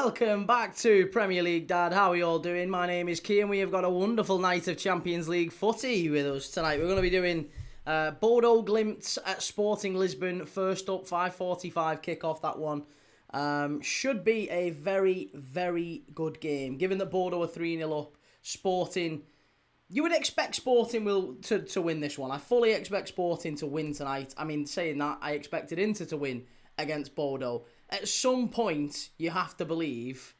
Welcome back to Premier League, Dad. How are you all doing? My name is Key and we have got a wonderful night of Champions League footy with us tonight. We're going to be doing Bodo Glimt at Sporting Lisbon. First up, 5:45 kickoff, that one. Should be a very, very good game. Given that Bodo are 3-0 up, Sporting... You would expect Sporting to win this one. I fully expect Sporting to win tonight. I mean, saying that, I expected Inter to win against Bodo. At some point, you have to believe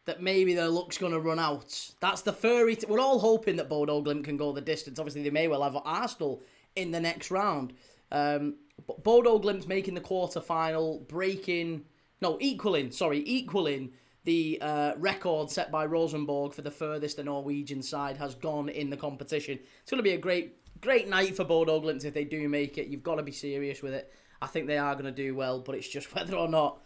that maybe their luck's going to run out. That's the furry... We're all hoping that Bodo Glimt can go the distance. Obviously, they may well have Arsenal in the next round. But Bodo Glimt's making the quarter-final, equaling the record set by Rosenborg for the furthest the Norwegian side has gone in the competition. It's going to be a great night for Bodo Glimt if they do make it. You've got to be serious with it. I think they are going to do well, but it's just whether or not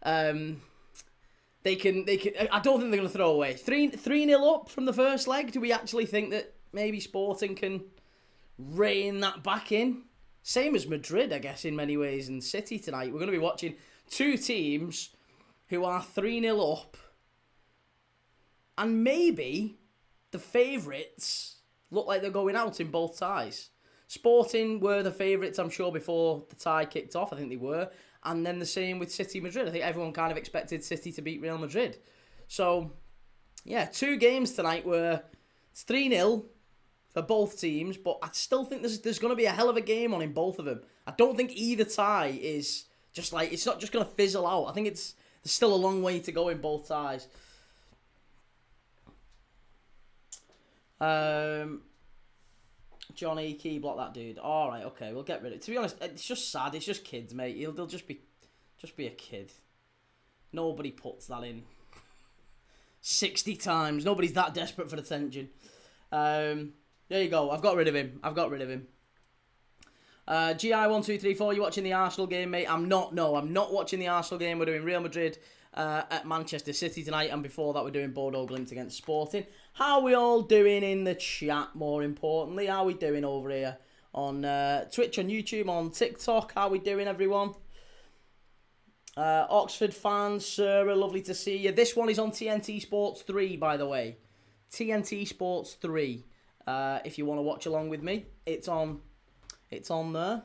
they can. I don't think they're going to throw away 3-0 up from the first leg. Do we actually think that maybe Sporting can rein that back in? Same as Madrid, I guess, in many ways, and City tonight. We're going to be watching two teams who are 3-0 up, and maybe the favourites look like they're going out in both ties. Sporting were the favourites, I'm sure, before the tie kicked off. I think they were. And then the same with City Madrid. I think everyone kind of expected City to beat Real Madrid. So, yeah, two games tonight where it's 3-0 for both teams, but I still think there's going to be a hell of a game on in both of them. I don't think either tie is just like, it's not just going to fizzle out. I think there's still a long way to go in both ties. Johnny, key block that dude. All right, okay, we'll get rid of it. To be honest, it's just sad. It's just kids, mate. They'll just be a kid. Nobody puts that in 60 times. Nobody's that desperate for attention. There you go. I've got rid of him. GI1234, you watching the Arsenal game, mate? I'm not watching the Arsenal game. We're doing Real Madrid at Manchester City tonight, and before that we're doing Bodo Glimt against Sporting. How are we all doing in the chat, more importantly? How are we doing over here on Twitch, on YouTube, on TikTok? How are we doing, everyone? Oxford fans, Sarah, lovely to see you. This one is on TNT Sports 3, by the way. TNT Sports 3. If you want to watch along with me, it's on there.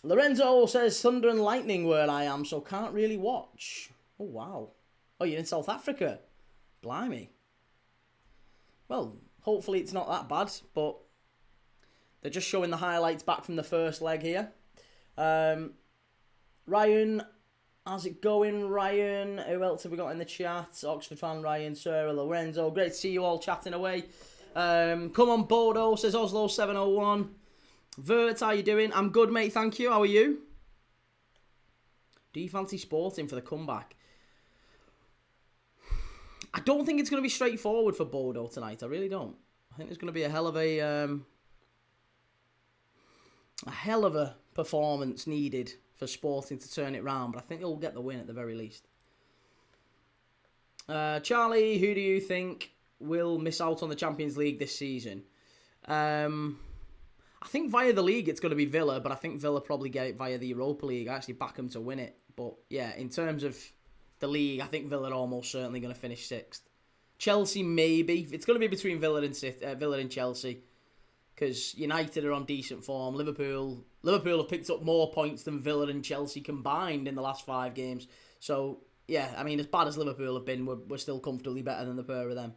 Lorenzo says Thunder and Lightning where I am, so can't really watch. Oh, wow. Oh, you're in South Africa? Blimey. Well, hopefully it's not that bad, but they're just showing the highlights back from the first leg here. Ryan, how's it going, Ryan? Who else have we got in the chat? Oxford fan, Ryan, Sarah, Lorenzo. Great to see you all chatting away. Come on, Bodo, says Oslo701. Vert, how you doing? I'm good, mate, thank you. How are you? Do you fancy Sporting for the comeback? I don't think it's going to be straightforward for Bodo tonight. I really don't. I think there's going to be a hell of a performance needed for Sporting to turn it round, but I think they'll get the win at the very least. Charlie, who do you think will miss out on the Champions League this season? I think via the league it's going to be Villa, but I think Villa probably get it via the Europa League. I actually back them to win it. But yeah, in terms of the league, I think Villa are almost certainly going to finish 6th. Chelsea, maybe. It's going to be between Villa and Chelsea, because United are on decent form. Liverpool have picked up more points than Villa and Chelsea combined in the last 5 games. So, yeah, I mean, as bad as Liverpool have been, we're still comfortably better than the pair of them.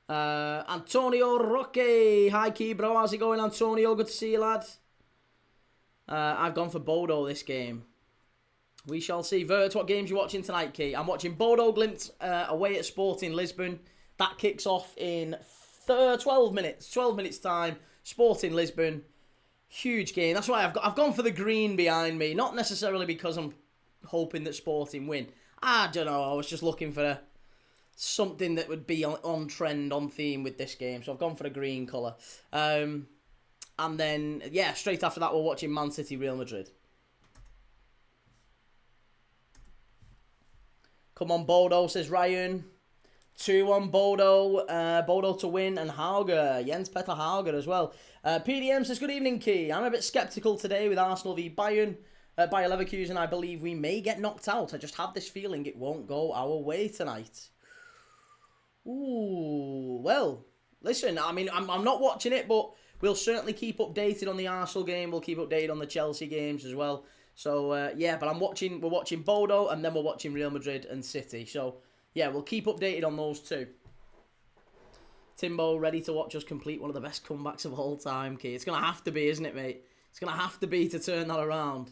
Antonio Roque. Hi, Key, bro. How's it going, Antonio? Good to see you, lad. I've gone for Bodo this game. We shall see. Vert, what games you watching tonight, Key? I'm watching Bodo Glimt away at Sporting Lisbon. That kicks off in 12 minutes. 12 minutes time. Sporting Lisbon. Huge game. That's why I've gone for the green behind me. Not necessarily because I'm hoping that Sporting win. I don't know. I was just looking for something that would be on trend, on theme with this game. So I've gone for a green colour. And then, yeah, straight after that, we're watching Man City, Real Madrid. Come on, Bodo, says Ryan. 2-1 Bodo. Bodo to win and Hauger. Jens Petter Hauger as well. PDM says, good evening, Key. I'm a bit sceptical today with Arsenal v Bayern. Bayer Leverkusen, I believe we may get knocked out. I just have this feeling it won't go our way tonight. Ooh, well, listen, I mean, I'm not watching it, but we'll certainly keep updated on the Arsenal game. We'll keep updated on the Chelsea games as well. So, yeah, but we're watching Bodo, and then we're watching Real Madrid and City. So, yeah, we'll keep updated on those two. Timbo, ready to watch us complete one of the best comebacks of all time, Key. It's going to have to be, isn't it, mate? It's going to have to be to turn that around.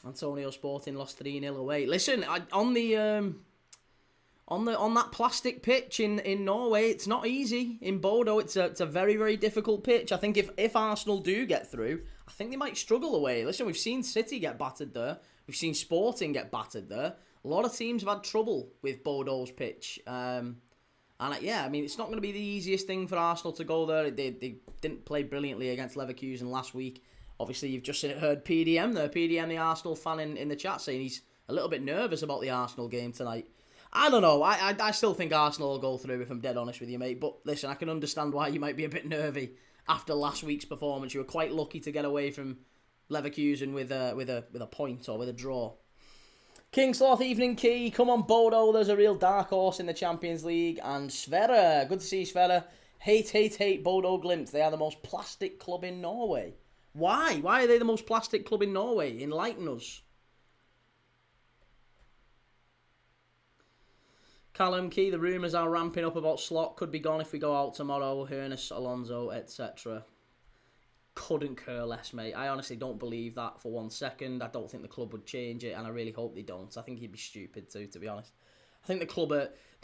Antonio Sporting lost 3-0 away. Listen, on that plastic pitch in Norway, it's not easy. In Bodo, it's a very, very difficult pitch. I think if Arsenal do get through, I think they might struggle away. Listen, we've seen City get battered there. We've seen Sporting get battered there. A lot of teams have had trouble with Bodo's pitch. Yeah, I mean, it's not going to be the easiest thing for Arsenal to go there. They didn't play brilliantly against Leverkusen last week. Obviously, you've just heard PDM there. PDM, the Arsenal fan in the chat, saying he's a little bit nervous about the Arsenal game tonight. I don't know. I still think Arsenal will go through, if I'm dead honest with you, mate. But listen, I can understand why you might be a bit nervy after last week's performance. You were quite lucky to get away from Leverkusen with a point or with a draw. King Sloth, evening Key. Come on, Bodo. There's a real dark horse in the Champions League. And Sverre. Good to see Sverre. Hate Bodo Glimt. They are the most plastic club in Norway. Why? Why are they the most plastic club in Norway? Enlighten us. Callum Key, the rumours are ramping up about Slot. Could be gone if we go out tomorrow. Hernus, Alonso, etc. Couldn't care less, mate. I honestly don't believe that for 1 second. I don't think the club would change it, and I really hope they don't. I think he'd be stupid too, to be honest. I think the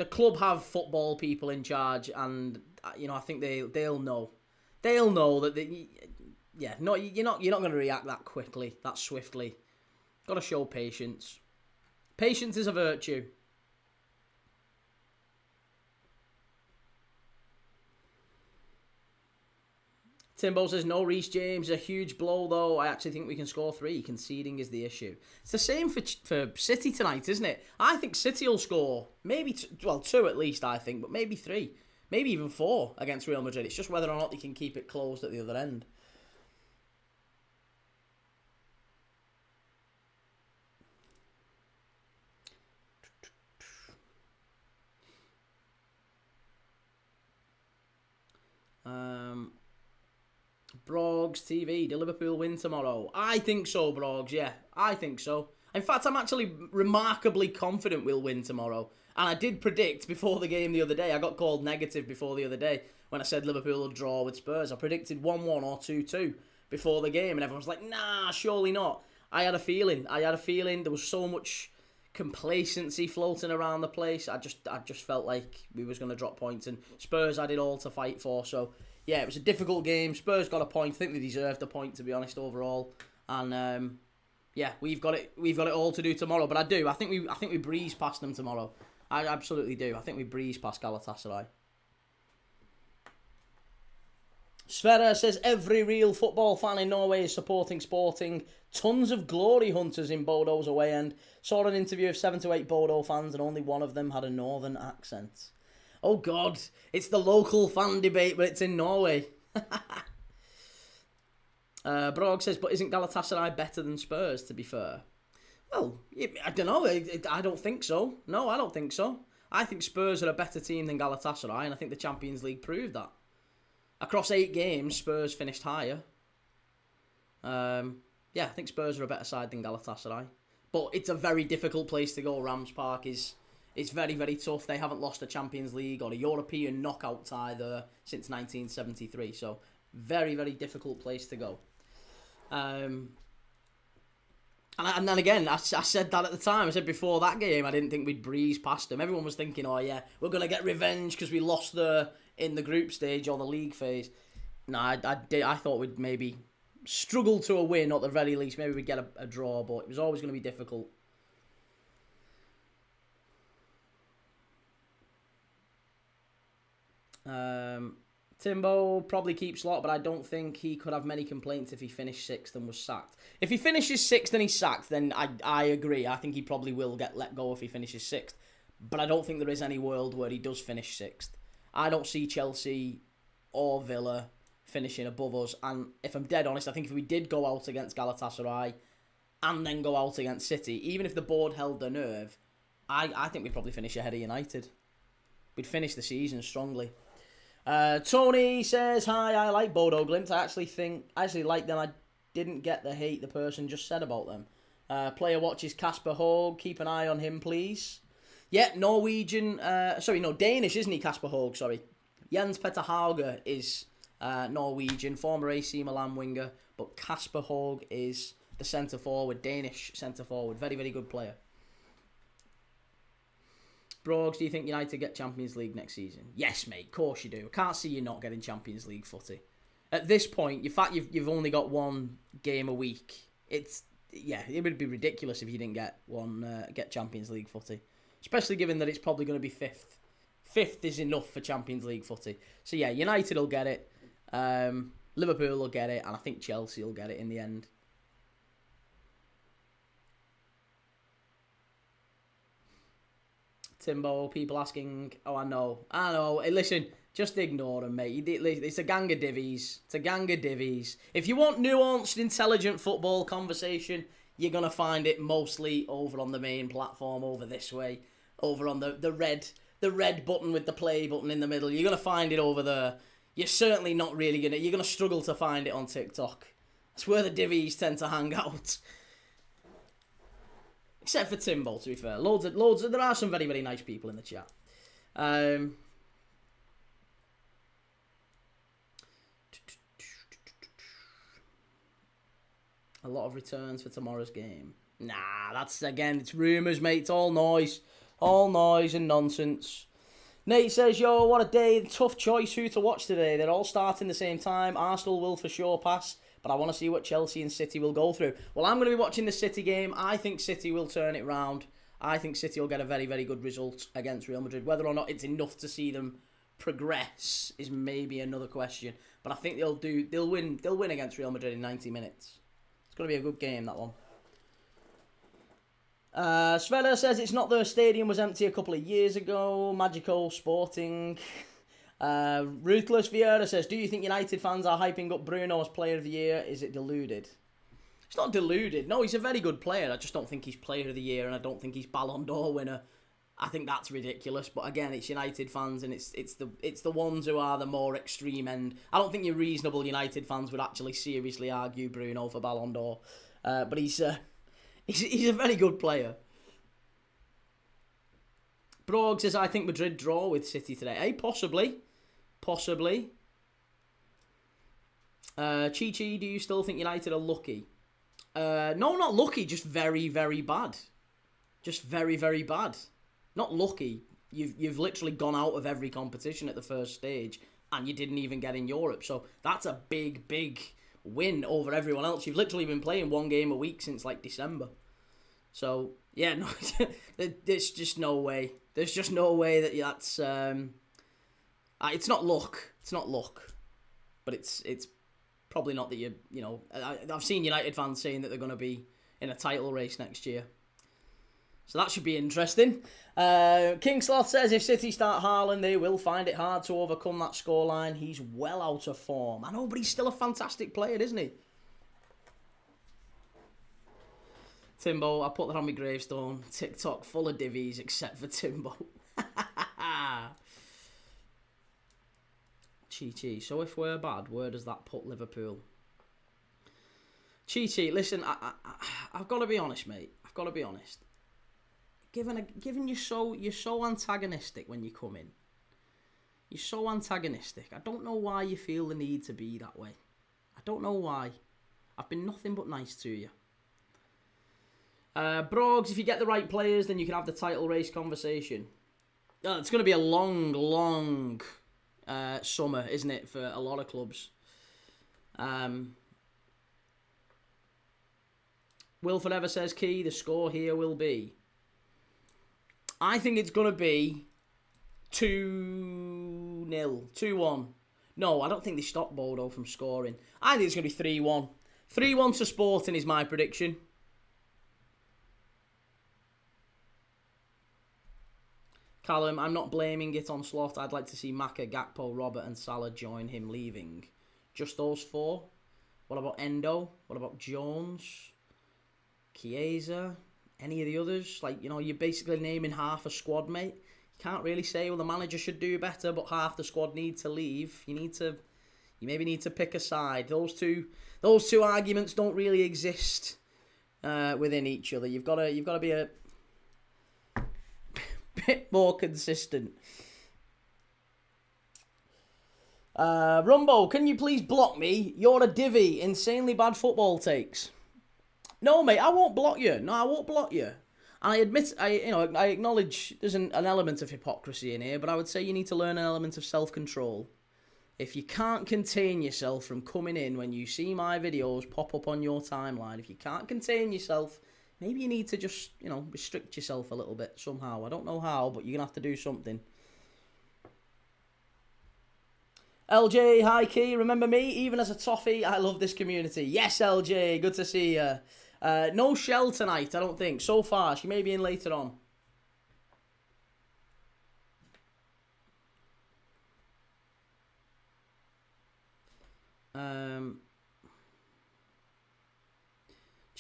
club have football people in charge, and I think they'll know. They'll know that yeah, no, you're not going to react that quickly, that swiftly. Got to show patience. Patience is a virtue. Timbo says, no Reece James, a huge blow though. I actually think we can score 3. Conceding is the issue. It's the same for City tonight, isn't it? I think City will score maybe 2 at least, I think, but maybe 3. Maybe even 4 against Real Madrid. It's just whether or not they can keep it closed at the other end. Brogs TV, do Liverpool win tomorrow? I think so, Brogs, yeah. I think so. In fact, I'm actually remarkably confident we'll win tomorrow. And I did predict before the game the other day. I got called negative before the other day when I said Liverpool will draw with Spurs. I predicted 1-1 or 2-2 before the game. And everyone was like, nah, surely not. I had a feeling. There was so much complacency floating around the place. I just felt like we was going to drop points. And Spurs had it all to fight for, so... yeah, it was a difficult game. Spurs got a point. I think they deserved a point, to be honest, overall. And yeah, we've got it all to do tomorrow. But I think we breeze past them tomorrow. I absolutely do. I think we breeze past Galatasaray. Sverre says every real football fan in Norway is supporting Sporting. Tons of glory hunters in Bodo's away end. Saw an interview of 7 to 8 Bodo fans, and only one of them had a northern accent. Oh, God. It's the local fan debate, but it's in Norway. Brog says, but isn't Galatasaray better than Spurs, to be fair? Well, I don't know. I don't think so. No, I don't think so. I think Spurs are a better team than Galatasaray, and I think the Champions League proved that. Across 8 games, Spurs finished higher. Yeah, I think Spurs are a better side than Galatasaray. But it's a very difficult place to go. Rams Park is... it's very, very tough. They haven't lost a Champions League or a European knockout tie there since 1973. So, very, very difficult place to go. And then again, I said that at the time. I said before that game, I didn't think we'd breeze past them. Everyone was thinking, oh yeah, we're going to get revenge because we lost there in the group stage or the league phase. No, I thought we'd maybe struggle to a win, or at the very least, maybe we'd get a draw, but it was always going to be difficult. Timbo probably keep slot, but I don't think he could have many complaints if he finished 6th and was sacked. If he finishes 6th and he's sacked, then I agree. I think he probably will get let go if he finishes 6th. But I don't think there is any world where he does finish 6th. I don't see Chelsea or Villa finishing above us. And if I'm dead honest, I think if we did go out against Galatasaray and then go out against City, even if the board held their nerve, I think we'd probably finish ahead of United. We'd finish the season strongly. Tony says, hi, I like Bodo Glimt. I actually like them. I didn't get the hate the person just said about them. Player watches Kasper Høeg. Keep an eye on him, please. Yeah, Norwegian. Danish, isn't he, Kasper Høeg? Sorry. Jens Petter Hauge is Norwegian, former AC Milan winger. But Kasper Høeg is the centre forward, Danish centre forward. Very, very good player. Brogs, do you think United get Champions League next season? Yes, mate. Of course you do. I can't see you not getting Champions League footy. At this point, the fact you've only got one game a week, it would be ridiculous if you didn't get Champions League footy. Especially given that it's probably going to be 5th. 5th is enough for Champions League footy. So yeah, United will get it. Liverpool will get it, and I think Chelsea will get it in the end. Timbo, people asking, oh, I know. Hey, listen, just ignore them, mate. It's a gang of divvies. If you want nuanced, intelligent football conversation, you're going to find it mostly over on the main platform, over this way, over on the red button with the play button in the middle. You're going to find it over there. You're certainly not really going to... You're going to struggle to find it on TikTok. That's where the divvies tend to hang out. Except for Timbo, to be fair. Loads of, there are some very, very nice people in the chat. A lot of returns for tomorrow's game. Nah, it's rumours, mate. It's all noise. All noise and nonsense. Nate says, yo, what a day. Tough choice who to watch today. They're all starting the same time. Arsenal will for sure pass. But I want to see what Chelsea and City will go through. Well, I'm going to be watching the City game. I think City will turn it round. I think City will get a very, very good result against Real Madrid. Whether or not it's enough to see them progress is maybe another question. But I think they'll win against Real Madrid in 90 minutes. It's going to be a good game, that one. Svella says it's not the stadium was empty a couple of years ago. Magical Sporting. Ruthless Vieira says, do you think United fans are hyping up Bruno as player of the year? Is it deluded? It's not deluded. No, he's a very good player. I just don't think he's player of the year, and I don't think he's Ballon d'Or winner. I think that's ridiculous. But again, it's United fans, and it's the ones who are the more extreme end. I don't think your reasonable United fans would actually seriously argue Bruno for Ballon d'Or. But he's a very good player. Brog says, I think Madrid draw with City today. Hey, possibly. Chi, do you still think United are lucky? No, not lucky, just very, very bad. Just very, very bad. Not lucky. You've literally gone out of every competition at the first stage, and you didn't even get in Europe. So that's a big, big win over everyone else. You've literally been playing one game a week since like December. So yeah, no, there's just no way. There's just no way that that's. It's not luck. It's not luck, but it's probably not that you know. I've seen United fans saying that they're going to be in a title race next year, so that should be interesting. King Sloth says if City start Haaland, they will find it hard to overcome that scoreline. He's well out of form. I know, but he's still a fantastic player, isn't he? Timbo, I put that on my gravestone. TikTok full of divvies except for Timbo. Chi. So if we're bad, where does that put Liverpool? Chi, listen, I've got to be honest, mate. I've got to be honest. Given you're so antagonistic when you come in. You're so antagonistic. I don't know why you feel the need to be that way. I don't know why. I've been nothing but nice to you. Brogs, if you get the right players, then you can have the title race conversation. It's going to be a long summer, isn't it, for a lot of clubs. Will Forever says, Key, the score here will be... I think it's going to be 2-0, 2-1. No, I don't think they stopped Bodo from scoring. I think it's going to be 3-1. 3-1 to Sporting is my prediction. Callum, I'm not blaming it on Slot. I'd like to see Maka, Gakpo, Robert and Salah join him leaving. Just those 4? What about Endo? What about Jones? Chiesa? Any of the others? Like, you know, you're basically naming half a squad, mate. You can't really say, well, the manager should do better, but half the squad need to leave. You maybe need to pick a side. Those two arguments don't really exist within each other. You've got to be a bit more consistent. Rumbo, can you please block me? You're a divvy. Insanely bad football takes. No, mate, I won't block you. No, I won't block you. And I admit, I acknowledge there's an element of hypocrisy in here, but I would say you need to learn an element of self-control. If you can't contain yourself from coming in when you see my videos pop up on your timeline, if you can't contain yourself, maybe you need to just, restrict yourself a little bit somehow. I don't know how, but you're going to have to do something. LJ, hi Key, remember me? Even as a toffee, I love this community. Yes, LJ, good to see you. No Shell tonight, I don't think, so far. She may be in later on.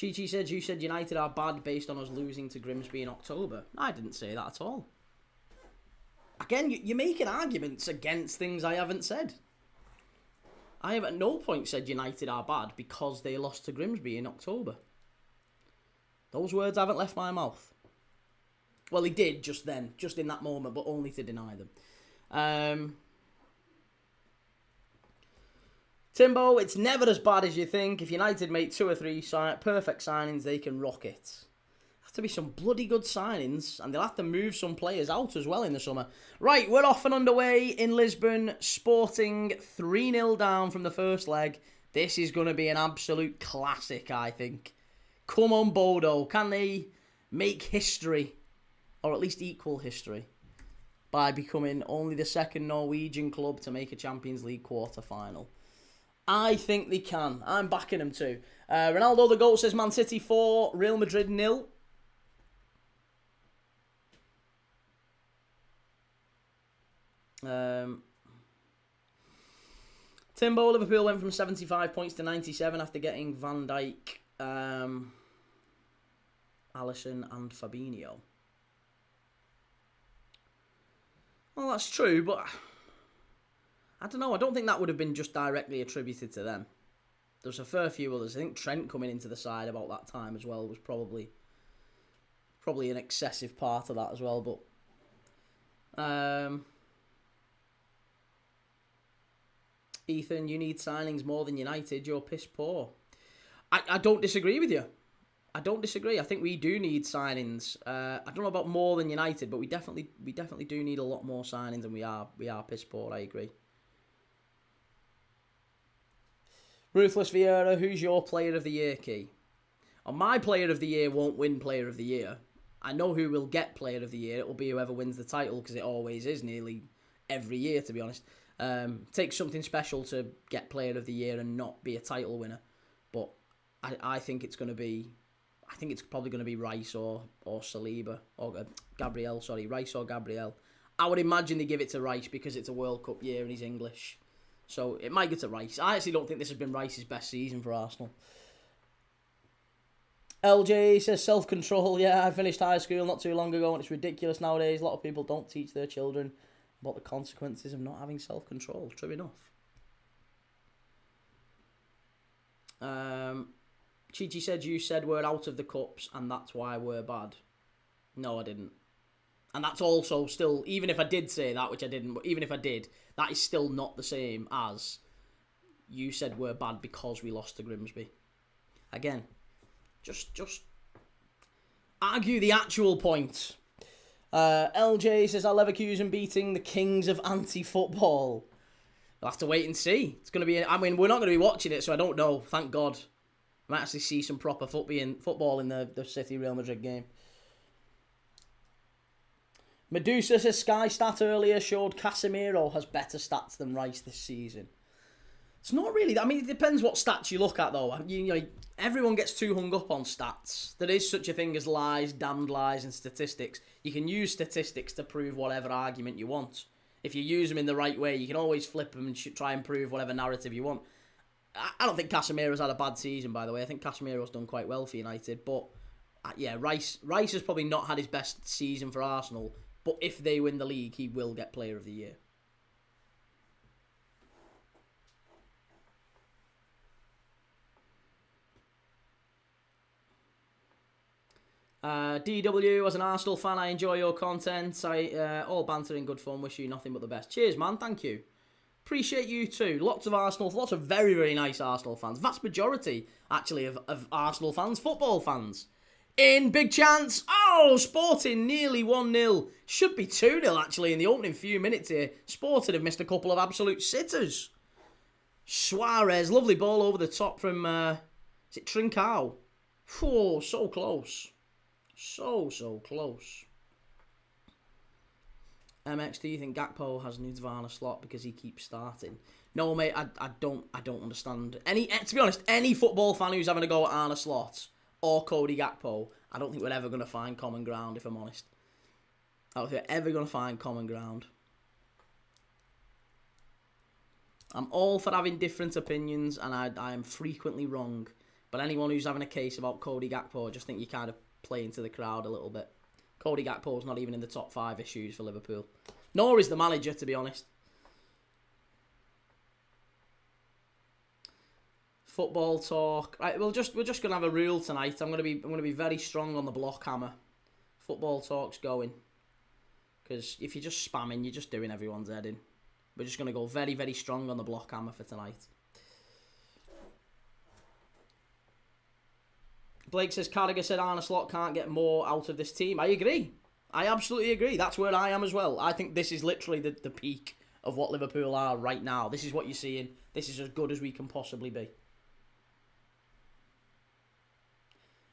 Chi said, you said United are bad based on us losing to Grimsby in October. I didn't say that at all. Again, you're making arguments against things I haven't said. I have at no point said United are bad because they lost to Grimsby in October. Those words haven't left my mouth. Well, he did just then, just in that moment, but only to deny them. Timbo, it's never as bad as you think. If United make 2 or 3 perfect signings, they can rock it. Have to be some bloody good signings, and they'll have to move some players out as well in the summer. Right, we're off and underway in Lisbon. Sporting 3-0 down from the first leg. This is going to be an absolute classic, I think. Come on, Bodo. Can they make history, or at least equal history, by becoming only the second Norwegian club to make a Champions League quarter-final? I think they can. I'm backing them too. Ronaldo the goal says Man City 4, Real Madrid 0. Timbo, Liverpool went from 75 points to 97 after getting Van Dijk, Alisson and Fabinho. Well, that's true, but I don't know. I don't think that would have been just directly attributed to them. There's a fair few others. I think Trent coming into the side about that time as well was probably an excessive part of that as well. But Ethan, you need signings more than United. You're piss poor. I don't disagree with you. I don't disagree. I think we do need signings. I don't know about more than United, but we definitely do need a lot more signings, and we are piss poor. I agree. Ruthless Vieira, who's your player of the year, Key? Oh, my player of the year won't win player of the year. I know who will get player of the year. It will be whoever wins the title, because it always is nearly every year, to be honest. Takes something special to get player of the year and not be a title winner. But I think it's going to be... I think it's probably going to be Rice or Saliba. Or Gabriel, sorry. Rice or Gabriel. I would imagine they give it to Rice because it's a World Cup year and he's English. So it might get to Rice. I actually don't think this has been Rice's best season for Arsenal. LJ says self-control. Yeah, I finished high school not too long ago and it's ridiculous nowadays. A lot of people don't teach their children about the consequences of not having self-control. True enough. Chichi said you said we're out of the cups and that's why we're bad. No, I didn't. And that's also still, even if I did say that, which I didn't, but even if I did, that is still not the same as you said we're bad because we lost to Grimsby. Again, just argue the actual point. LJ says, I'll Leverkusen beating the kings of anti-football. We'll have to wait and see. It's going to be, I mean, we're not going to be watching it, so I don't know. Thank God. I might actually see some proper football in the City Real Madrid game. Medusa says Sky stat earlier showed Casemiro has better stats than Rice this season. It's not really. I mean, it depends what stats you look at, though. You know, everyone gets too hung up on stats. There is such a thing as lies, damned lies, and statistics. You can use statistics to prove whatever argument you want. If you use them in the right way, you can always flip them and try and prove whatever narrative you want. I don't think Casemiro's had a bad season, by the way. I think Casemiro's done quite well for United. But, yeah, Rice has probably not had his best season for Arsenal. But if they win the league, he will get Player of the Year. DW, as an Arsenal fan, I enjoy your content. All banter and good fun. Wish you nothing but the best. Cheers, man. Thank you. Appreciate you too. Lots of very, very nice Arsenal fans. Vast majority, actually, of Arsenal fans, football fans. In, big chance. Oh, Sporting nearly 1-0. Should be 2-0, actually, in the opening few minutes here. Sporting have missed a couple of absolute sitters. Suarez, lovely ball over the top from, is it Trincao? Oh, so close. So close. MX, do you think Gakpo has Nirvana slot because he keeps starting? No, mate, I don't understand. To be honest, any football fan who's having a go at Arne Slot or Cody Gakpo, I don't think we're ever going to find common ground, if I'm honest. I don't think we're ever going to find common ground. I'm all for having different opinions, and I am frequently wrong. But anyone who's having a case about Cody Gakpo, I just think you kind of play into the crowd a little bit. Cody Gakpo's not even in the top 5 issues for Liverpool. Nor is the manager, to be honest. Football talk. Right, we're just gonna have a rule tonight. I'm gonna be very strong on the block hammer. Football talk's going. Because if you're just spamming, you're just doing everyone's head in. We're just gonna go very, very strong on the block hammer for tonight. Blake says, Carragher said Arne Slot can't get more out of this team. I agree. I absolutely agree. That's where I am as well. I think this is literally the peak of what Liverpool are right now. This is what you're seeing. This is as good as we can possibly be.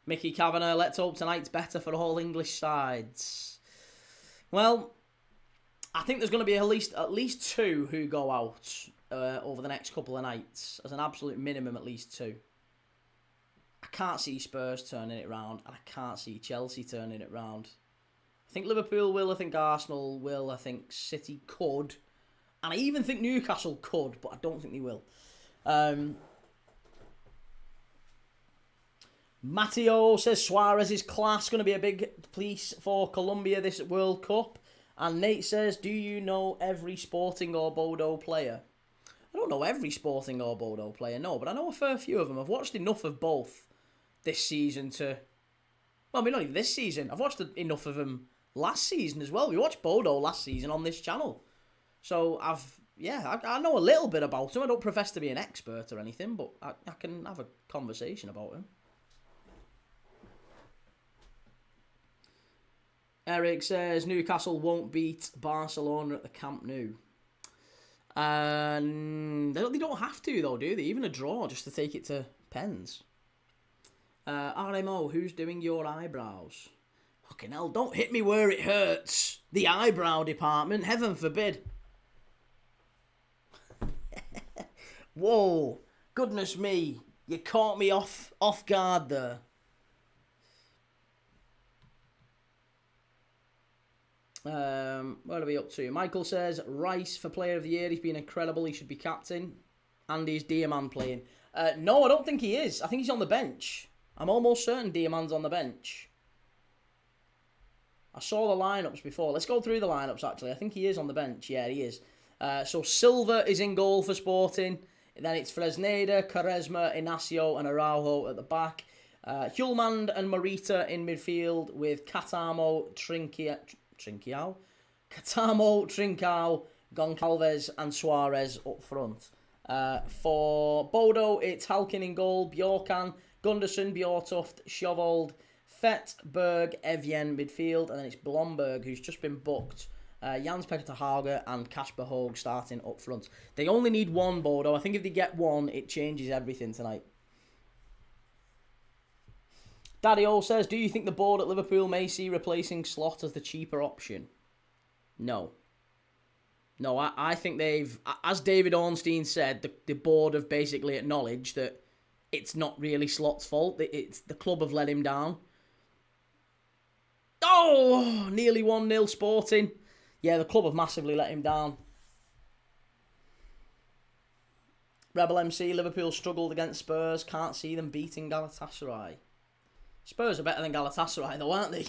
Mickey Kavanagh, let's hope tonight's better for all English sides. Well, I think there's going to be at least 2 who go out over the next couple of nights. As an absolute minimum, at least 2. I can't see Spurs turning it round, and I can't see Chelsea turning it round. I think Liverpool will, I think Arsenal will, I think City could, and I even think Newcastle could, but I don't think they will. Matteo says Suarez is class, going to be a big piece for Colombia this World Cup. And Nate says, do you know every Sporting or Bodo player? I don't know every Sporting or Bodo player, no, but I know a fair few of them. I've watched enough of both this season to... Well, I mean, not even this season. I've watched enough of them last season as well. We watched Bodo last season on this channel. So, I know a little bit about him. I don't profess to be an expert or anything, but I can have a conversation about him. Eric says Newcastle won't beat Barcelona at the Camp Nou. They don't have to, though, do they? Even a draw just to take it to pens. RMO, who's doing your eyebrows? Fucking hell, don't hit me where it hurts. The eyebrow department, heaven forbid. Whoa, goodness me. You caught me off guard there. What are we up to? Michael says Rice for Player of the Year. He's been incredible. He should be captain. Andy's Diamand playing. No, I don't think he is. I think he's on the bench. I'm almost certain Diamand's on the bench. I saw the lineups before. Let's go through the lineups, actually. I think he is on the bench. Yeah, he is. So Silva is in goal for Sporting. Then it's Fresneda, Quaresma, Inacio and Araujo at the back. Hjulmand and Morita in midfield with Catamo, Trincao, Goncalves and Suarez up front. For Bodo, it's Halkin in goal, Bjorkan, Gunderson, Bjortoft, Sjovold, Fett, Berg, Evjen midfield, and then it's Blomberg, who's just been booked. Jans Petter Hauge and Kasper Hoeg starting up front. They only need one, Bodo. I think if they get one, it changes everything tonight. Daddy O says, do you think the board at Liverpool may see replacing Slot as the cheaper option? No. No, I think they've, as David Ornstein said, the board have basically acknowledged that it's not really Slot's fault. It's the club have let him down. Oh, nearly 1-0 Sporting. Yeah, the club have massively let him down. Rebel MC, Liverpool struggled against Spurs. Can't see them beating Galatasaray. Spurs are better than Galatasaray though, aren't they?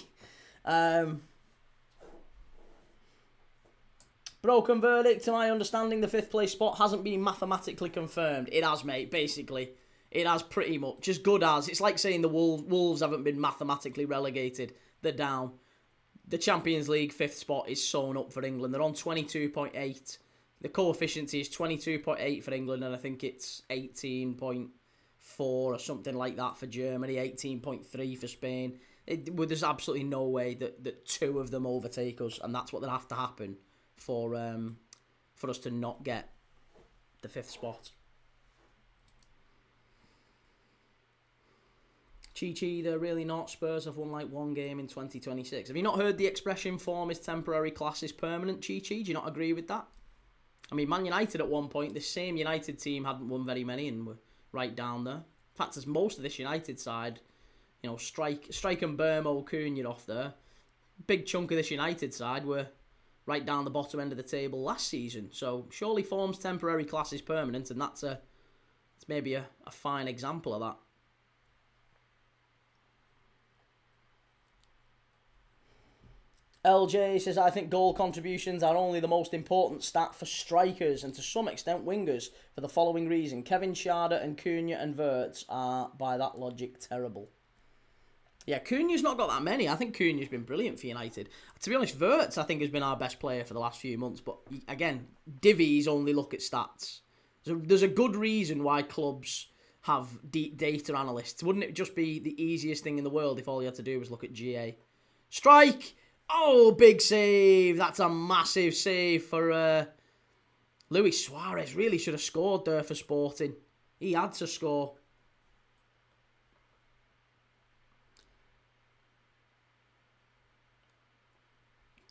Broken verdict, to my understanding, the 5th place spot hasn't been mathematically confirmed. It has, mate, basically. It has pretty much. As good as. It's like saying the Wolves haven't been mathematically relegated. They're down. The Champions League 5th spot is sewn up for England. They're on 22.8. The coefficient is 22.8 for England, and I think it's 18.4 or something like that for Germany, 18.3 for Spain. There's absolutely no way that 2 of them overtake us, and that's what would have to happen for us to not get the 5th spot. Chi, they're really not. Spurs have won like 1 game in 2026. Have you not heard the expression form is temporary, class is permanent, Chi? Do you not agree with that? I mean, Man United at one point, this same United team hadn't won very many and were right down there. In fact, as most of this United side, you know, Strike and Burmo, Cunha off there. Big chunk of this United side were right down the bottom end of the table last season. So surely form's temporary, class is permanent, and it's maybe a fine example of that. LJ says, I think goal contributions are only the most important stat for strikers and to some extent wingers for the following reason. Kevin Schade and Cunha and Wirtz are, by that logic, terrible. Yeah, Cunha's not got that many. I think Cunha's been brilliant for United. To be honest, Wirtz, I think, has been our best player for the last few months. But again, divvies only look at stats. So there's a good reason why clubs have deep data analysts. Wouldn't it just be the easiest thing in the world if all you had to do was look at GA? Strike! Oh, big save. That's a massive save for Luis Suarez. Really should have scored there for Sporting. He had to score.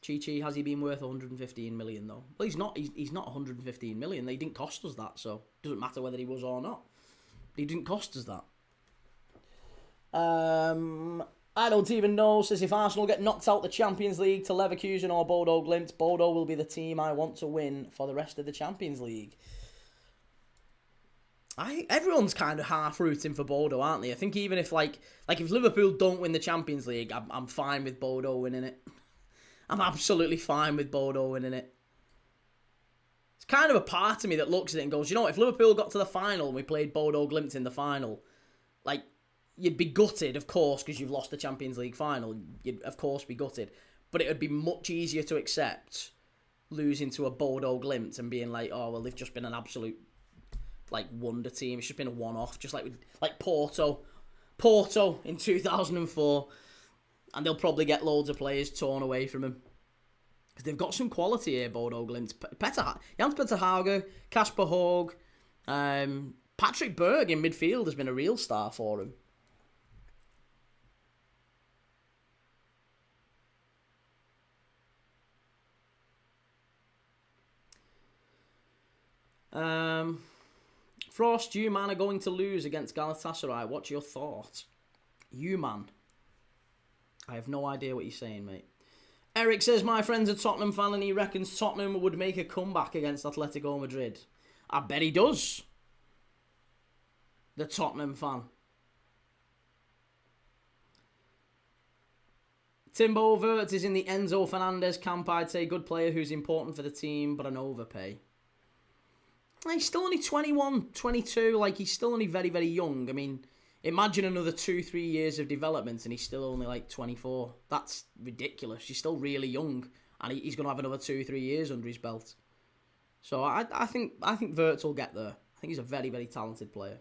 Chi, has he been worth 115 million though? Well, he's not. He's not 115 million. They didn't cost us that, so it doesn't matter whether he was or not. He didn't cost us that. I don't even know. Says if Arsenal get knocked out the Champions League to Leverkusen or Bodo Glimt, Bodo will be the team I want to win for the rest of the Champions League. Everyone's kind of half rooting for Bodo, aren't they? I think even if like if Liverpool don't win the Champions League, I'm fine with Bodo winning it. I'm absolutely fine with Bodo winning it. It's kind of a part of me that looks at it and goes, you know, if Liverpool got to the final and we played Bodo Glimt in the final, like, you'd be gutted, of course, because you've lost the Champions League final. You'd, of course, be gutted. But it would be much easier to accept losing to a Bodo Glimt and being like, oh, well, they've just been an absolute, like, wonder team. It's just been a one-off, just like Porto. Porto in 2004. And they'll probably get loads of players torn away from them. Because they've got some quality here, Bodo Glimt. Jans Peter Hauge, Kasper Haug, Patrick Berg in midfield has been a real star for him. Frost, you man are going to lose against Galatasaray. What's your thought? You man. I have no idea what you're saying, mate. Eric says, my friend's a Tottenham fan and he reckons Tottenham would make a comeback against Atletico Madrid. I bet he does. The Tottenham fan. Timbo Wirtz is in the Enzo Fernandez camp. I'd say good player who's important for the team, but an overpay. He's still only 21, 22. Like, he's still only very, very young. I mean, imagine another 2-3 years of development and he's still only like 24. That's ridiculous. He's still really young and he's going to have another 2-3 years under his belt. So I think Wirtz will get there. I think he's a very, very talented player.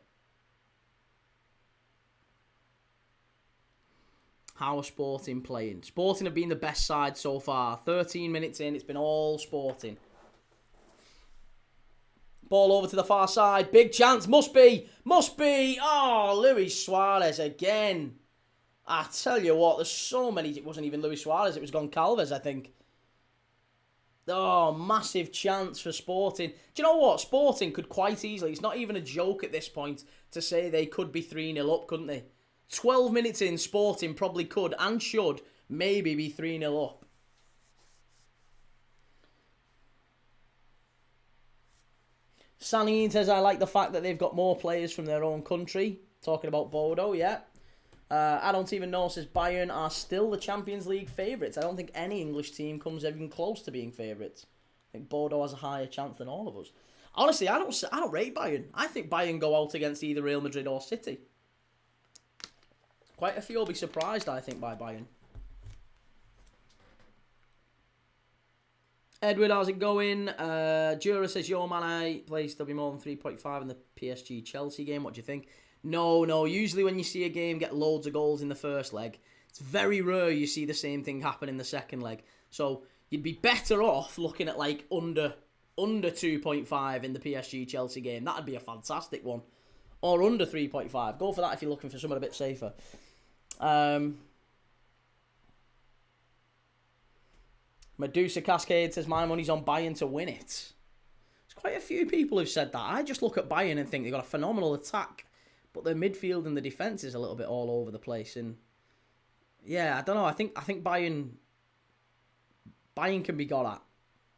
How are Sporting playing? Sporting have been the best side so far. 13 minutes in, it's been all Sporting. Ball over to the far side. Big chance. Must be. Oh, Luis Suarez again. I tell you what, there's so many. It wasn't even Luis Suarez. It was Goncalves, I think. Oh, massive chance for Sporting. Do you know what? Sporting could quite easily, it's not even a joke at this point, to say they could be 3-0 up, couldn't they? 12 minutes in, Sporting probably could and should maybe be 3-0 up. Sanine says, I like the fact that they've got more players from their own country. Talking about Bodo, yeah. I don't even know, says Bayern are still the Champions League favourites. I don't think any English team comes even close to being favourites. I think Bodo has a higher chance than all of us. Honestly, I don't rate Bayern. I think Bayern go out against either Real Madrid or City. Quite a few will be surprised, I think, by Bayern. Edward, how's it going? Jura says, yo, man, I placed there'll be more than 3.5 in the PSG-Chelsea game. What do you think? No. Usually when you see a game get loads of goals in the first leg, it's very rare you see the same thing happen in the second leg. So you'd be better off looking at like under 2.5 in the PSG-Chelsea game. That'd be a fantastic one. Or under 3.5. Go for that if you're looking for something a bit safer. Medusa Cascade says, my money's on Bayern to win it. There's quite a few people who've said that. I just look at Bayern and think they've got a phenomenal attack, but their midfield and the defence is a little bit all over the place. And yeah, I don't know. I think Bayern can be got at.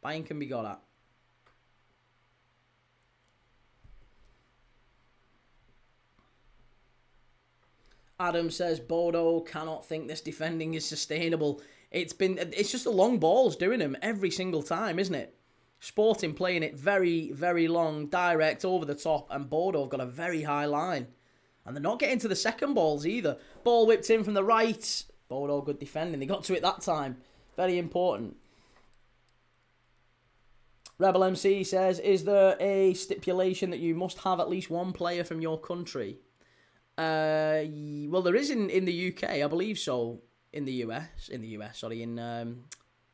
Bayern can be got at. Adam says, Bodo cannot think this defending is sustainable. It's just the long balls doing them every single time, isn't it? Sporting playing it very, very long, direct, over the top, and Bodo have got a very high line. And they're not getting to the second balls either. Ball whipped in from the right. Bodo, good defending. They got to it that time. Very important. Rebel MC says, is there a stipulation that you must have at least one player from your country? Well, there is in the UK, I believe so. In the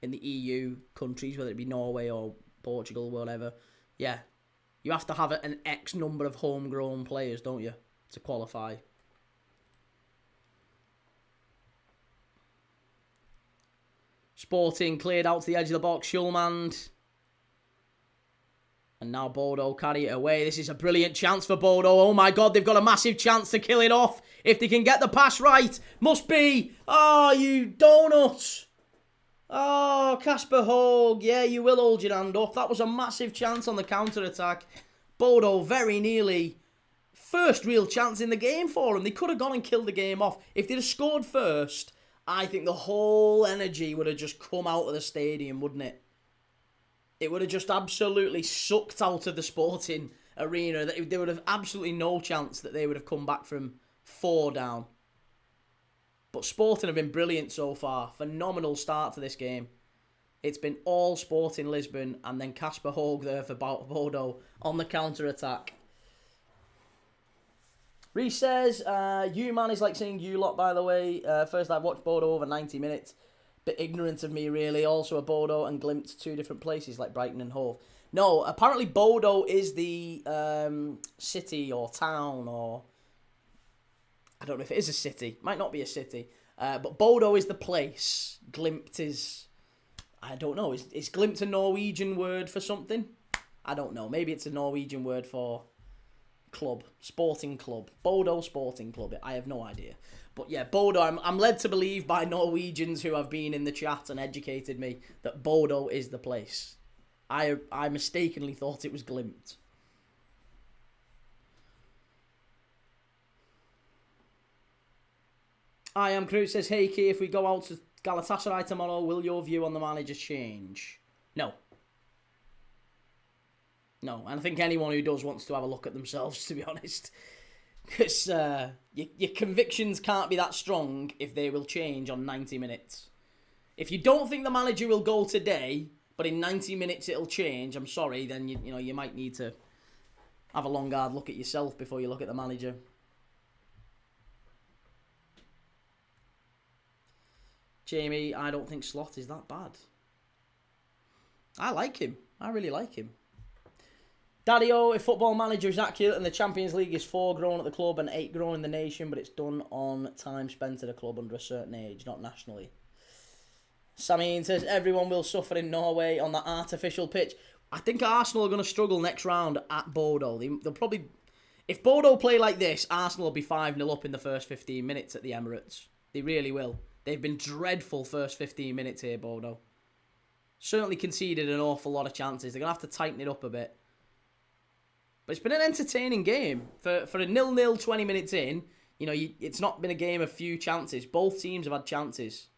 EU countries, whether it be Norway or Portugal, whatever. Yeah, you have to have an X number of homegrown players, don't you, to qualify. Sporting cleared out to the edge of the box, Schulmand. And now Bodo carry it away. This is a brilliant chance for Bodo. Oh my God, they've got a massive chance to kill it off. If they can get the pass right. Must be. Oh, you donuts. Oh, Kasper Hoeg. Yeah, you will hold your hand up. That was a massive chance on the counter-attack. Bodo very nearly. First real chance in the game for them. They could have gone and killed the game off. If they'd have scored first, I think the whole energy would have just come out of the stadium, wouldn't it? It would have just absolutely sucked out of the Sporting arena. There would have absolutely no chance that they would have come back from 4 down. But Sporting have been brilliant so far. Phenomenal start to this game. It's been all Sporting Lisbon and then Kasper Hoeg there for Bodo on the counter-attack. Reece says, you man is like saying you lot, by the way. First I've watched Bodo over 90 minutes. Bit ignorant of me, really. Also, a Bodo and Glimt, 2 different places like Brighton and Hove. No, apparently Bodo is the city or town, or I don't know if it is a city. Might not be a city. But Bodo is the place. Glimt is, I don't know. Is Glimt a Norwegian word for something? I don't know. Maybe it's a Norwegian word for club. Sporting club. Bodo Sporting Club. I have no idea. But yeah, Bodo, I'm led to believe by Norwegians who have been in the chat and educated me that Bodo is the place. I mistakenly thought it was Glimt. I am Knutsen says, hey Key, if we go out to Galatasaray tomorrow, will your view on the manager change? No. No, and I think anyone who does wants to have a look at themselves, to be honest. Because your convictions can't be that strong if they will change on 90 minutes. If you don't think the manager will go today, but in 90 minutes it'll change, I'm sorry, then you might need to have a long hard look at yourself before you look at the manager. Jamie, I don't think Slot is that bad. I like him. I really like him. Daddy-O, if Football Manager is accurate and the Champions League is 4 grown at the club and 8 grown in the nation, but it's done on time spent at a club under a certain age, not nationally. Sammy says everyone will suffer in Norway on that artificial pitch. I think Arsenal are going to struggle next round at Bodo. They'll probably... If Bodo play like this, Arsenal will be 5-0 up in the first 15 minutes at the Emirates. They really will. They've been dreadful first 15 minutes here, Bodo. Certainly conceded an awful lot of chances. They're going to have to tighten it up a bit. But it's been an entertaining game. For a 0-0 20 minutes in, you know, it's not been a game of few chances. Both teams have had chances.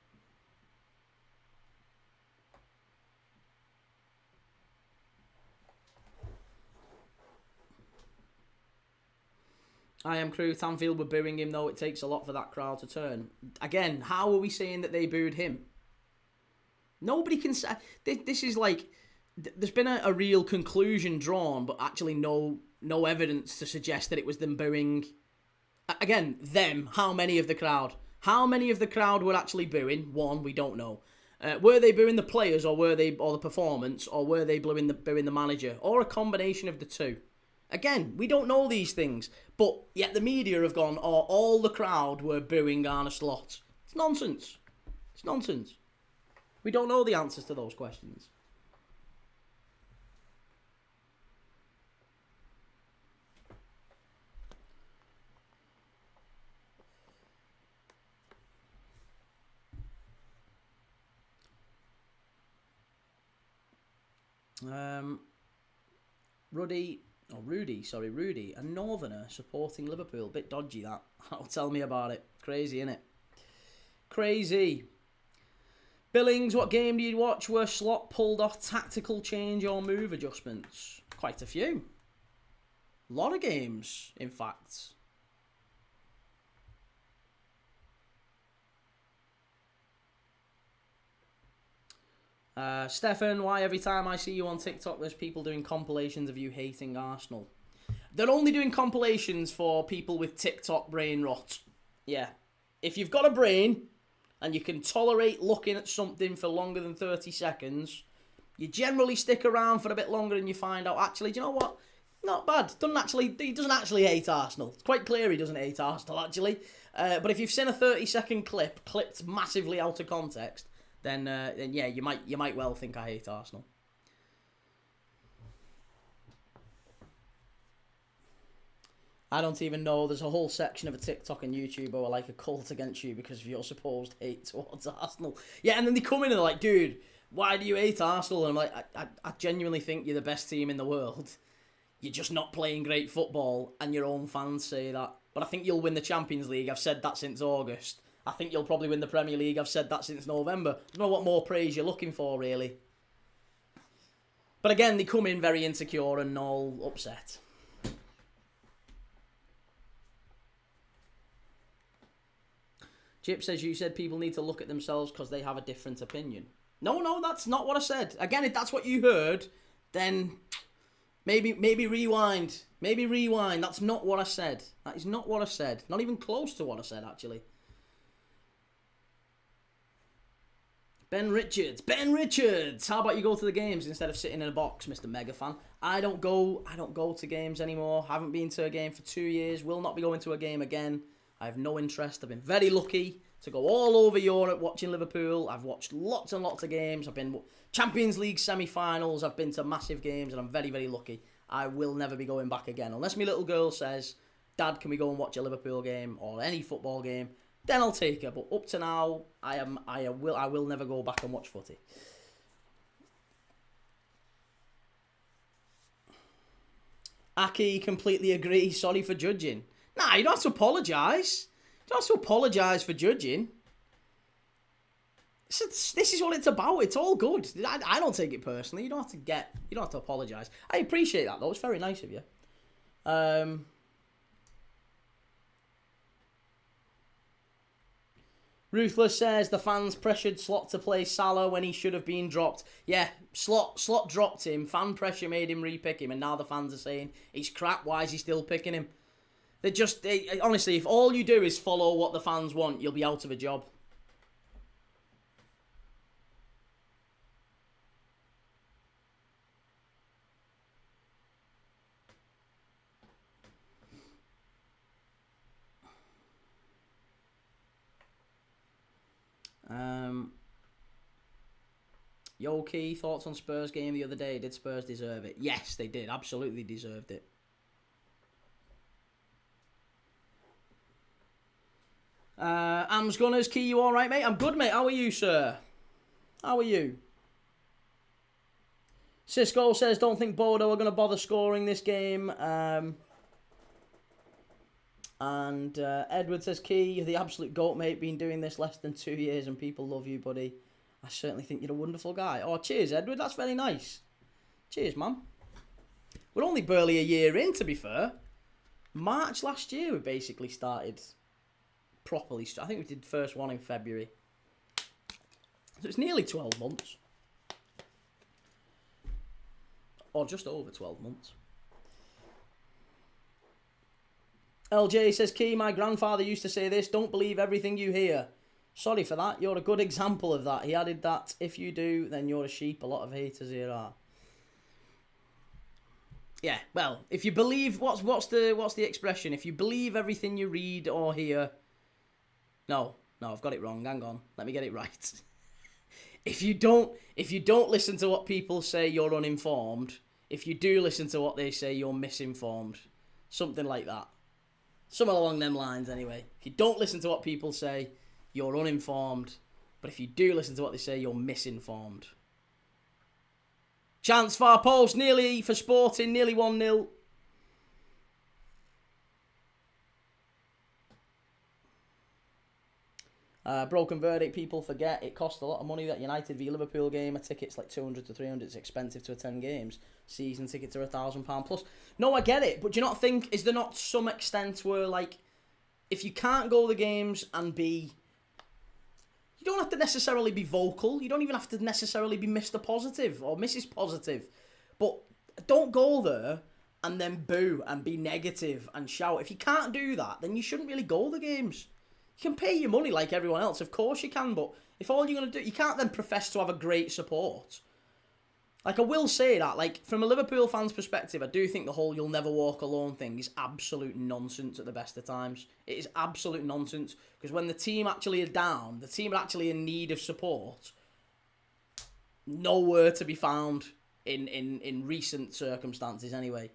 I am crew. Tanfield were booing him, though. It takes a lot for that crowd to turn. Again, how are we saying that they booed him? Nobody can say... This is like... There's been a real conclusion drawn, but actually no evidence to suggest that it was them booing... Again, them. How many of the crowd? How many of the crowd were actually booing? One, we don't know. Were they booing the players, or the performance, or were they booing the manager, or a combination of the two? Again, we don't know these things, but yet the media have gone, oh, all the crowd were booing Arne Slot. It's nonsense. It's nonsense. We don't know the answers to those questions. Rudy, a northerner supporting Liverpool. Bit dodgy that. Tell me about it. Crazy, innit? Crazy. Billings, what game do you watch where Slot pulled off tactical change or move adjustments? Quite a few. A lot of games, in fact. Stefan, why every time I see you on TikTok there's people doing compilations of you hating Arsenal? They're only doing compilations for people with TikTok brain rot. Yeah. If you've got a brain and you can tolerate looking at something for longer than 30 seconds, you generally stick around for a bit longer and you find out, actually, do you know what? Not bad. He doesn't actually hate Arsenal. It's quite clear he doesn't hate Arsenal, actually. But if you've seen a 30-second clip clipped massively out of context, then yeah, you might well think I hate Arsenal. I don't even know. There's a whole section of a TikTok and YouTube who are like a cult against you because of your supposed hate towards Arsenal. Yeah, and then they come in and they're like, dude, why do you hate Arsenal? And I'm like, I genuinely think you're the best team in the world. You're just not playing great football, and your own fans say that. But I think you'll win the Champions League. I've said that since August. I think you'll probably win the Premier League. I've said that since November. I don't know what more praise you're looking for, really. But again, they come in very insecure and all upset. Chip says, you said people need to look at themselves because they have a different opinion. No, that's not what I said. Again, if that's what you heard, then maybe rewind. Maybe rewind. That's not what I said. That is not what I said. Not even close to what I said, actually. Ben Richards. How about you go to the games instead of sitting in a box, Mr. Mega Fan? I don't go to games anymore. Haven't been to a game for 2 years. Will not be going to a game again. I have no interest. I've been very lucky to go all over Europe watching Liverpool. I've watched lots and lots of games. I've been Champions League semi-finals. I've been to massive games, and I'm very, very lucky. I will never be going back again. Unless my little girl says, Dad, can we go and watch a Liverpool game or any football game? Then I'll take her. But up to now, I will never go back and watch footy. Aki, completely agree. Sorry for judging. Nah, you don't have to apologise. You don't have to apologise for judging. This is what it's about. It's all good. I don't take it personally. You don't have to apologise. I appreciate that though. It's very nice of you. Ruthless says the fans pressured Slot to play Salah when he should have been dropped. Yeah, Slot dropped him. Fan pressure made him re-pick him, and now the fans are saying he's crap. Why is he still picking him? Honestly, if all you do is follow what the fans want, you'll be out of a job. Yo, Key, thoughts on Spurs game the other day? Did Spurs deserve it? Yes, they did. Absolutely deserved it. Ams Gunners, Key, you alright, mate? I'm good, mate. How are you, sir? How are you? Cisco says, don't think Bodo are going to bother scoring this game. And Edward says, Key, you're the absolute GOAT, mate. Been doing this less than 2 years and people love you, buddy. I certainly think you're a wonderful guy. Oh, cheers, Edward. That's very nice. Cheers, man. We're only barely a year in, to be fair. March last year, we basically started properly. I think we did first one in February. So it's nearly 12 months. Or just over 12 months. LJ says, Key, my grandfather used to say this, don't believe everything you hear. Sorry for that. You're a good example of that. He added that, if you do, then you're a sheep. A lot of haters here are. Yeah, well, if you believe, what's the expression? If you believe everything you read or hear... No, I've got it wrong. Hang on. Let me get it right. If you don't listen to what people say, you're uninformed. If you do listen to what they say, you're misinformed. Something like that. Somewhere along them lines, anyway. If you don't listen to what people say, you're uninformed. But if you do listen to what they say, you're misinformed. Chance far post, nearly for Sporting, nearly 1-0. Broken verdict, people forget it cost a lot of money, that United v Liverpool game. A ticket's like 200 to 300. It's expensive to attend games. Season tickets are £1,000 plus. No, I get it, but do you not think, is there not some extent where, like, if you can't go to the games and be... You don't have to necessarily be vocal. You don't even have to necessarily be Mr. Positive or Mrs. Positive. But don't go there and then boo and be negative and shout. If you can't do that, then you shouldn't really go to the games. You can pay your money like everyone else. Of course you can, but if all you're going to do... You can't then profess to have a great support. Like, I will say that, like, from a Liverpool fan's perspective, I do think the whole you'll never walk alone thing is absolute nonsense at the best of times. It is absolute nonsense, because when the team actually are down, the team are actually in need of support, nowhere to be found in recent circumstances anyway.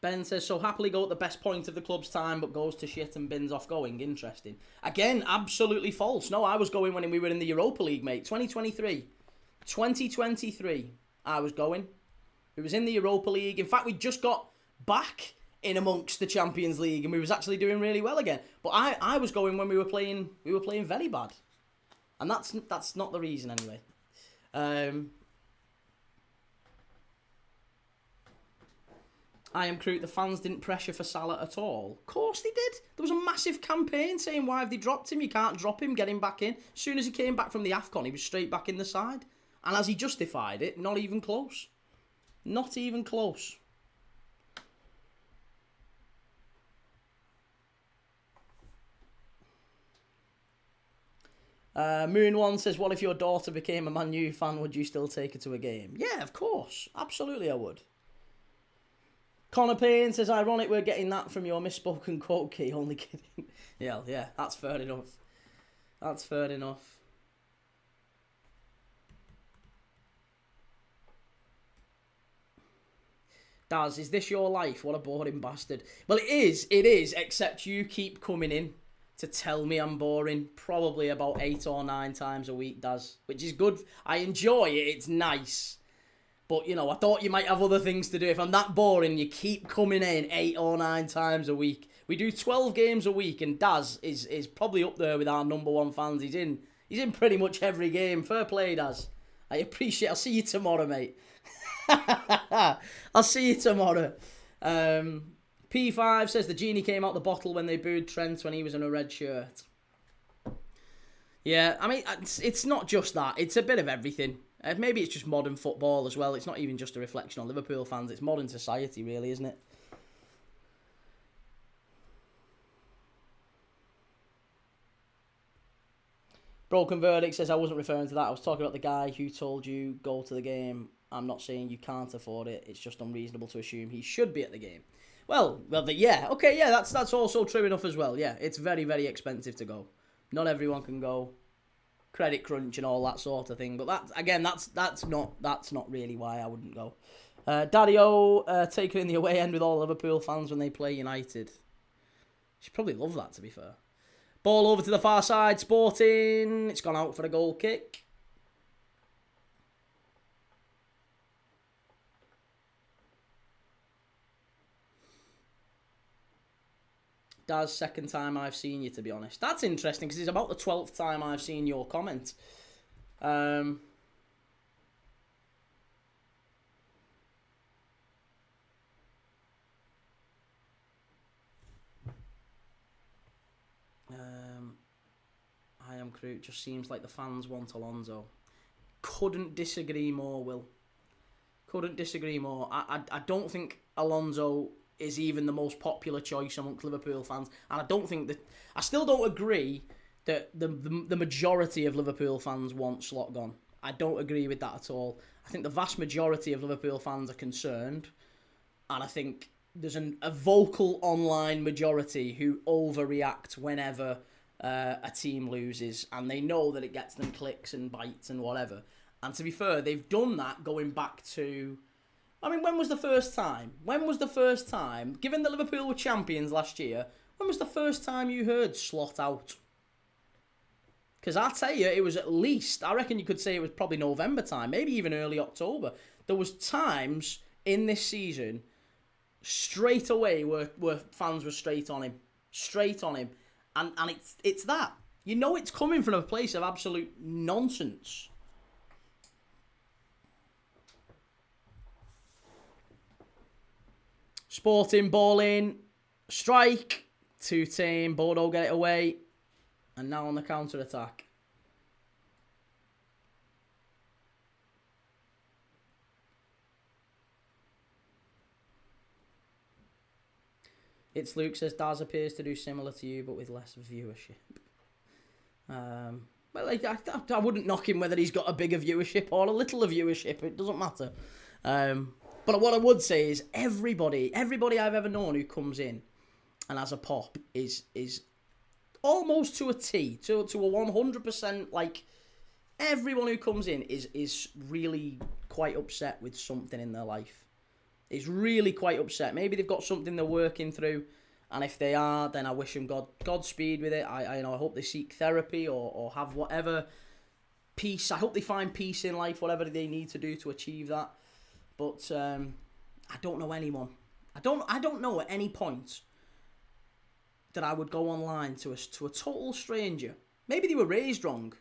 Ben says, so happily go at the best point of the club's time, but goes to shit and bins off going. Interesting. Again, absolutely false. No, I was going when we were in the Europa League, mate. 2023. 2023, I was going. We was in the Europa League. In fact, we just got back in amongst the Champions League, and we was actually doing really well again. But I was going when we were playing very bad. And that's not the reason anyway. I am Crute. The fans didn't pressure for Salah at all. Of course they did. There was a massive campaign saying, why have they dropped him? You can't drop him. Get him back in. As soon as he came back from the AFCON, he was straight back in the side. And as he justified it, not even close. Not even close. Moon One says, what if your daughter became a Man U fan? Would you still take her to a game? Yeah, of course. Absolutely, I would. Connor Payne says, ironic we're getting that from your misspoken quote, Key. Only kidding. Yeah, that's fair enough. That's fair enough. Daz, is this your life? What a boring bastard. Well, it is, except you keep coming in to tell me I'm boring. Probably about 8 or 9 times a week, Daz. Which is good. I enjoy it. It's nice. But, you know, I thought you might have other things to do. If I'm that boring, you keep coming in 8 or 9 times a week. We do 12 games a week, and Daz is probably up there with our #1 fans. He's in pretty much every game. Fair play, Daz. I appreciate it. I'll see you tomorrow, mate. I'll see you tomorrow. P5 says the genie came out the bottle when they booed Trent when he was in a red shirt. Yeah, I mean, it's not just that. It's a bit of everything. Maybe it's just modern football as well. It's not even just a reflection on Liverpool fans. It's modern society, really, isn't it? Broken Verdict says, I wasn't referring to that. I was talking about the guy who told you, go to the game. I'm not saying you can't afford it. It's just unreasonable to assume he should be at the game. Well, yeah. Okay, yeah, that's also true enough as well. Yeah, it's very, very expensive to go. Not everyone can go. Credit crunch and all that sort of thing. But that's not really why I wouldn't go. Daddy-O taking in the away end with all Liverpool fans when they play United. She'd probably love that, to be fair. Ball over to the far side, Sporting. It's gone out for a goal kick. Daz, second time I've seen you, to be honest. That's interesting, because it's about the 12th time I've seen your comment. I am Crew. It just seems like the fans want Alonso. Couldn't disagree more, Will. Couldn't disagree more. I don't think Alonso is even the most popular choice amongst Liverpool fans, and I still don't agree that the majority of Liverpool fans want Slot gone. I don't agree with that at all. I think the vast majority of Liverpool fans are concerned, and I think there's a vocal online majority who overreact whenever a team loses, and they know that it gets them clicks and bites and whatever. And to be fair, they've done that going back to... I mean, when was the first time? Given that Liverpool were champions last year, when was the first time you heard Slot out? Because I tell you, it was at least, I reckon you could say it was probably November time, maybe even early October. There was times in this season, straight away, where fans were straight on him. And it's that. You know it's coming from a place of absolute nonsense. Sporting, ball in, strike, 2-team, Bodo get it away, and now on the counter-attack. It's Luke says, Daz appears to do similar to you, but with less viewership. Well, like, I wouldn't knock him whether he's got a bigger viewership or a little viewership. It doesn't matter. But what I would say is everybody I've ever known who comes in and has a pop is almost to a T, to a 100%, like, everyone who comes in is really quite upset with something in their life. Is really quite upset. Maybe they've got something they're working through, and if they are, then I wish them Godspeed with it. I hope they seek therapy or have whatever peace. I hope they find peace in life, whatever they need to do to achieve that. But I don't know anyone. I don't know at any point that I would go online to a total stranger. Maybe they were raised wrong.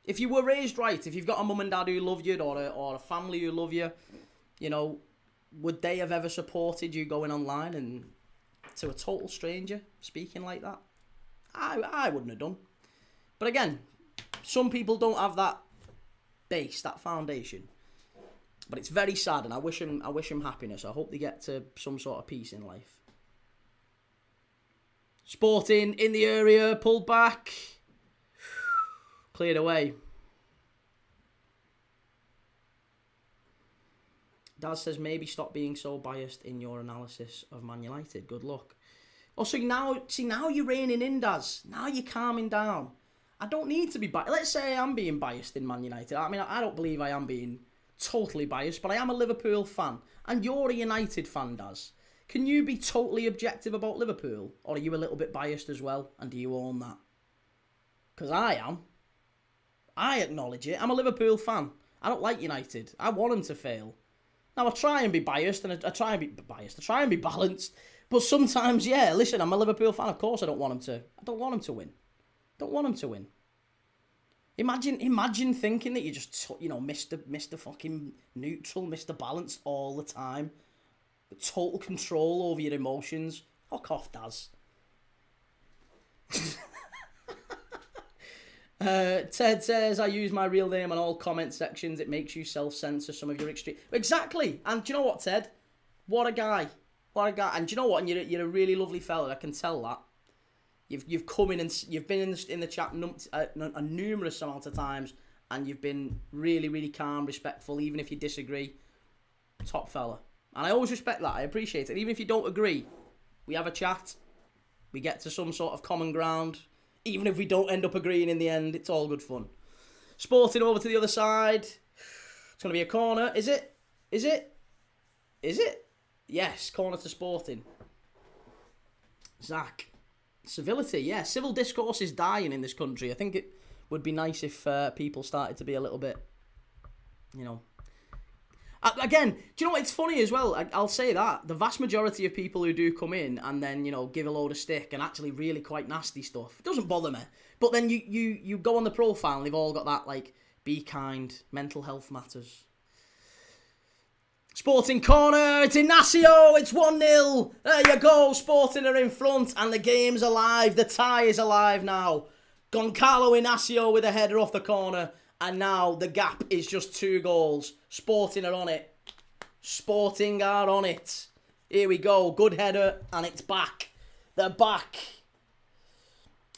If you were raised right, if you've got a mum and dad who love you or a family who love you, you know, would they have ever supported you going online and to a total stranger speaking like that? I wouldn't have done. But again, some people don't have that base, that foundation. But it's very sad, and I wish him happiness. I hope they get to some sort of peace in life. Sporting in the area, pulled back, cleared away. Daz says, maybe stop being so biased in your analysis of Man United. Good luck. Oh, so now you're reining in, Daz. Now you're calming down. I don't need to be biased. Let's say I am being biased in Man United. I mean, I don't believe I am being totally biased, but I am a Liverpool fan. And you're a United fan, Daz. Can you be totally objective about Liverpool? Or are you a little bit biased as well? And do you own that? Because I am. I acknowledge it. I'm a Liverpool fan. I don't like United. I want them to fail. Now, I try and be biased, and I try and be biased. I try and be balanced. But sometimes, yeah, listen, I'm a Liverpool fan. Of course I don't want them to win. Don't want them to win. Imagine thinking that you just, Mr. fucking neutral, Mr. Balanced all the time. Total control over your emotions. Fuck off, Daz. Ted says, I use my real name on all comment sections. It makes you self-censor some of your extreme... Exactly. And do you know what, Ted? What a guy. What a guy. And do you know what? And you're a really lovely fella. I can tell that. You've come in and you've been in the chat a numerous amount of times, and you've been really, really calm, respectful, even if you disagree. Top fella. And I always respect that. I appreciate it. Even if you don't agree, we have a chat. We get to some sort of common ground. Even if we don't end up agreeing in the end, it's all good fun. Sporting over to the other side. It's going to be a corner. Is it? Is it? Is it? Yes, corner to Sporting. Zach. Civility, yeah. Civil discourse is dying in this country. I think it would be nice if people started to be a little bit, you know... Again, do you know what? It's funny as well. I'll say that. The vast majority of people who do come in and then, you know, give a load of stick and actually really quite nasty stuff, it doesn't bother me. But then you go on the profile and they've all got that, like, be kind, mental health matters. Sporting corner, it's Inacio, it's 1-0. There you go, Sporting are in front and the game's alive. The tie is alive now. Goncalo Inacio with a header off the corner. And now the gap is just 2 goals. Sporting are on it. Sporting are on it. Here we go. Good header. And it's back. They're back.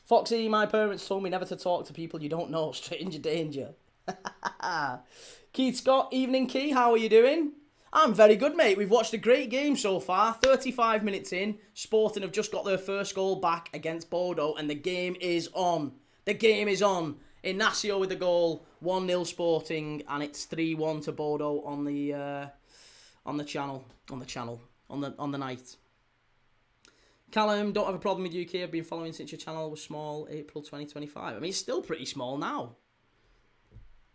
Foxy, my parents told me never to talk to people you don't know. Stranger danger. Keith Scott, evening Key. How are you doing? I'm very good, mate. We've watched a great game so far. 35 minutes in. Sporting have just got their first goal back against Bodø. And the game is on. The game is on. Inacio with the goal, 1-0 Sporting, and it's 3-1 to Bodø on the night. Callum, don't have a problem with UK. I've been following since your channel was small, April 2025. I mean, it's still pretty small now.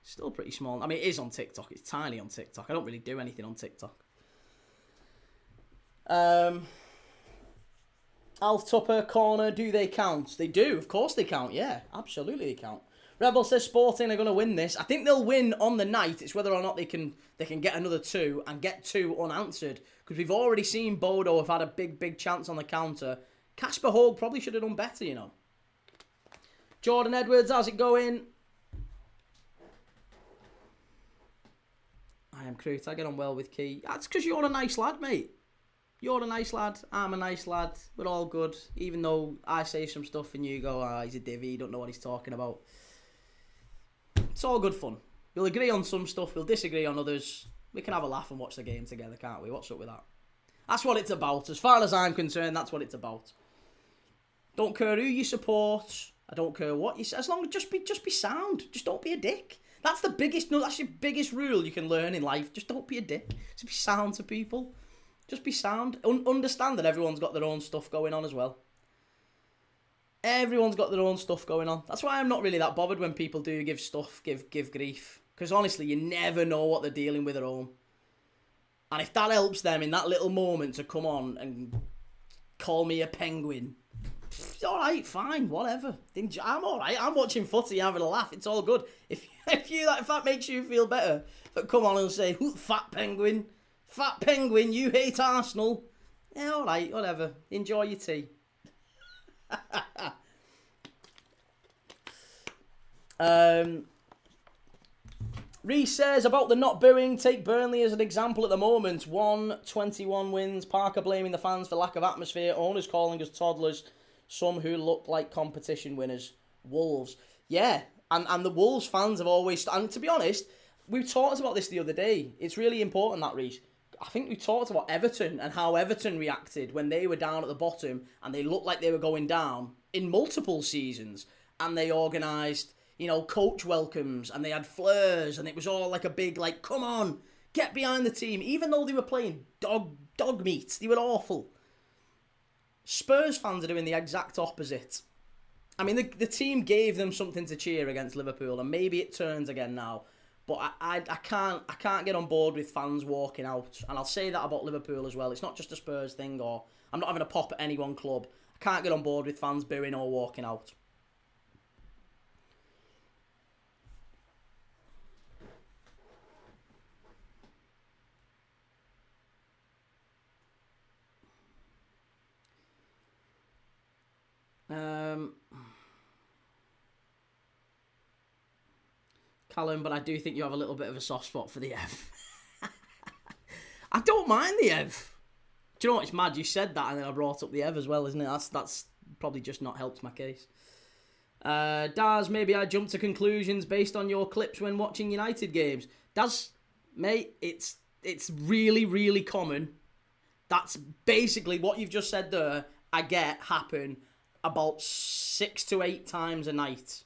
Still pretty small. I mean, it is on TikTok. It's tiny on TikTok. I don't really do anything on TikTok. Alf Tupper, corner, do they count? They do, of course they count, yeah. Absolutely they count. Rebel says Sporting are going to win this. I think they'll win on the night. It's whether or not they can get another 2 and get 2 unanswered. Because we've already seen Bodø have had a big chance on the counter. Kasper Hogue probably should have done better, you know. Jordan Edwards, how's it going? I am Crute. I get on well with Key. That's because you're a nice lad, mate. You're a nice lad. I'm a nice lad. We're all good. Even though I say some stuff and you go, he's a divvy. You don't know what he's talking about. It's all good fun. We'll agree on some stuff. We'll disagree on others. We can have a laugh and watch the game together, can't we? What's up with that? That's what it's about. As far as I'm concerned, that's what it's about. Don't care who you support. I don't care what you say. As long as just be sound. Just don't be a dick. That's the biggest. No, that's your biggest rule you can learn in life. Just don't be a dick. Just be sound to people. Just be sound. Understand that everyone's got their own stuff going on as well. Everyone's got their own stuff going on. That's why I'm not really that bothered when people do give grief. Because honestly, you never know what they're dealing with at home. And if that helps them in that little moment to come on and call me a penguin, alright, fine, whatever. I'm alright. I'm watching footy, having a laugh. It's all good. If that makes you feel better, but come on and say, fat penguin, you hate Arsenal. Yeah, alright, whatever. Enjoy your tea. Reece says about the not booing, take Burnley as an example at the moment. 1-21 wins. Parker blaming the fans for lack of atmosphere. Owners calling us toddlers. Some who look like competition winners. Wolves. Yeah, and the Wolves fans have always... And to be honest, we talked about this the other day. It's really important, that, Reece. I think we talked about Everton and how Everton reacted when they were down at the bottom and they looked like they were going down in multiple seasons. And they organised, coach welcomes and they had flares and it was all like a big, come on, get behind the team. Even though they were playing dog meat, they were awful. Spurs fans are doing the exact opposite. I mean, the team gave them something to cheer against Liverpool and maybe it turns again now. But I can't get on board with fans walking out. And I'll say that about Liverpool as well. It's not just a Spurs thing, or I'm not having a pop at any one club. I can't get on board with fans booing or walking out. Callum, but I do think you have a little bit of a soft spot for the Ev. I don't mind the Ev. Do you know what? It's mad you said that and then I brought up the Ev as well, isn't it? That's probably just not helped my case. Daz, maybe I jumped to conclusions based on your clips when watching United games. Daz, mate, it's really, really common. That's basically what you've just said there. I get happen about 6 to 8 times a night.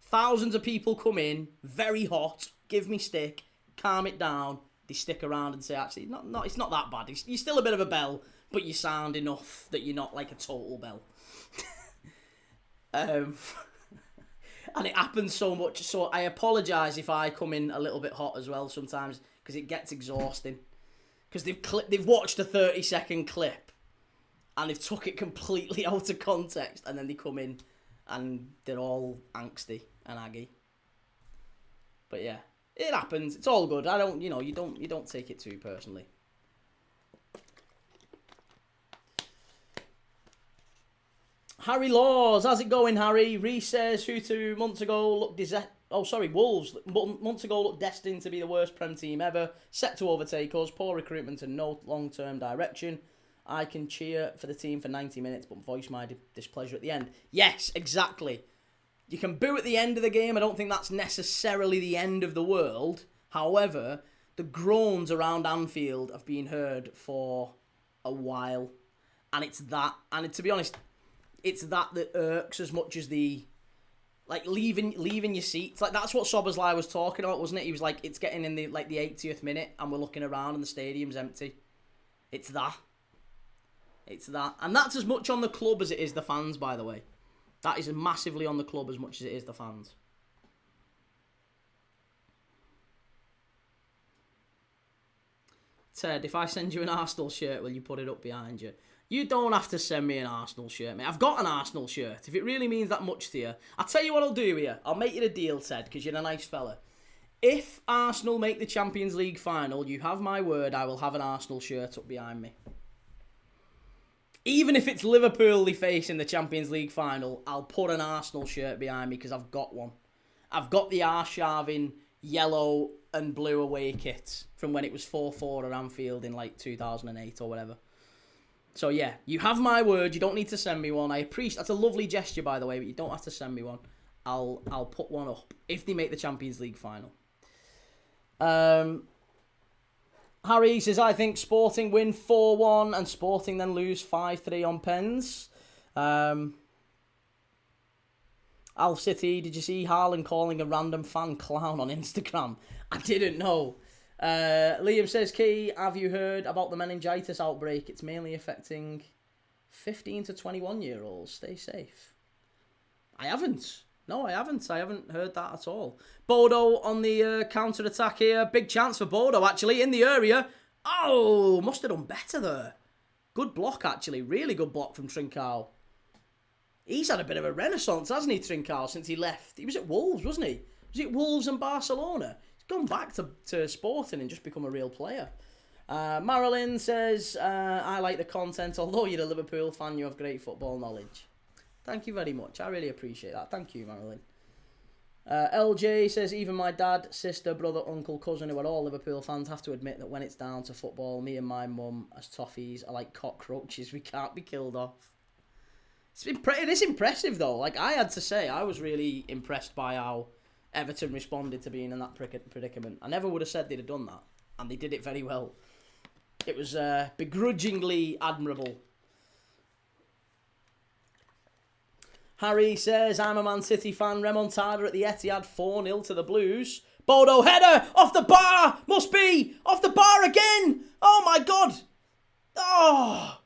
Thousands of people come in, very hot, give me stick, calm it down. They stick around and say, actually, it's not that bad. You're still a bit of a bell, but you sound enough that you're not like a total bell. And it happens so much, so I apologise if I come in a little bit hot as well sometimes, because it gets exhausting. Because they've watched a 30-second clip, and they've took it completely out of context, and then they come in, and they're all angsty and aggy. But yeah, it happens. It's all good. You don't take it too personally. Harry Laws, how's it going, Harry? Reece says, who months ago looked Wolves months ago looked destined to be the worst Prem team ever, set to overtake us, poor recruitment and no long-term direction. I can cheer for the team for 90 minutes, but voice my displeasure at the end. Yes, exactly. You can boo at the end of the game. I don't think that's necessarily the end of the world. However, the groans around Anfield have been heard for a while. And it's that. And to be honest, it's that irks as much as the... Like, leaving your seats. Like, that's what Szoboszlai was talking about, wasn't it? He was like, it's getting in the 80th minute and we're looking around and the stadium's empty. It's that. It's that. And that's as much on the club as it is the fans, by the way. That is massively on the club as much as it is the fans. Ted, if I send you an Arsenal shirt, will you put it up behind you? You don't have to send me an Arsenal shirt, mate. I've got an Arsenal shirt. If it really means that much to you. I'll tell you what I'll do here. I'll make you a deal, Ted, because you're a nice fella. If Arsenal make the Champions League final, you have my word, I will have an Arsenal shirt up behind me. Even if it's Liverpool they face in the Champions League final, I'll put an Arsenal shirt behind me because I've got one. I've got the Arshavin yellow and blue away kit from when it was 4-4 at Anfield in like 2008 or whatever. So yeah, you have my word. You don't need to send me one. I appreciate that's a lovely gesture, by the way, but you don't have to send me one. I'll put one up if they make the Champions League final. Harry says, I think Sporting win 4-1 and Sporting then lose 5-3 on pens. Alf City, did you see Haaland calling a random fan clown on Instagram? I didn't know. Liam says, Key, have you heard about the meningitis outbreak? It's mainly affecting 15 to 21-year-olds. Stay safe. I haven't. No, I haven't. I haven't heard that at all. Bodo on the counter-attack here. Big chance for Bodo, actually, in the area. Oh, must have done better there. Good block, actually. Really good block from Trincao. He's had a bit of a renaissance, hasn't he, Trincao, since he left? He was at Wolves, wasn't he? Was it Wolves and Barcelona? He's gone back to Sporting and just become a real player. Marilyn says, I like the content. Although you're a Liverpool fan, you have great football knowledge. Thank you very much. I really appreciate that. Thank you, Marilyn. LJ says, even my dad, sister, brother, uncle, cousin, who are all Liverpool fans, have to admit that when it's down to football, me and my mum, as toffees, are like cockroaches. We can't be killed off. It is impressive, though. Like, I had to say, I was really impressed by how Everton responded to being in that predicament. I never would have said they'd have done that. And they did it very well. It was begrudgingly admirable. Harry says, I'm a Man City fan. Remontada at the Etihad 4-0 to the Blues. Bodo header off the bar. Must be off the bar again. Oh my God. Oh.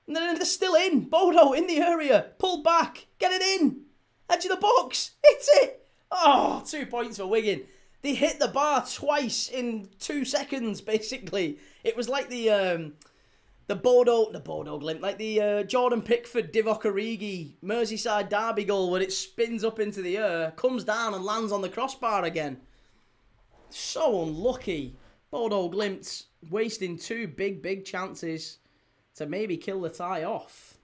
And then they're still in. Bodo in the area. Pulled back. Get it in. Edge of the box. Hits it. Oh, 2 points for Wigan. They hit the bar twice in 2 seconds, basically. It was like the Bodo Glimt, like the Jordan Pickford, Divock Origi, Merseyside derby goal where it spins up into the air, comes down and lands on the crossbar again. So unlucky. Bodo Glimt wasting 2 big chances to maybe kill the tie off.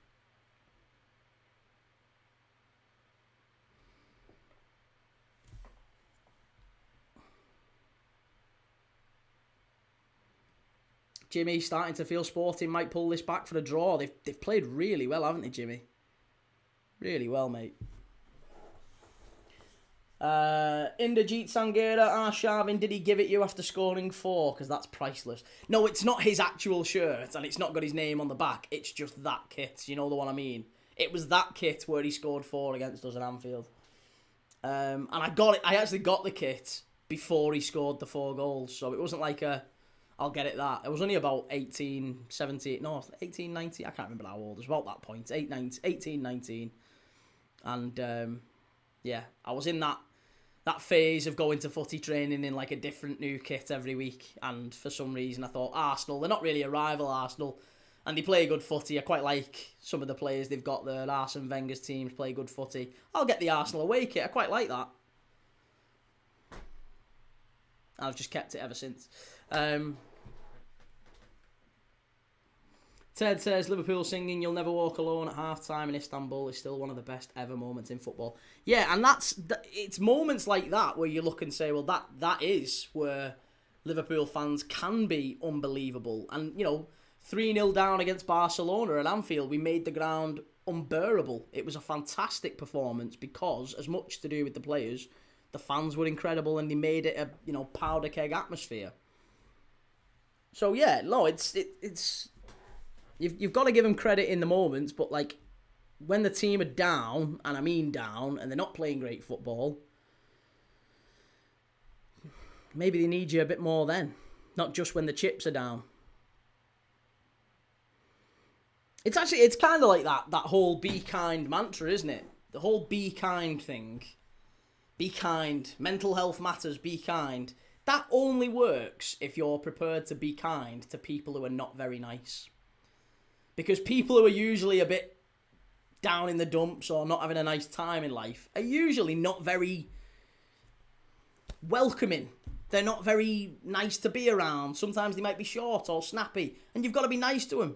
Jimmy, starting to feel Sporting might pull this back for a draw. They've played really well, haven't they, Jimmy? Really well, mate. Inderjeet Sanghera, Arshavin, did he give it you after scoring 4? Because that's priceless. No, it's not his actual shirt, and it's not got his name on the back. It's just that kit. You know the one I mean? It was that kit where he scored 4 against us at Anfield. And I got it. I actually got the kit before he scored the 4 goals. So it wasn't like I'll get it that. It was only about 18, 17, no, 18, 19. I can't remember how old. It was about that point. 18, 19. And, yeah, I was in that phase of going to footy training in like a different new kit every week. And for some reason I thought, Arsenal, they're not really a rival, Arsenal. And they play good footy. I quite like some of the players they've got there. Arsene Wenger's teams play good footy. I'll get the Arsenal away kit. I quite like that. I've just kept it ever since. Ted says, Liverpool singing You'll Never Walk Alone at half-time in Istanbul is still one of the best ever moments in football. Yeah, and it's moments like that where you look and say, well, that is where Liverpool fans can be unbelievable. And, 3-0 down against Barcelona at Anfield, we made the ground unbearable. It was a fantastic performance because, as much to do with the players, the fans were incredible and they made it a, powder keg atmosphere. So, yeah, no, it's... You've got to give them credit in the moments, but like when the team are down, and I mean down, and they're not playing great football, maybe they need you a bit more then, not just when the chips are down. It's kind of like that whole be kind mantra, isn't it? The whole be kind thing. Be kind. Mental health matters. Be kind. That only works if you're prepared to be kind to people who are not very nice. Because people who are usually a bit down in the dumps or not having a nice time in life are usually not very welcoming. They're not very nice to be around. Sometimes they might be short or snappy, and you've got to be nice to them.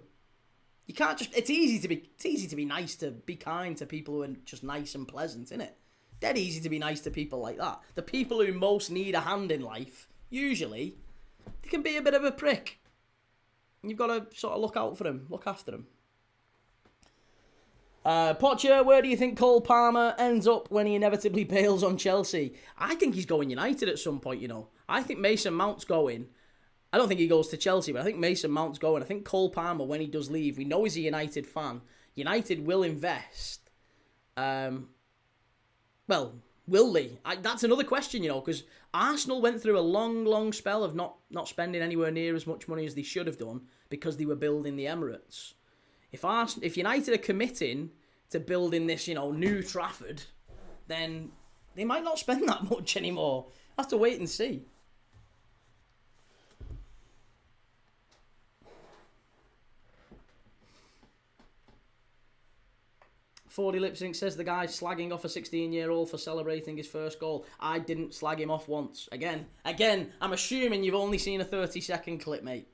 You can't just... It's easy to be nice, to be kind to people who are just nice and pleasant, isn't it? Dead easy to be nice to people like that. The people who most need a hand in life, usually, they can be a bit of a prick. You've got to sort of look out for them, look after them. Pocher, where do you think Cole Palmer ends up when he inevitably bails on Chelsea? I think he's going United at some point, I think Mason Mount's going. I don't think he goes to Chelsea, but I think Mason Mount's going. I think Cole Palmer, when he does leave, we know he's a United fan. United will invest. Well, will they? That's another question, because Arsenal went through a long, long spell of not spending anywhere near as much money as they should have done because they were building the Emirates. If United are committing to building this, new Trafford, then they might not spend that much anymore. Have to wait and see. Fordy Lipsync says the guy slagging off a 16-year-old for celebrating his first goal. I didn't slag him off once. Again, I'm assuming you've only seen a 30-second clip, mate.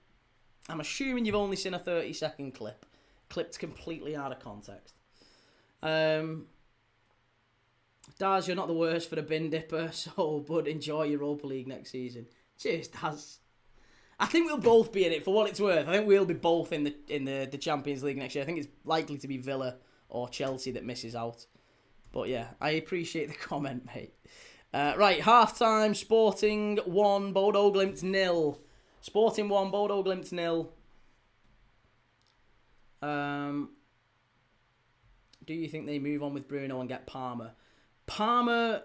I'm assuming you've only seen a 30-second clip. Clipped completely out of context. Daz, you're not the worst for the bin dipper, so bud, enjoy Europa League next season. Cheers, Daz. I think we'll both be in it, for what it's worth. I think we'll be both in the Champions League next year. I think it's likely to be Villa or Chelsea that misses out. But yeah, I appreciate the comment, mate. Right, half-time, Sporting 1, Bodo Glimt 0. Sporting 1, Bodo Glimt 0. Do you think they move on with Bruno and get Palmer? Palmer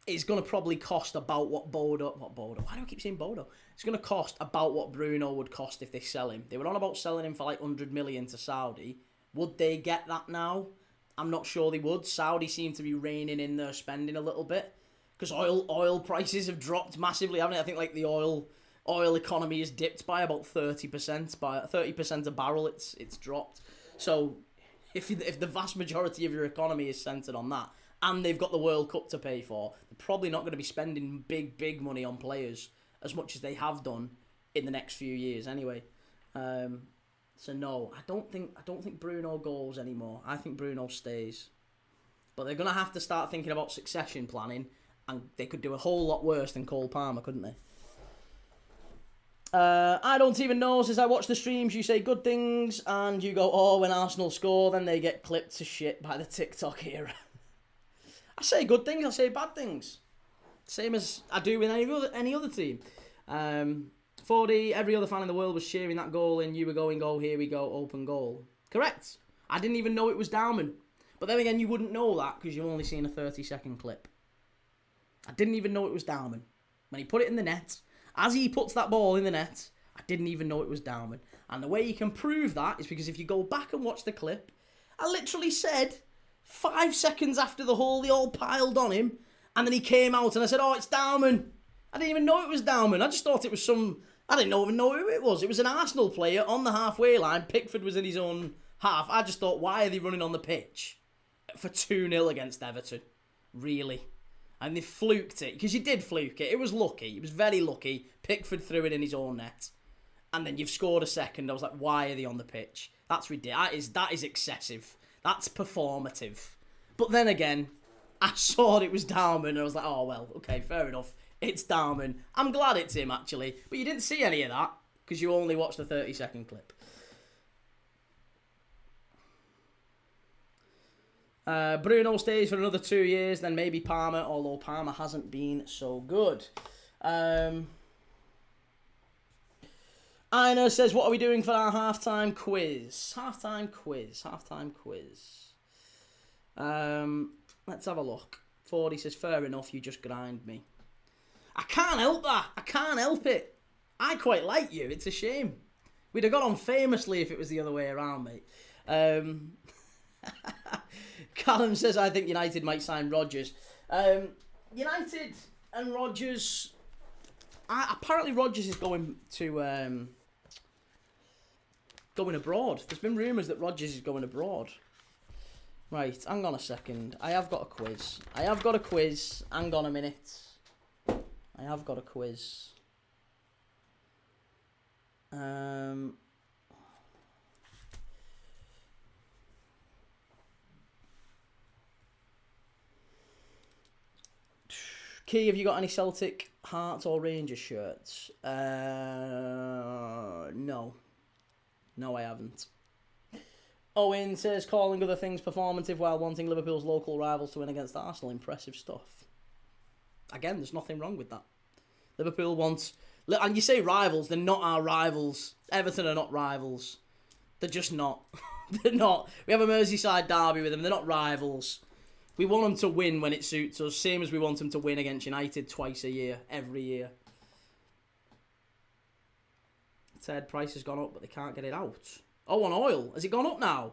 is going to probably cost about what Bodo... What Bodo? Why do I keep saying Bodo? It's going to cost about what Bruno would cost if they sell him. They were on about selling him for like 100 million to Saudi. Would they get that now? I'm not sure they would. Saudi seem to be reining in their spending a little bit because oil prices have dropped massively, haven't they? I think like the oil economy has dipped by about 30%. By 30% a barrel, it's dropped. So if the vast majority of your economy is centred on that, and they've got the World Cup to pay for, they're probably not going to be spending big money on players as much as they have done in the next few years anyway. So no, I don't think Bruno goes anymore. I think Bruno stays. But they're going to have to start thinking about succession planning, and they could do a whole lot worse than Cole Palmer, couldn't they? I don't even know, says I watch the streams, you say good things, and you go, oh, when Arsenal score, then they get clipped to shit by the TikTok era. I say good things, I say bad things. Same as I do with any other team. 40, every other fan in the world was cheering that goal in, you were going, goal, here we go, open goal. Correct. I didn't even know it was Dowman. But then again, you wouldn't know that because you've only seen a 30-second clip. I didn't even know it was Dowman. When he put it in the net, as he puts that ball in the net, I didn't even know it was Dowman. And the way you can prove that is because if you go back and watch the clip, I literally said 5 seconds after the hole, they all piled on him, and then he came out and I said, oh, it's Dowman. I didn't even know it was Dowman. I just thought it was I didn't even know who it was. It was an Arsenal player on the halfway line. Pickford was in his own half. I just thought, why are they running on the pitch for 2-0 against Everton? Really? And they fluked it, because you did fluke it. It was lucky. It was very lucky. Pickford threw it in his own net. And then you've scored a second. I was like, why are they on the pitch? That's ridiculous. That is excessive. That's performative. But then again, I saw it was Dowman, and I was like, oh, well, okay, fair enough. It's Dowman. I'm glad it's him, actually. But you didn't see any of that, because you only watched the 30-second clip. Bruno stays for another 2 years, then maybe Palmer, although Palmer hasn't been so good. Ina says, what are we doing for our halftime quiz? Halftime quiz. Let's have a look. 40 says, fair enough, you just grind me. I can't help that. I can't help it. I quite like you. It's a shame. We'd have got on famously if it was the other way around, mate. Callum says, I think United might sign Rodgers. United and Rodgers... apparently Rodgers is going to... going abroad. There's been rumours that Rodgers is going abroad. Right, hang on a second. I have got a quiz. Hang on a minute. I have got a quiz. Key, have you got any Celtic, Hearts or Rangers shirts? No. No, I haven't. Owen says, calling other things performative while wanting Liverpool's local rivals to win against Arsenal. Impressive stuff. Again, there's nothing wrong with that. Liverpool wants... And you say rivals, they're not our rivals. Everton are not rivals. They're just not. They're not. We have a Merseyside derby with them. They're not rivals. We want them to win when it suits us, same as we want them to win against United twice a year, every year. Said price has gone up, but they can't get it out. Oh, on oil. Has it gone up now?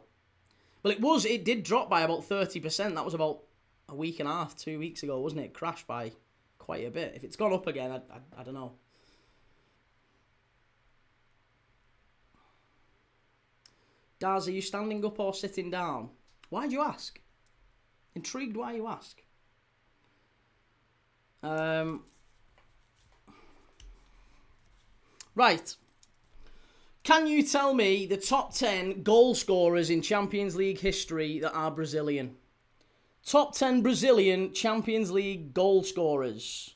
Well, it did drop by about 30%. That was about a week and a half, 2 weeks ago, wasn't it? It crashed by quite a bit. If it's gone up again, I don't know. Daz, are you standing up or sitting down? Why'd you ask? Intrigued why you ask. Right. Can you tell me the top 10 goal scorers in Champions League history that are Brazilian? Top 10 Brazilian Champions League goal scorers.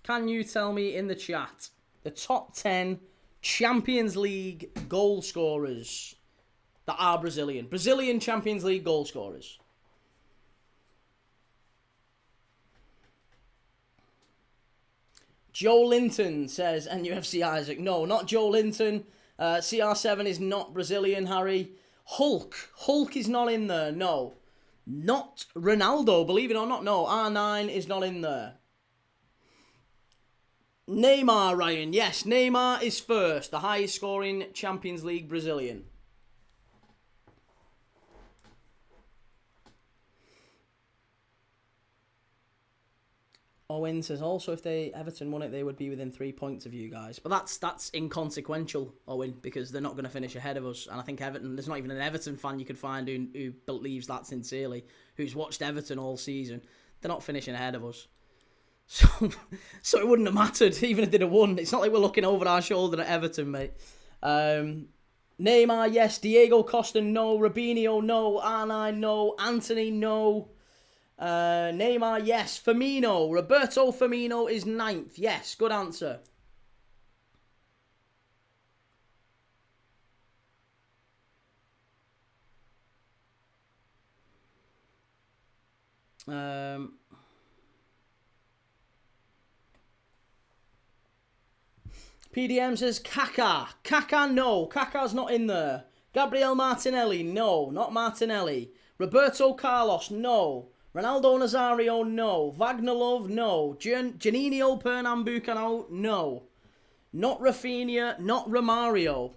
Can you tell me in the chat the top 10 Champions League goal scorers that are Brazilian? Brazilian Champions League goal scorers. Joe Linton says, NFC Isaac. No, not Joe Linton. CR7 is not Brazilian, Harry. Hulk is not in there. No. Not Ronaldo, believe it or not. No, R9 is not in there. Neymar, Ryan. Yes, Neymar is first. The highest scoring Champions League Brazilian. Owen says, also, if Everton won it, they would be within 3 points of you guys. But that's inconsequential, Owen, because they're not going to finish ahead of us. And I think Everton, there's not even an Everton fan you could find who believes that sincerely, who's watched Everton all season. They're not finishing ahead of us. So it wouldn't have mattered, even if they'd have won. It's not like we're looking over our shoulder at Everton, mate. Neymar, yes. Diego Costa, no. Robinho, no. R9, no. Anthony, no. Neymar, yes. Firmino. Roberto Firmino is 9th. Yes, good answer. PDM says Kaká. Kaká, no. Kaká's not in there. Gabriel Martinelli, no. Not Martinelli. Roberto Carlos, no. Ronaldo Nazario, no. Wagner Love, no. Juninho Pernambucano, no. Not Rafinha, not Romario.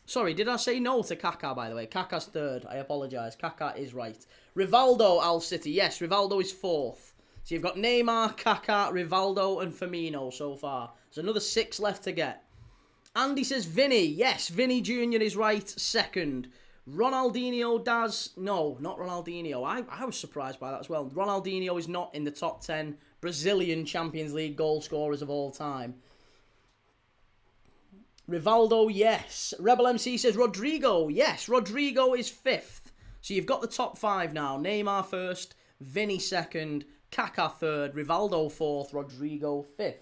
Sorry, did I say no to Kaká, by the way? Kaká's 3rd. I apologise. Kaká is right. Rivaldo, Al City. Yes, Rivaldo is 4th. So you've got Neymar, Kaká, Rivaldo and Firmino so far. There's another 6 left to get. Andy says Vinny. Yes, Vinny Jr. is right. 2nd. Ronaldinho Daz. No, not Ronaldinho. I was surprised by that as well. Ronaldinho is not in the top 10 Brazilian Champions League goal scorers of all time. Rivaldo, yes. Rebel MC says Rodrigo. Yes, Rodrigo is 5th. So you've got the top 5 now. Neymar 1st, Vinny 2nd, Kaká 3rd, Rivaldo 4th, Rodrigo 5th.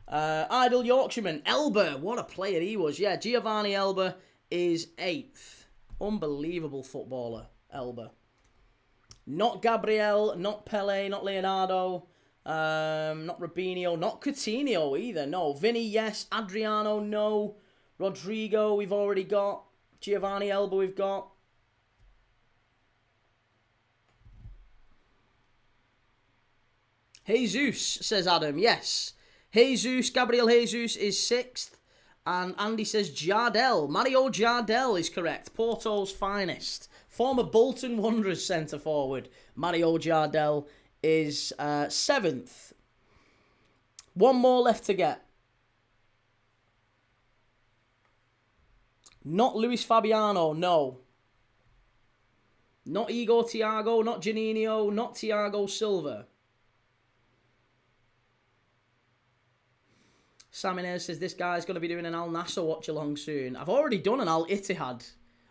Idle Yorkshireman, Elba. What a player he was. Yeah, Giovanni Elba is 8th. Unbelievable footballer, Elba. Not Gabriel, not Pele, not Leonardo. Not Robinho, not Coutinho either. No. Vinny, yes. Adriano, no. Rodrigo, we've already got. Giovanni Elba, we've got. Jesus, says Adam. Yes. Jesus, Gabriel Jesus is 6th. And Andy says Jardel. Mario Jardel is correct. Porto's finest. Former Bolton Wanderers centre forward. Mario Jardel is 7th. One more left to get. Not Luis Fabiano, no. Not Igor Thiago, not Juninho, not Thiago Silva. Sam Inez says this guy's going to be doing an Al Nassr watch-along soon. I've already done an Al Ittihad.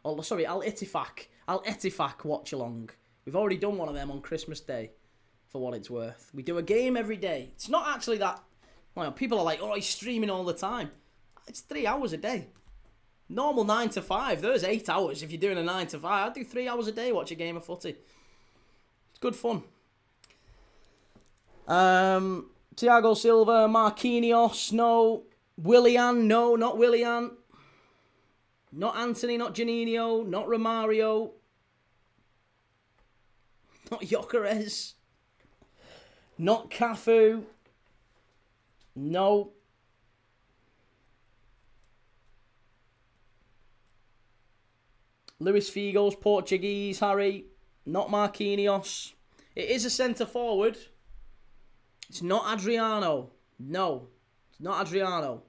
Oh, sorry, Al Ettifaq. Al Ettifaq watch-along. We've already done one of them on Christmas Day, for what it's worth. We do a game every day. It's not actually that... Well, people are like, oh, he's streaming all the time. It's 3 hours a day. Normal 9 to 5. There's 8 hours if you're doing a 9 to 5. I do 3 hours a day, watch a game of footy. It's good fun. Thiago Silva, Marquinhos, no. Willian, no, not Willian. Not Anthony, not Juninho, not Romario. Not Gyökeres. Not Cafu. No. Luis Figo's Portuguese, Harry. Not Marquinhos. It is a centre forward. It's not Adriano. No. It's not Adriano.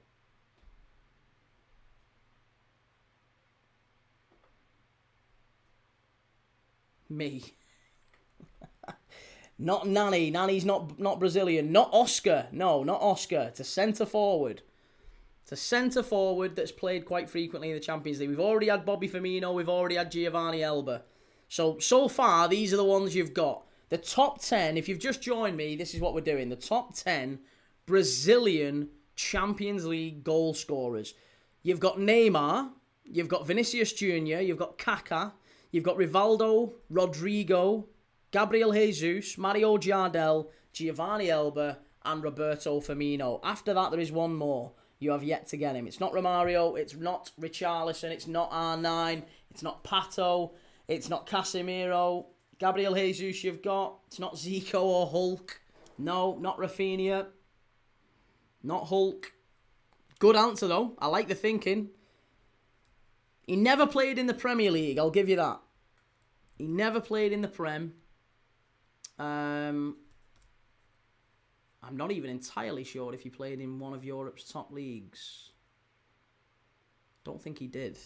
Me. Not Nani. Nani's not Brazilian. Not Oscar. No, not Oscar. It's a centre forward. It's a centre forward that's played quite frequently in the Champions League. We've already had Bobby Firmino. We've already had Giovanni Elba. So far, these are the ones you've got. The top 10, if you've just joined me, this is what we're doing. The top 10 Brazilian Champions League goal scorers. You've got Neymar. You've got Vinicius Jr. You've got Kaká. You've got Rivaldo, Rodrigo, Gabriel Jesus, Mario Jardel, Giovanni Elba, and Roberto Firmino. After that, there is one more. You have yet to get him. It's not Romario. It's not Richarlison. It's not R9. It's not Pato. It's not Casemiro. Gabriel Jesus you've got. It's not Zico or Hulk. No, not Rafinha. Not Hulk. Good answer, though. I like the thinking. He never played in the Premier League. I'll give you that. He never played in the Prem. I'm not even entirely sure if he played in one of Europe's top leagues. Don't think he did.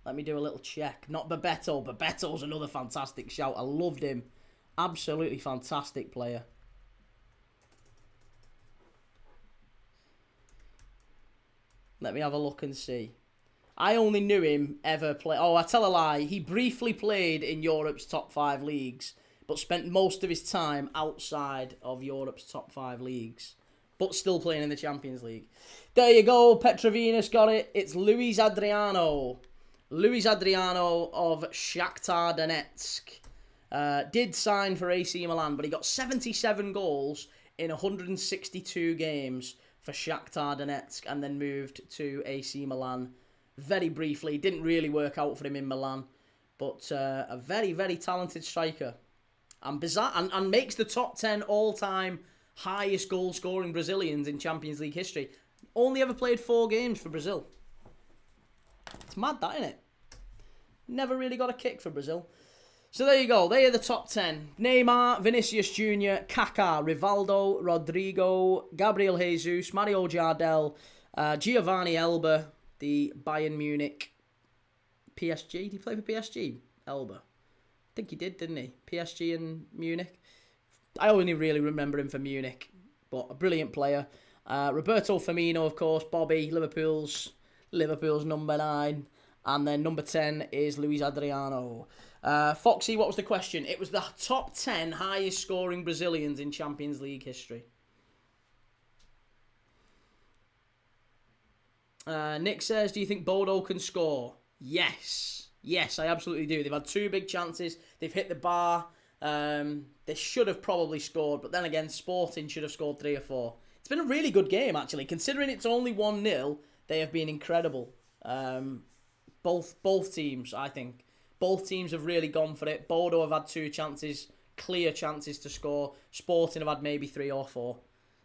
Let me do a little check. Not Bebeto. Bebeto's another fantastic shout. I loved him. Absolutely fantastic player. Let me have a look and see. I only knew him ever play... Oh, I tell a lie. He briefly played in Europe's top 5 leagues, but spent most of his time outside of Europe's top 5 leagues, but still playing in the Champions League. There you go. Petrovinus got it. It's Luis Adriano. Luis Adriano of Shakhtar Donetsk. Did sign for AC Milan, but he got 77 goals in 162 games for Shakhtar Donetsk and then moved to AC Milan very briefly. Didn't really work out for him in Milan, but a very, very talented striker. And bizarre, and makes the top 10 all-time highest goal-scoring Brazilians in Champions League history. Only ever played 4 games for Brazil. It's mad, that, isn't it? Never really got a kick for Brazil. So there you go. They are the top 10. Neymar, Vinicius Jr., Kaká, Rivaldo, Rodrigo, Gabriel Jesus, Mario Jardel, Giovanni Elber, the Bayern Munich, PSG. Did he play for PSG? Elber. I think he did, didn't he? PSG and Munich. I only really remember him for Munich, but a brilliant player. Roberto Firmino, of course, Bobby, Liverpool's number 9. And then number 10 is Luis Adriano. Foxy, what was the question? It was the top 10 highest scoring Brazilians in Champions League history. Nick says, do you think Bodo can score? Yes. Yes, I absolutely do. They've had 2 big chances. They've hit the bar. They should have probably scored. But then again, Sporting should have scored 3 or 4. It's been a really good game, actually. Considering it's only 1-0, they have been incredible. Both teams, I think. Both teams have really gone for it. Bodo have had 2 chances, clear chances to score. Sporting have had maybe 3 or 4.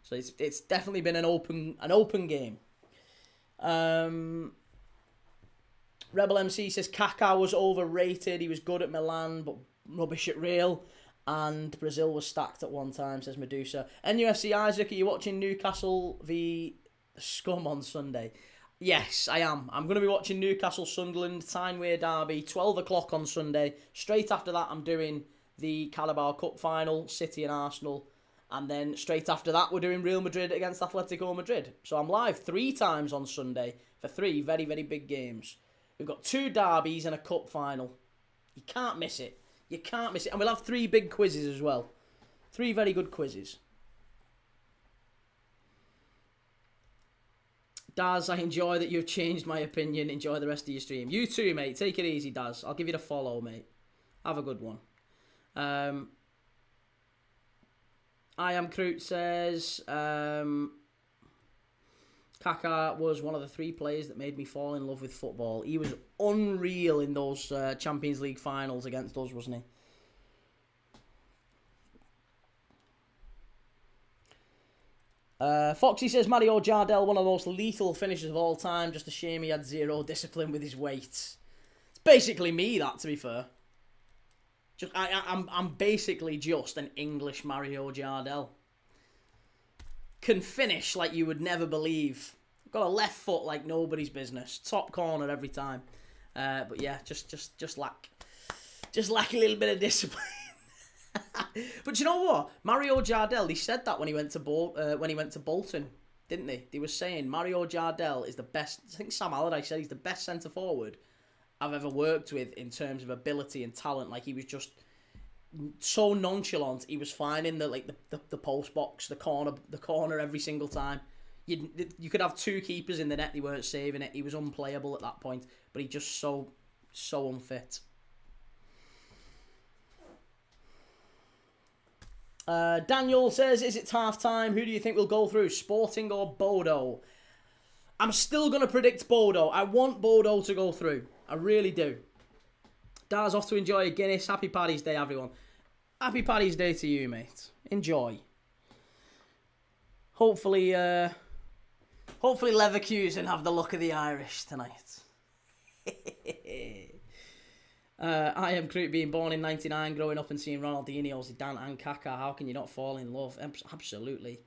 So it's definitely been an open game. Rebel MC says Kaká was overrated. He was good at Milan, but rubbish at Real. And Brazil was stacked at one time, says Medusa. NUFC Isaac, are you watching Newcastle v Scum on Sunday? Yes, I am. I'm going to be watching Newcastle Sunderland, Tyne-Wear Derby, 12 o'clock on Sunday. Straight after that, I'm doing the Carabao Cup final, City and Arsenal. And then straight after that, we're doing Real Madrid against Atletico Madrid. So I'm live 3 times on Sunday for 3 very, very big games. We've got 2 derbies and a cup final. You can't miss it. You can't miss it. And we'll have 3 big quizzes as well. 3 very good quizzes. Daz, I enjoy that you've changed my opinion. Enjoy the rest of your stream. You too, mate. Take it easy, Daz. I'll give you the follow, mate. Have a good one. I am Kroot says... Kaká was one of the 3 players that made me fall in love with football. He was unreal in those Champions League finals against us, wasn't he? Foxy says Mario Jardel, one of the most lethal finishers of all time. Just a shame he had 0 discipline with his weights. It's basically me, that, to be fair. I'm basically just an English Mario Jardel. Can finish like you would never believe. Got a left foot like nobody's business. Top corner every time. But yeah, just lack a little bit of discipline. But you know what? Mario Jardel, he said that when he went to Bolton, didn't he? He was saying Mario Jardel is the best. I think Sam Allardyce said he's the best centre forward I've ever worked with in terms of ability and talent. Like, he was just so nonchalant. He was finding the post box, the corner every single time. You could have 2 keepers in the net, they weren't saving it. He was unplayable at that point, but he just so unfit. Daniel says, is it half time? Who do you think will go through, Sporting or Bodo? I'm still going to predict Bodo. I want Bodo to go through. I really do. Daz off to enjoy a Guinness. Happy Paddy's Day, everyone. Happy Paddy's Day to you, mate. Enjoy. Hopefully Leverkusen have the luck of the Irish tonight. I am Kroot, being born in 99, growing up and seeing Ronaldinho, Zidane and Kaká. How can you not fall in love? Absolutely.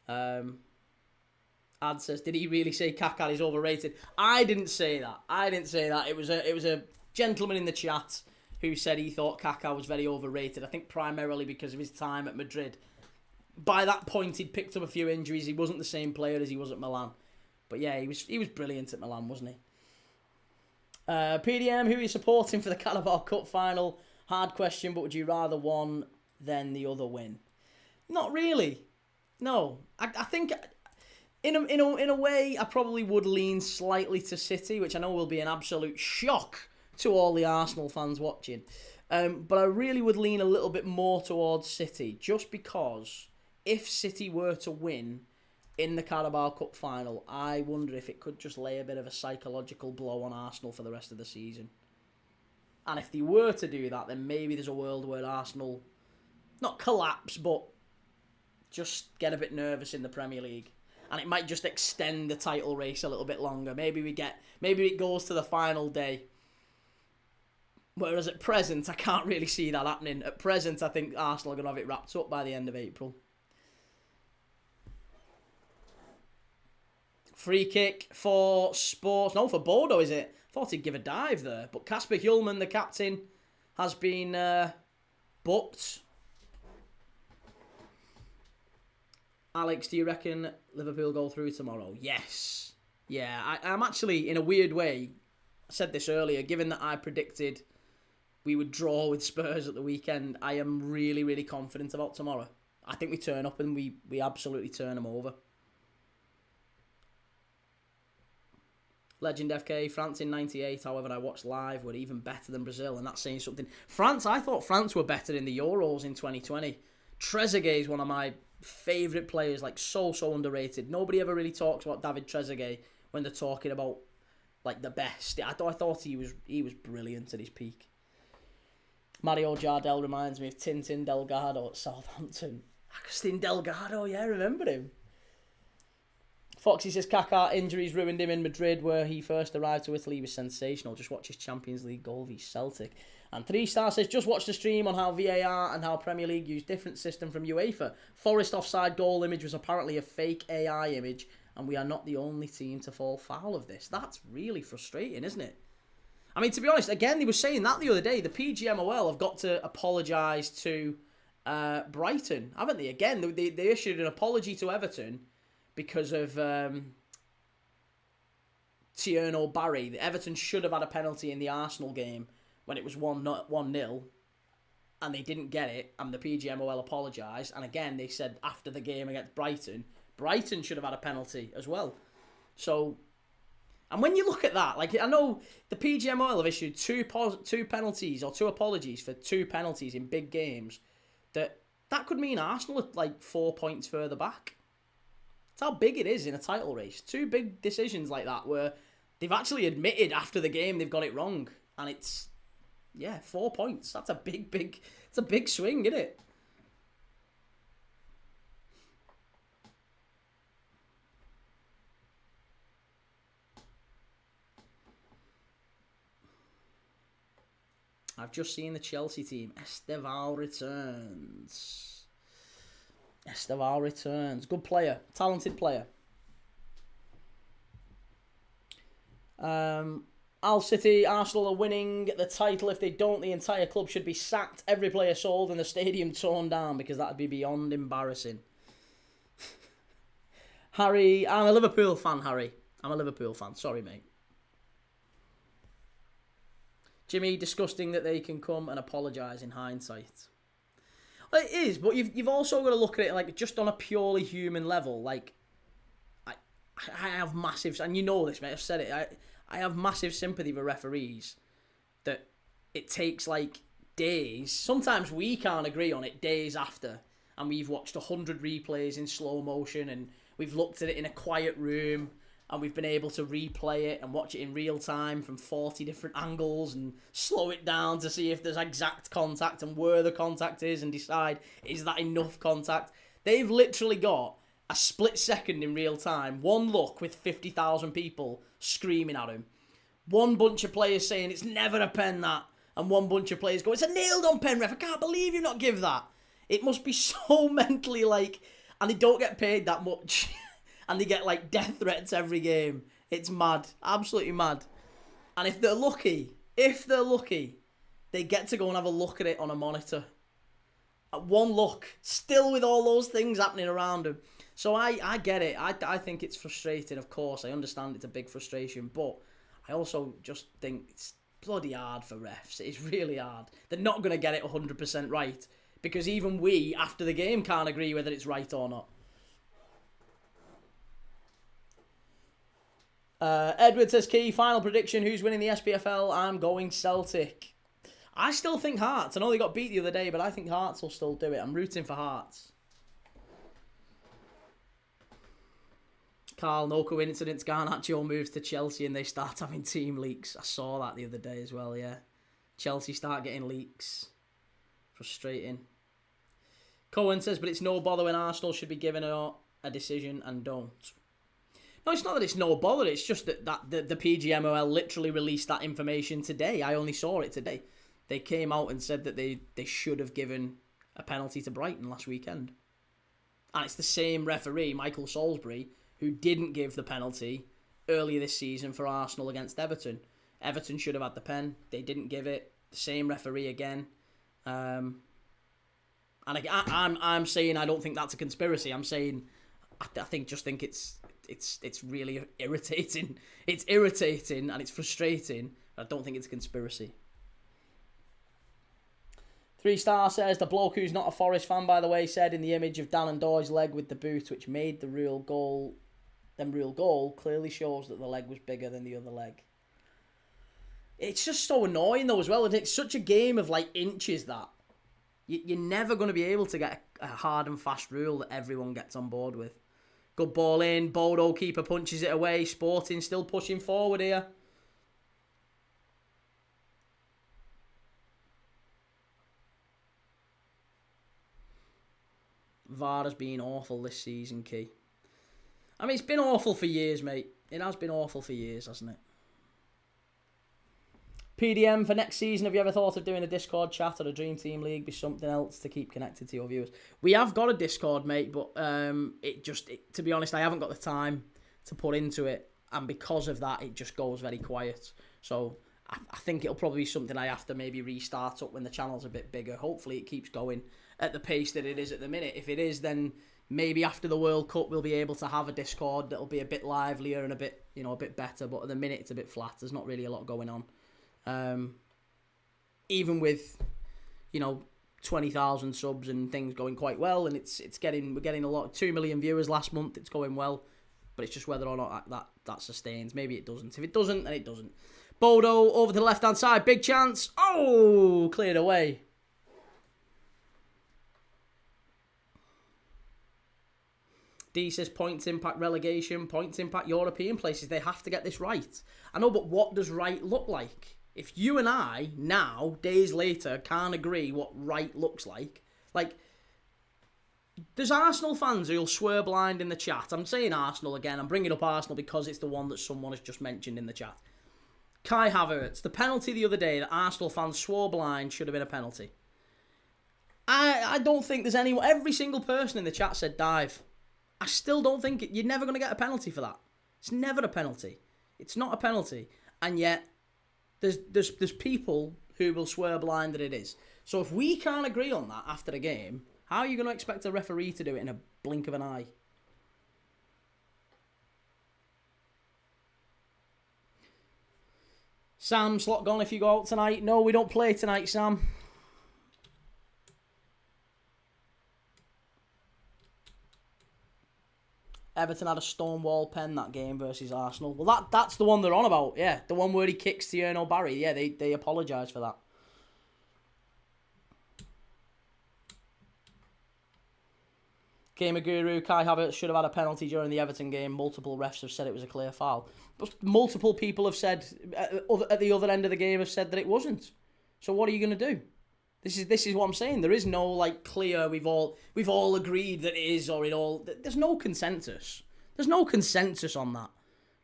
Ad says, did he really say Kaká is overrated? I didn't say that. It was a gentleman in the chat who said he thought Kaká was very overrated. I think primarily because of his time at Madrid. By that point, he'd picked up a few injuries. He wasn't the same player as he was at Milan. But yeah, he was brilliant at Milan, wasn't he? PDM, who are you supporting for the Carabao Cup final? Hard question, but would you rather one than the other win? Not really. No, I think in a way I probably would lean slightly to City, which I know will be an absolute shock to all the Arsenal fans watching. But I really would lean a little bit more towards City, just because if City were to win in the Carabao Cup final, I wonder if it could just lay a bit of a psychological blow on Arsenal for the rest of the season. And if they were to do that, then maybe there's a world where Arsenal, not collapse, but just get a bit nervous in the Premier League. And it might just extend the title race a little bit longer. Maybe it goes to the final day. Whereas at present, I can't really see that happening. At present, I think Arsenal are going to have it wrapped up by the end of April. Free kick for Sports. No, for Bodo, is it? Thought he'd give a dive there. But Kasper Hjulman, the captain, has been booked. Alex, do you reckon Liverpool go through tomorrow? Yes. Yeah, I'm actually, in a weird way, I said this earlier, given that I predicted we would draw with Spurs at the weekend, I am really, really confident about tomorrow. I think we turn up and we absolutely turn them over. Legend FK, France in 98, however, I watched live, were even better than Brazil, and that's saying something. France, I thought France were better in the Euros in 2020. Trezeguet is one of my favourite players, like so underrated. Nobody ever really talks about David Trezeguet when they're talking about like the best. I thought he was brilliant at his peak. Mario Jardel reminds me of Tintin Delgado at Southampton. Agustin Delgado, yeah, I remember him. Foxy says Kaká injuries ruined him in Madrid, where he first arrived to Italy. He was sensational. Just watch his Champions League goal v Celtic. And 3 Star says, just watch the stream on how VAR and how Premier League use different system from UEFA. Forest offside goal image was apparently a fake AI image, and we are not the only team to fall foul of this. That's really frustrating, isn't it? I mean, to be honest, again, they were saying that the other day. The PGMOL have got to apologise to Brighton, haven't they? Again, they issued an apology to Everton because of Tierno Barry. Everton should have had a penalty in the Arsenal game when it was 1-0, and they didn't get it, and the PGMOL apologised. And again, they said after the game against Brighton should have had a penalty as well. So, and when you look at that, like, I know the PGMOL have issued two penalties or 2 apologies for 2 penalties in big games. That could mean Arsenal are like 4 points further back. That's how big it is in a title race. 2 big decisions like that where they've actually admitted after the game they've got it wrong, and it's 4 points. That's a it's a big swing, isn't it? I've just seen the Chelsea team. Esteval returns. Good player. Talented player. Al City, Arsenal are winning the title. If they don't, the entire club should be sacked. Every player sold and the stadium torn down, because that would be beyond embarrassing. Harry, I'm a Liverpool fan, Harry. I'm a Liverpool fan. Sorry, mate. Jimmy, disgusting that they can come and apologise in hindsight. Well, it is, but you've also got to look at it like just on a purely human level. Like, I have massive, and you know this, mate. I've said it. I have massive sympathy for referees. That it takes like days. Sometimes we can't agree on it days after, and we've watched 100 replays in slow motion, and we've looked at it in a quiet room, and we've been able to replay it and watch it in real time from 40 different angles and slow it down to see if there's exact contact and where the contact is and decide, is that enough contact? They've literally got a split second in real time, one look with 50,000 people screaming at him. One bunch of players saying it's never a pen, that, and one bunch of players go, it's a nailed on pen, ref, I can't believe you not give that. It must be so mentally like, and they don't get paid that much. And they get like death threats every game. It's mad. Absolutely mad. And if they're lucky, they get to go and have a look at it on a monitor. At one look, still with all those things happening around them. So I get it. I think it's frustrating, of course. I understand it's a big frustration, but I also just think it's bloody hard for refs. It's really hard. They're not going to get it 100% right, because even we, after the game, can't agree whether it's right or not. Edward says, Key, final prediction, who's winning the SPFL? I'm going Celtic. I still think Hearts. I know they got beat the other day, but I think Hearts will still do it. I'm rooting for Hearts. Carl, no coincidence, Garnacho moves to Chelsea and they start having team leaks. I saw that the other day as well, yeah. Chelsea start getting leaks. Frustrating. Cohen says, but it's no bother when Arsenal should be given a decision and don't. No, it's not that it's no bother. It's just that the PGMOL literally released that information today. I only saw it today. They came out and said that they should have given a penalty to Brighton last weekend. And it's the same referee, Michael Salisbury, who didn't give the penalty earlier this season for Arsenal against Everton. Everton should have had the pen. They didn't give it. The same referee again. And I'm saying I don't think that's a conspiracy. I'm saying I think it's really irritating. It's irritating and it's frustrating. I don't think it's a conspiracy. 3-star says, the bloke who's not a Forest fan, by the way, said in the image of Dan and Doy's leg with the boot, which made the real goal, clearly shows that the leg was bigger than the other leg. It's just so annoying, though, as well. And it's such a game of, like, inches that you're never going to be able to get a hard and fast rule that everyone gets on board with. Good ball in. Bodo keeper punches it away. Sporting still pushing forward here. VAR has been awful this season, Key. I mean, it's been awful for years, mate. It has been awful for years, hasn't it? PDM, for next season, have you ever thought of doing a Discord chat or a Dream Team League? Be something else to keep connected to your viewers. We have got a Discord, mate, but to be honest, I haven't got the time to put into it. And because of that, it just goes very quiet. So I think it'll probably be something I have to maybe restart up when the channel's a bit bigger. Hopefully it keeps going at the pace that it is at the minute. If it is, then maybe after the World Cup we'll be able to have a Discord that'll be a bit livelier and a bit better. But at the minute it's a bit flat. There's not really a lot going on. Even with 20,000 subs and things going quite well, and we're getting a lot, 2 million viewers last month. It's going well, but it's just whether or not that sustains. Maybe it doesn't. If it doesn't, then it doesn't. Bodo over to the left hand side, big chance. Oh, cleared away. D says points impact relegation, points impact European places. They have to get this right. I know, but what does right look like? If you and I, now, days later, can't agree what right looks like, there's Arsenal fans who'll swear blind in the chat. I'm saying Arsenal again. I'm bringing up Arsenal because it's the one that someone has just mentioned in the chat. Kai Havertz, the penalty the other day that Arsenal fans swore blind should have been a penalty. I don't think there's anyone, every single person in the chat said dive. I still don't think you're never going to get a penalty for that. It's never a penalty. It's not a penalty. And yet, there's people who will swear blind that it is. So if we can't agree on that after the game, how are you going to expect a referee to do it in a blink of an eye? Sam, slot gone if you go out tonight. No, we don't play tonight, Sam. Everton had a stonewall pen that game versus Arsenal. Well, that's the one they're on about, yeah. The one where he kicks Tierno Barry. Yeah, they apologise for that. Gamer Guru, Kai Havertz should have had a penalty during the Everton game. Multiple refs have said it was a clear foul. But multiple people have said, at the other end of the game, have said that it wasn't. So what are you going to do? This is what I'm saying. There is no clear. We've all agreed that it is, or it all. There's no consensus. There's no consensus on that.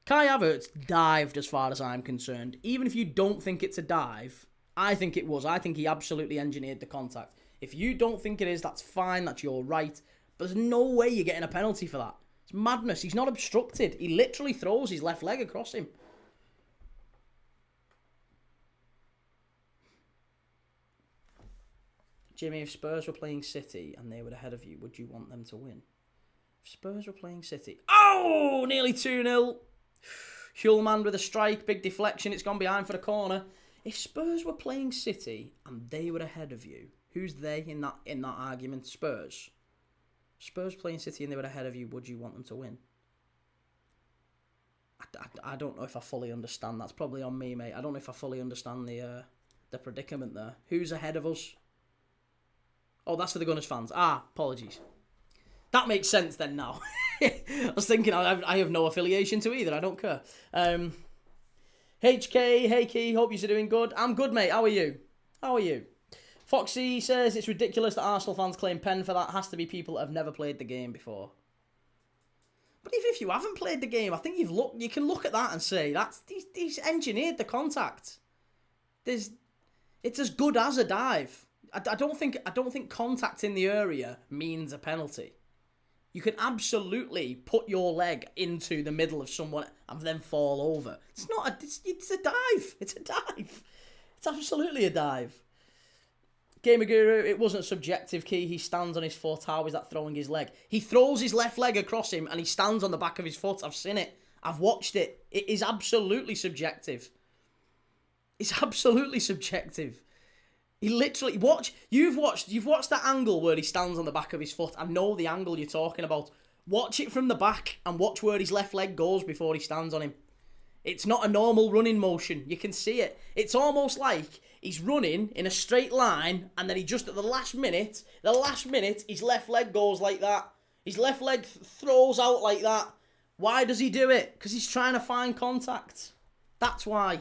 Kai Havertz dived, as far as I'm concerned. Even if you don't think it's a dive, I think it was. I think he absolutely engineered the contact. If you don't think it is, that's fine. That's your right. But there's no way you're getting a penalty for that. It's madness. He's not obstructed. He literally throws his left leg across him. Jimmy, if Spurs were playing City and they were ahead of you, would you want them to win? Spurs were playing City. Oh, nearly 2-0. Hulman with a strike, big deflection. It's gone behind for the corner. If Spurs were playing City and they were ahead of you, who's they in that argument? Spurs. Spurs playing City and they were ahead of you. Would you want them to win? I don't know if I fully understand. That's probably on me, mate. I don't know if I fully understand the predicament there. Who's ahead of us? Oh, that's for the Gunners fans. Apologies. That makes sense then now. I was thinking I have no affiliation to either. I don't care. HK, hey Key, hope you're doing good. I'm good, mate. How are you? Foxy says it's ridiculous that Arsenal fans claim pen for that. Has to be people that have never played the game before. But even if you haven't played the game, I think you can look at that and say he's engineered the contact. It's as good as a dive. I don't think contact in the area means a penalty. You can absolutely put your leg into the middle of someone and then fall over. It's a dive. It's a dive. It's absolutely a dive. Gamer Guru, it wasn't subjective, Key. He stands on his foot. How is that throwing his leg? He throws his left leg across him and he stands on the back of his foot. I've seen it. I've watched it. It is absolutely subjective. It's absolutely subjective. He literally you've watched that angle where he stands on the back of his foot. I know the angle you're talking about. Watch it from the back and watch where his left leg goes before he stands on him. It's not a normal running motion. You can see it. It's almost like he's running in a straight line and then he just at the last minute, his left leg goes like that. His left leg throws out like that. Why does he do it? Because he's trying to find contact. That's why.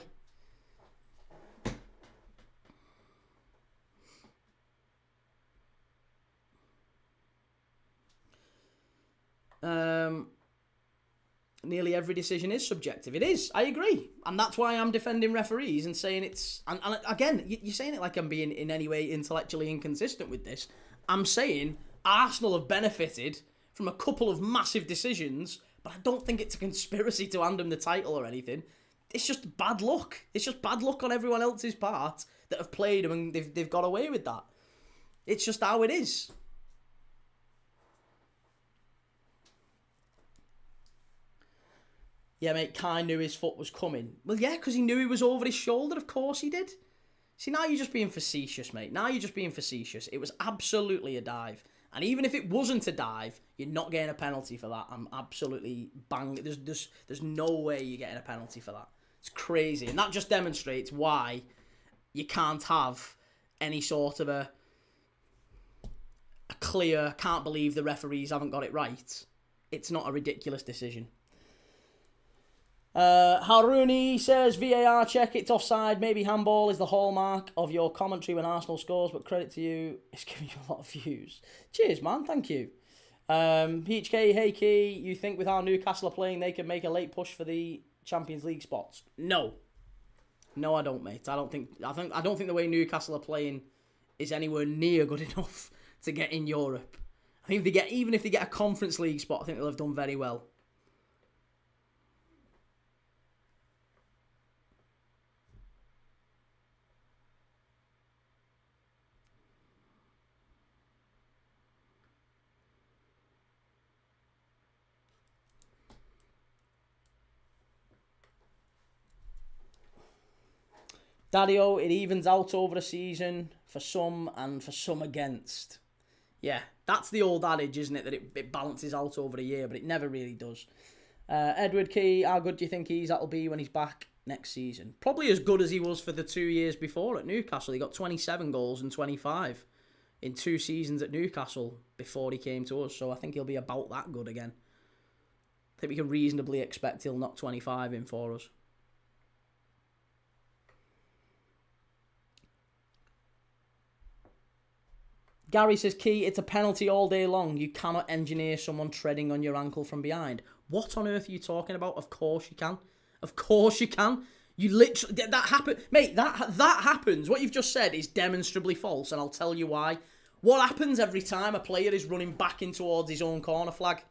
Nearly every decision is subjective. It is. I agree. And that's why I'm defending referees and saying it's... And again, you're saying it like I'm being in any way intellectually inconsistent with this. I'm saying Arsenal have benefited from a couple of massive decisions, but I don't think it's a conspiracy to hand them the title or anything. It's just bad luck. It's just bad luck on everyone else's part that have played them and they've got away with that. It's just how it is. Yeah, mate, Kai knew his foot was coming. Well, yeah, because he knew he was over his shoulder. Of course he did. See, now you're just being facetious, mate. Now you're just being facetious. It was absolutely a dive. And even if it wasn't a dive, you're not getting a penalty for that. I'm absolutely banging. There's no way you're getting a penalty for that. It's crazy. And that just demonstrates why you can't have any sort of a clear, can't believe the referees haven't got it right. It's not a ridiculous decision. Haruni says, VAR check, it's offside. Maybe handball is the hallmark of your commentary when Arsenal scores, but credit to you, it's giving you a lot of views. Cheers, man. Thank you. PHK, hey Key, you think with how Newcastle are playing, they can make a late push for the Champions League spots? No. No, I don't, mate. I don't think the way Newcastle are playing is anywhere near good enough to get in Europe. I think even if they get a Conference League spot, I think they'll have done very well. Daddy-O, it evens out over a season for some and for some against. Yeah, that's the old adage, isn't it? That it balances out over a year, but it never really does. Edward Key, how good do you think that'll be when he's back next season? Probably as good as he was for the 2 years before at Newcastle. He got 27 goals and 25 in 2 seasons at Newcastle before he came to us. So I think he'll be about that good again. I think we can reasonably expect he'll knock 25 in for us. Gary says, Key, it's a penalty all day long. You cannot engineer someone treading on your ankle from behind. What on earth are you talking about? Of course you can. Of course you can. You literally... That happened... Mate, that happens. What you've just said is demonstrably false, and I'll tell you why. What happens every time a player is running back in towards his own corner flag?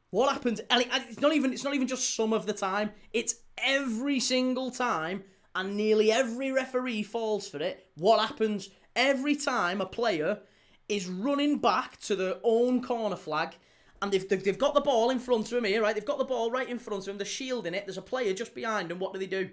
What happens... It's not even just some of the time. It's every single time, and nearly every referee falls for it. What happens... Every time a player is running back to their own corner flag And they've got the ball in front of him here, right? They've got the ball right in front of him. They're shielding it. There's a player just behind him. What do?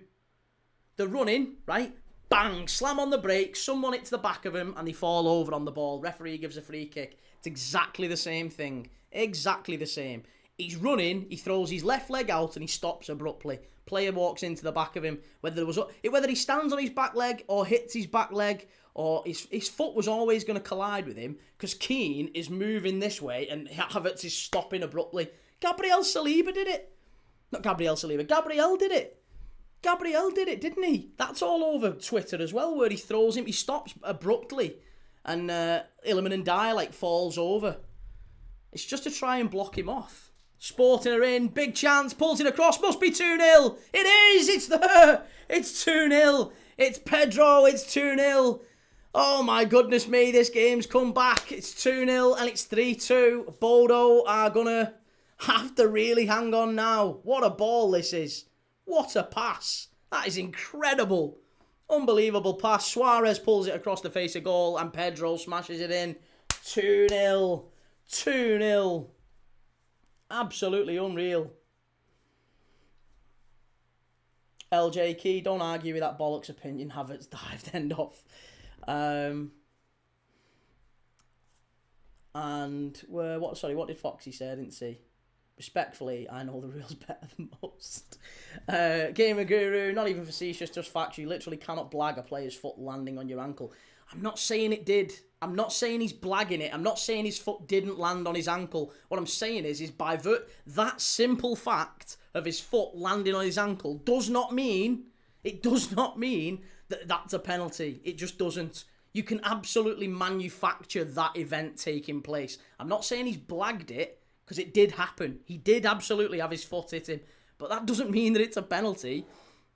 They're running, right? Bang, slam on the brakes. Someone hits the back of him and they fall over on the ball. Referee gives a free kick. It's exactly the same thing. Exactly the same. He's running, he throws his left leg out and he stops abruptly. Player walks into the back of him. Whether he stands on his back leg or hits his back leg or his foot was always going to collide with him because Keane is moving this way and Havertz is stopping abruptly. Gabriel Saliba did it. Not Gabriel Saliba. Gabriel did it. Gabriel did it, didn't he? That's all over Twitter as well, where he throws him, he stops abruptly and Illiman and Dyer falls over. It's just to try and block him off. Sporting are in, big chance, pulls it across, must be 2-0. It is, it's there. It's 2-0. It's Pedro, it's 2-0. Oh my goodness me, this game's come back. It's 2-0 and it's 3-2. Bodo are going to have to really hang on now. What a ball this is. What a pass. That is incredible. Unbelievable pass. Suarez pulls it across the face of goal and Pedro smashes it in. 2-0. 2-0. Absolutely unreal. LJ Key, don't argue with that bollocks opinion. Havertz dived end off. What did Foxy say? I didn't see. Respectfully, I know the rules better than most. Gamer Guru, not even facetious, just facts. You literally cannot blag a player's foot landing on your ankle. I'm not saying it did. I'm not saying he's blagging it. I'm not saying his foot didn't land on his ankle. What I'm saying is by that simple fact of his foot landing on his ankle does not mean that that's a penalty. It just doesn't. You can absolutely manufacture that event taking place. I'm not saying he's blagged it, because it did happen. He did absolutely have his foot hit him. But that doesn't mean that it's a penalty.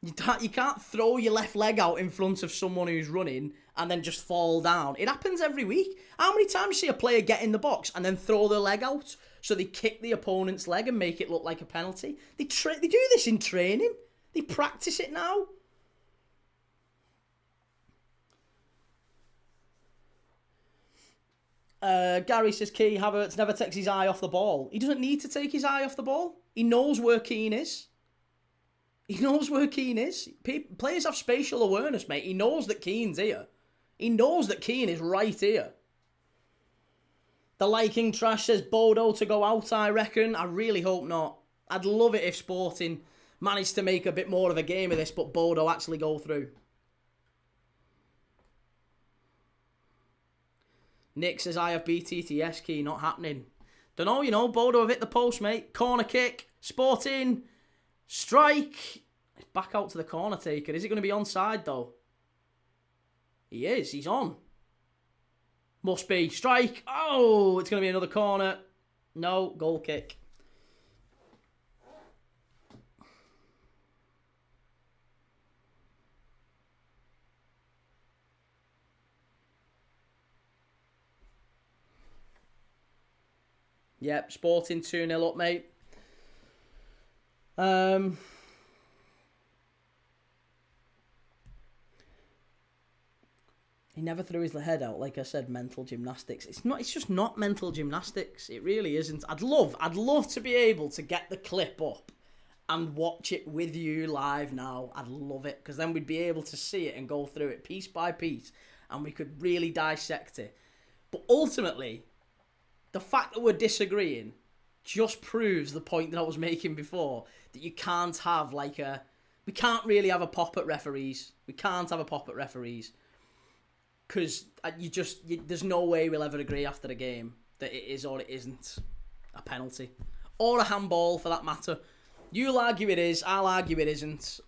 You can't throw your left leg out in front of someone who's running and then just fall down. It happens every week. How many times do you see a player get in the box and then throw their leg out so they kick the opponent's leg and make it look like a penalty? They do this in training. They practice it now. Gary says, Key, Havertz never takes his eye off the ball. He doesn't need to take his eye off the ball. He knows where Keane is. Players have spatial awareness, mate. He knows that Keane's here. He knows that Keane is right here. The Liking Trash says Bodo to go out, I reckon. I really hope not. I'd love it if Sporting managed to make a bit more of a game of this, but Bodo actually go through. Nick says, I have BTTS Key, not happening. Don't know, Bodo have hit the post, mate. Corner kick, Sporting, strike. Back out to the corner taker. Is it going to be onside, though? He is, he's on. Must be, strike. Oh, it's going to be another corner. No, goal kick. Yep, Sporting 2-0 up, mate. He never threw his head out. Like I said, mental gymnastics. It's just not mental gymnastics. It really isn't. I'd love to be able to get the clip up and watch it with you live now. I'd love it, because then we'd be able to see it and go through it piece by piece and we could really dissect it. But ultimately, the fact that we're disagreeing just proves the point that I was making before, that you can't have we can't really have a pop at referees. We can't have a pop at referees, because there's no way we'll ever agree after the game that it is or it isn't a penalty. Or a handball, for that matter. You'll argue it is, I'll argue it isn't.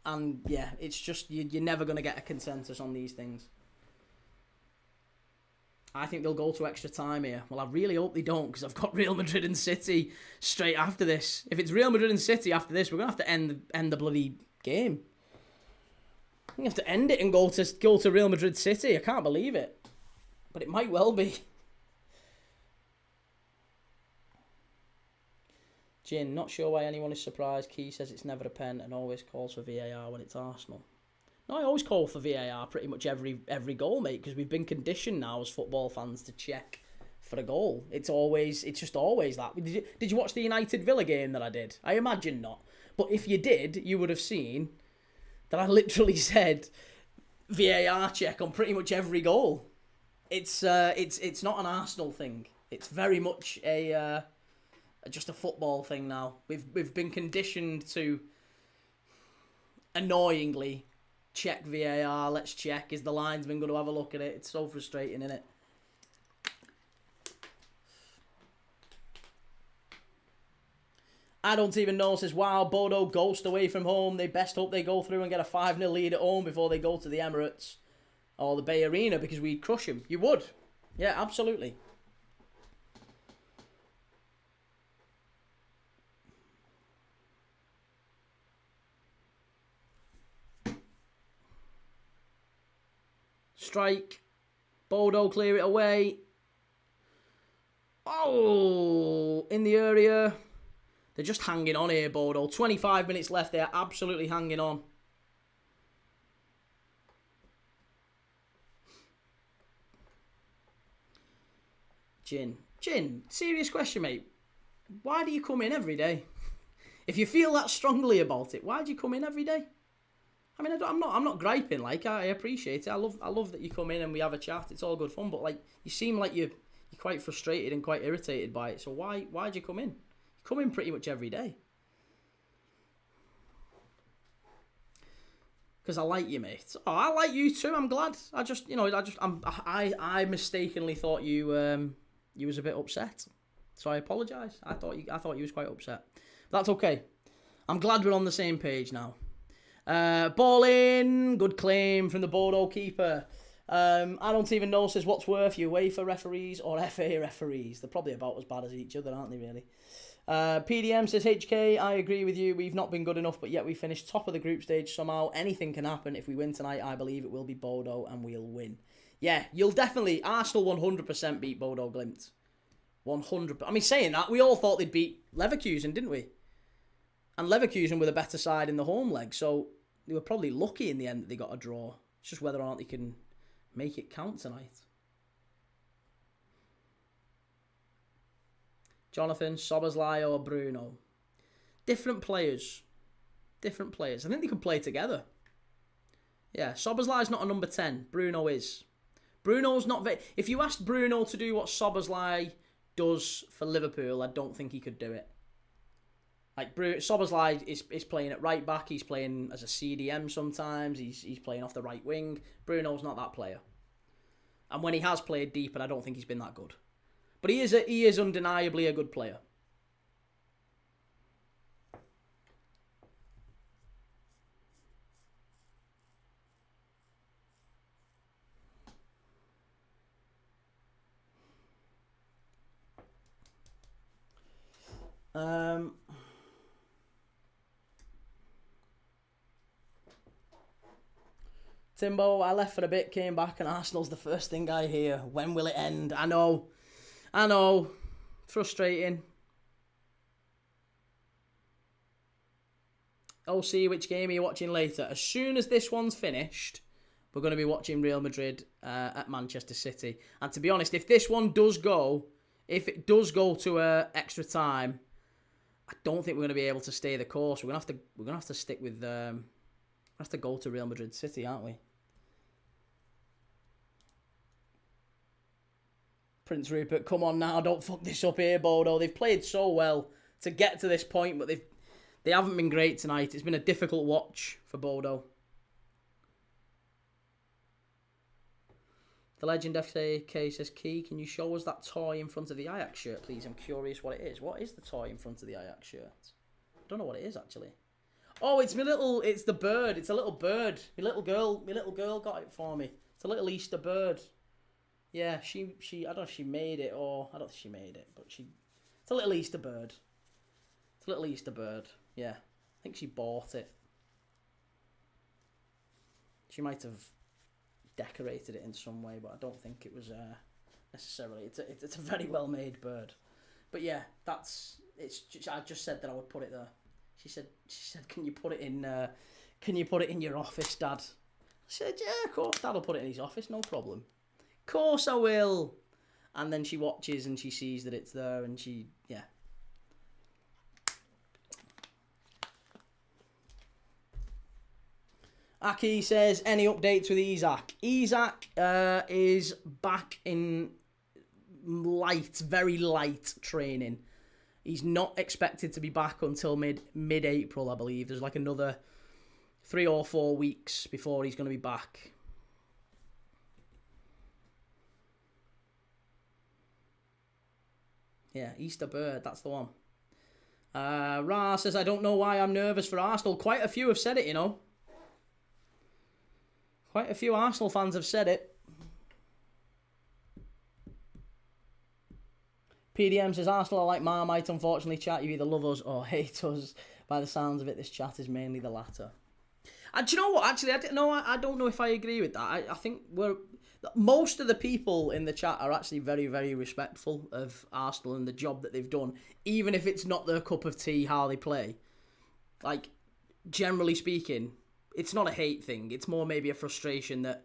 And yeah, it's just, you're never going to get a consensus on these things. I think they'll go to extra time here. Well, I really hope they don't, because I've got Real Madrid and City straight after this. If it's Real Madrid and City after this, we're going to have to end the bloody game. We have to end it and go to Real Madrid City. I can't believe it. But it might well be. Jin, not sure why anyone is surprised. Key says it's never a pen and always calls for VAR when it's Arsenal. No, I always call for VAR pretty much every goal, mate, because we've been conditioned now as football fans to check for a goal. It's just always that. Did you watch the United Villa game that I did? I imagine not. But if you did, you would have seen that I literally said VAR check on pretty much every goal. It's not an Arsenal thing. It's very much just a football thing now. We've been conditioned to annoyingly check VAR. Let's check. Is the linesman going to have a look at it? It's so frustrating, isn't it? I don't even know, says, wow, Bodo ghost away from home. They best hope they go through and get a 5-0 lead at home before they go to the Emirates or the Bay Arena, because we'd crush them. You would. Yeah, absolutely. Strike. Bodo clear it away. Oh, in the area. They're just hanging on here, Bodo. 25 minutes left. They're absolutely hanging on. Jin, serious question, mate. Why do you come in every day? If you feel that strongly about it, why do you come in every day? I mean, I'm not griping. Like, I appreciate it. I love that you come in and we have a chat. It's all good fun. But like, you seem like you're quite frustrated and quite irritated by it. So why'd you come in? You come in pretty much every day. Because I like you, mate. Oh, I like you too. I'm glad. I mistakenly thought you was a bit upset. So I apologise. I thought you was quite upset. But that's okay. I'm glad we're on the same page now. Ball in. Good claim from the Bodo keeper. I don't even know, says, what's worth, UEFA referees or FA referees? They're probably about as bad as each other, aren't they, really? PDM says, HK, I agree with you. We've not been good enough, but yet we finished top of the group stage somehow. Anything can happen. If we win tonight, I believe it will be Bodo and we'll win. Yeah, you'll definitely... Arsenal 100% beat Bodo Glimt. 100%. I mean, saying that, we all thought they'd beat Leverkusen, didn't we? And Leverkusen were the better side in the home leg, so they were probably lucky in the end that they got a draw. It's just whether or not they can make it count tonight. Jonathan, Szoboszlai or Bruno. Different players. Different players. I think they can play together. Yeah, Szoboszlai's not a number 10. Bruno is. Bruno's not very... If you asked Bruno to do what Szoboszlai does for Liverpool, I don't think he could do it. Like, Szoboszlai is playing at right back. He's playing as a CDM sometimes. He's playing off the right wing. Bruno's not that player. And when he has played deeper, I don't think he's been that good. But he is undeniably a good player. Timbo, I left for a bit, came back, and Arsenal's the first thing I hear. When will it end? I know. Frustrating. OC, which game are you watching later? As soon as this one's finished, we're going to be watching Real Madrid at Manchester City. And to be honest, if this one does go, if it does go to extra time, I don't think we're going to be able to stay the course. We're gonna have to stick with. Have to go to Real Madrid City, aren't we? Prince Rupert, come on now, don't fuck this up here, Bodo. They've played so well to get to this point, but they haven't been great tonight. It's been a difficult watch for Bodo. The Legend FK says, Key, can you show us that toy in front of the Ajax shirt, please? I'm curious what it is. What is the toy in front of the Ajax shirt? I don't know what it is, actually. Oh, it's the bird. It's a little bird. My little girl got it for me. It's a little Easter bird. Yeah, she I don't know if she made it or... I don't think she made it, but it's a little Easter bird. It's a little Easter bird. Yeah, I think she bought it. She might have decorated it in some way, but I don't think it was necessarily. It's a very well made bird. But yeah, I just said that I would put it there. She said, can you put it in your office, Dad? I said, yeah, of course, Dad will put it in his office, no problem. Of course I will. and then she watches and she sees that it's there, and she, yeah. Aki says, any updates with Isak? Isak is back in very light training. He's not expected to be back until mid-April, I believe. There's like another 3 or 4 weeks before he's going to be back. Yeah, Easter Bird, that's the one. Ra says, I don't know why I'm nervous for Arsenal. Quite a few have said it, you know. Quite a few Arsenal fans have said it. PDM says, Arsenal are like Marmite, unfortunately, chat. You either love us or hate us. By the sounds of it, this chat is mainly the latter. And do you know what? Actually, I don't know if I agree with that. I think most of the people in the chat are actually very, very respectful of Arsenal and the job that they've done, even if it's not their cup of tea how they play. Like, generally speaking, it's not a hate thing. It's more maybe a frustration that...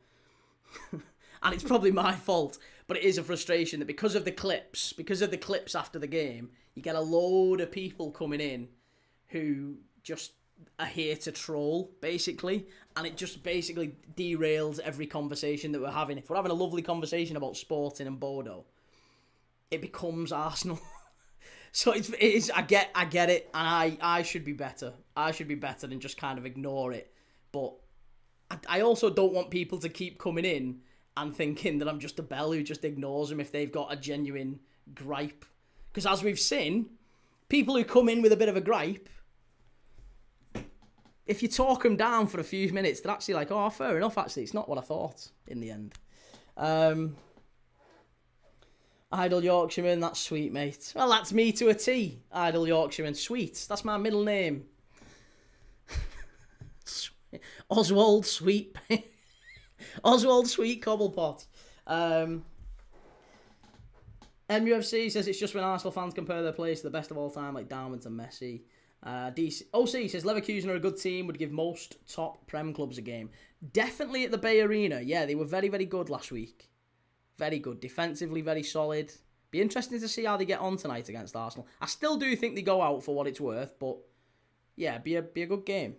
and it's probably my fault, but it is a frustration that because of the clips after the game, you get a load of people coming in who just are here to troll, basically, and it just basically derails every conversation that we're having. If we're having a lovely conversation about Sporting and Bodø, it becomes Arsenal. So it is. I get it, and I should be better. I should be better than just kind of ignore it. But I also don't want people to keep coming in and thinking that I'm just a bell who just ignores them if they've got a genuine gripe. Because as we've seen, people who come in with a bit of a gripe, if you talk them down for a few minutes, they're actually like, oh, fair enough, actually. It's not what I thought in the end. Idle Yorkshireman, that's sweet, mate. Well, that's me to a T. Idle Yorkshireman, sweet. That's my middle name. Oswald Sweet. Oswald Sweet Cobblepot. MUFC says it's just when Arsenal fans compare their players to the best of all time, like Darwin and Messi. OC says Leverkusen are a good team, would give most top Prem clubs a game. Definitely at the Bay Arena. Yeah, they were very, very good last week. Very good. Defensively, very solid. Be interesting to see how they get on tonight against Arsenal. I still do think they go out for what it's worth, but yeah, be a good game.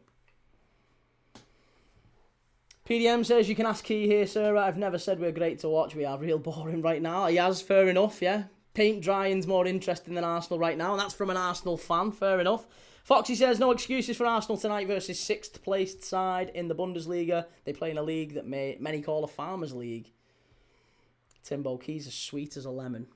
PDM says, you can ask Key here, sir. I've never said we're great to watch. We are real boring right now. He has, fair enough, yeah. Paint drying's more interesting than Arsenal right now, and that's from an Arsenal fan, fair enough. Foxy says, no excuses for Arsenal tonight versus 6th placed side in the Bundesliga. They play in a league that many call a farmers' league. Timbo Key's as sweet as a lemon.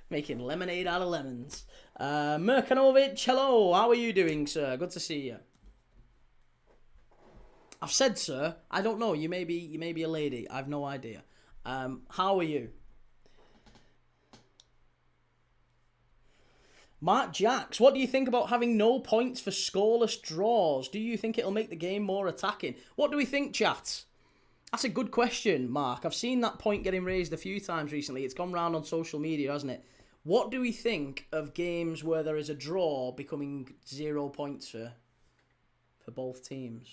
Making lemonade out of lemons. Merkanovic, hello. How are you doing, sir? Good to see you. I've said, sir. I don't know. You may be a lady. I've no idea. How are you? Mark Jacks, what do you think about having no points for scoreless draws? Do you think it'll make the game more attacking? What do we think, chat? That's a good question, Mark. I've seen that point getting raised a few times recently. It's gone round on social media, hasn't it? What do we think of games where there is a draw becoming 0 points for both teams?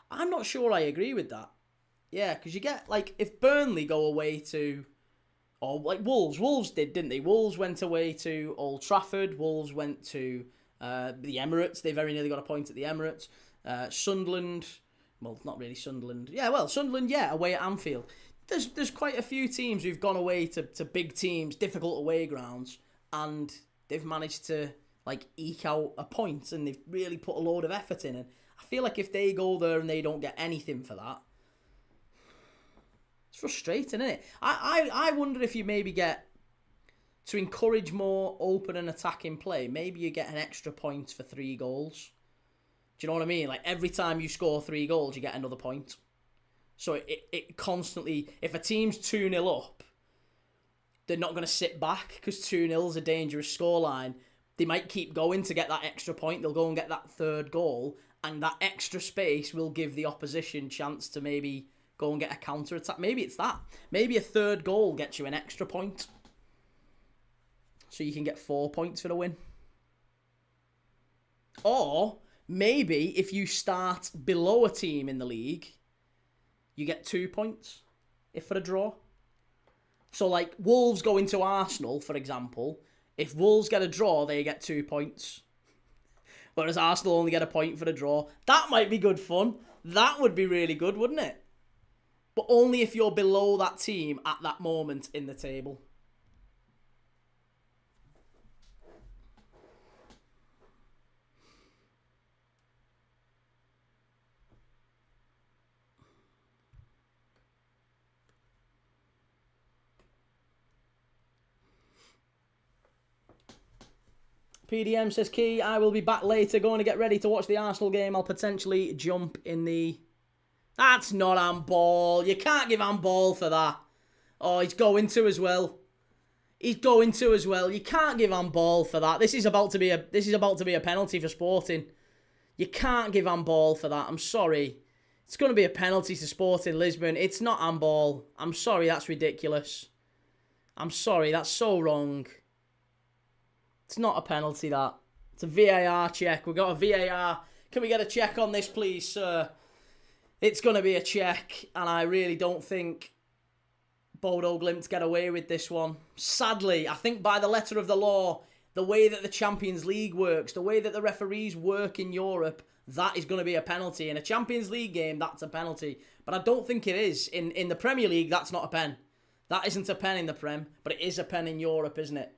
I'm not sure I agree with that. Yeah, because you get, like, if Burnley go away to, or like Wolves did, didn't they? Wolves went away to Old Trafford. Wolves went to the Emirates. They very nearly got a point at the Emirates. Sunderland, well, not really Sunderland. Yeah, well, Sunderland, yeah, away at Anfield. There's quite a few teams who've gone away to big teams, difficult away grounds, and they've managed to, like, eke out a point, and they've really put a load of effort in. And I feel like if they go there and they don't get anything for that, it's frustrating, isn't it? I wonder if you maybe get, to encourage more open and attacking play, maybe you get an extra point for 3 goals. Do you know what I mean? Like, every time you score 3 goals, you get another point. So it constantly, if a team's 2-0 up, they're not going to sit back because 2-0 is a dangerous scoreline. They might keep going to get that extra point. They'll go and get that 3rd goal, and that extra space will give the opposition chance to maybe go and get a counter-attack. Maybe it's that. Maybe a 3rd goal gets you an extra point. So you can get 4 points for the win. Or maybe if you start below a team in the league, you get 2 points. if for a draw. So, like, Wolves go into Arsenal, for example. If Wolves get a draw, they get 2 points. Whereas Arsenal only get a point for a draw. That might be good fun. That would be really good, wouldn't it? But only if you're below that team at that moment in the table. PDM says, Key, I will be back later, going to get ready to watch the Arsenal game. I'll potentially jump in the... That's not handball. You can't give handball for that. Oh, he's going to as well. He's going to as well. You can't give handball for that. This is about to be a penalty for Sporting. You can't give handball for that. I'm sorry. It's going to be a penalty to Sporting Lisbon. It's not handball. I'm sorry, that's ridiculous. I'm sorry, that's so wrong. It's not a penalty, that. It's a VAR check. We've got a VAR. Can we get a check on this, please, sir? It's going to be a check, and I really don't think Bodo Glimt get away with this one. Sadly, I think by the letter of the law, the way that the Champions League works, the way that the referees work in Europe, that is going to be a penalty. In a Champions League game, that's a penalty. But I don't think it is. In the Premier League, that's not a pen. That isn't a pen in the Prem, but it is a pen in Europe, isn't it?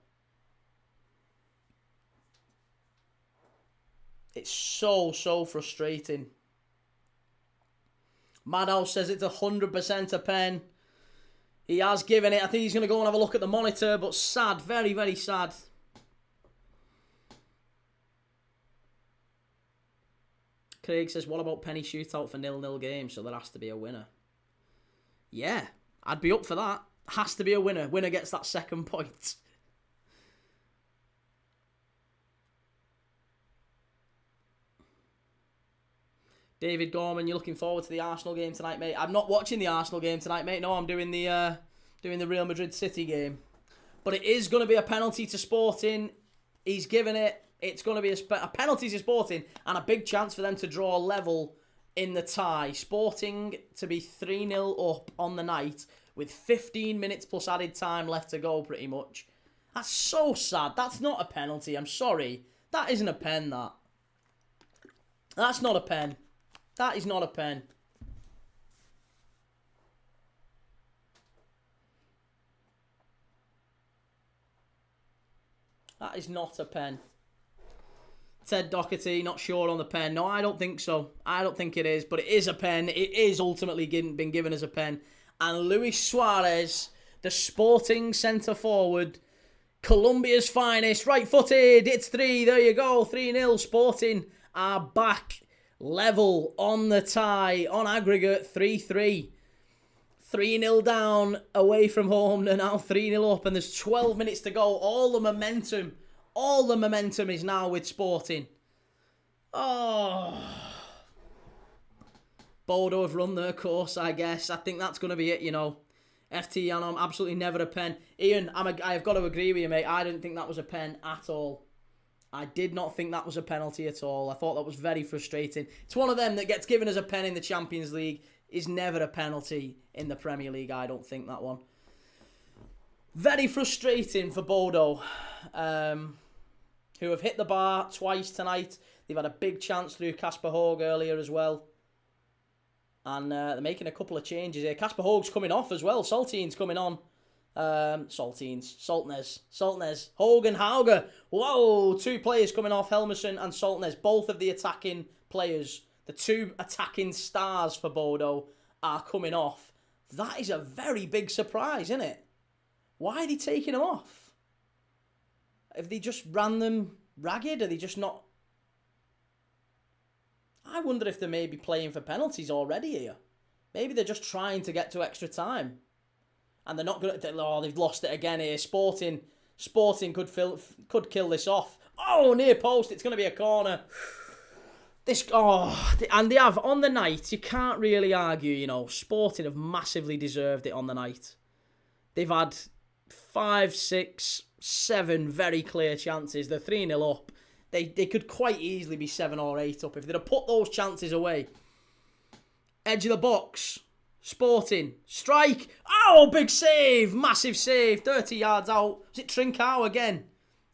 It's so frustrating. Madhouse says it's 100% a pen. He has given it. I think he's going to go and have a look at the monitor, but sad. Very, very sad. Craig says, what about penny shootout for 0-0 games? So there has to be a winner. Yeah, I'd be up for that. Has to be a winner. Winner gets that second point. David Gorman, you're looking forward to the Arsenal game tonight, mate? I'm not watching the Arsenal game tonight, mate. No, I'm doing the Real Madrid City game. But it is going to be a penalty to Sporting. He's given it. It's going to be a penalty to Sporting and a big chance for them to draw level in the tie. Sporting to be 3-0 up on the night with 15 minutes plus added time left to go, pretty much. That's so sad. That's not a penalty. I'm sorry. That isn't a pen, that. That's not a pen. That is not a pen. That is not a pen. Ted Doherty, not sure on the pen. No, I don't think so. I don't think it is, but it is a pen. It is ultimately been given as a pen. And Luis Suarez, the Sporting centre-forward, Colombia's finest, right-footed, it's 3, there you go, 3-0, Sporting are back. Level on the tie, on aggregate, 3-3. 3-0 down, away from home, they're now 3-0 up, and there's 12 minutes to go. All the momentum is now with Sporting. Oh. Bodo have run their course, I guess. I think that's going to be it, you know. FT Yanom, absolutely never a pen. Ian, I've got to agree with you, mate. I didn't think that was a pen at all. I did not think that was a penalty at all. I thought that was very frustrating. It's one of them that gets given as a pen in the Champions League. Is never a penalty in the Premier League, I don't think, that one. Very frustrating for Bodo, who have hit the bar twice tonight. They've had a big chance through Kasper Høeg earlier as well. And they're making a couple of changes here. Kasper Høeg's coming off as well. Salteen's coming on. Saltines, Saltnes, Hogan, Hauger. Whoa, 2 players coming off, Helmerson and Saltnes. Both of the attacking players, the 2 attacking stars for Bodo, are coming off. That is a very big surprise, isn't it? Why are they taking them off? Have they just ran them ragged? Are they just not... I wonder if they may be playing for penalties already here. Maybe they're just trying to get to extra time. And they're not going to... Oh, they've lost it again here. Sporting could kill this off. Oh, near post. It's going to be a corner. And they have, on the night, you can't really argue, you know, Sporting have massively deserved it on the night. They've had 5, 6, 7 very clear chances. They're 3-0 up. They could quite easily be 7 or 8 up if they'd have put those chances away. Edge of the box. Sporting. Strike. Oh, big save. Massive save. 30 yards out. Was it Trincao again?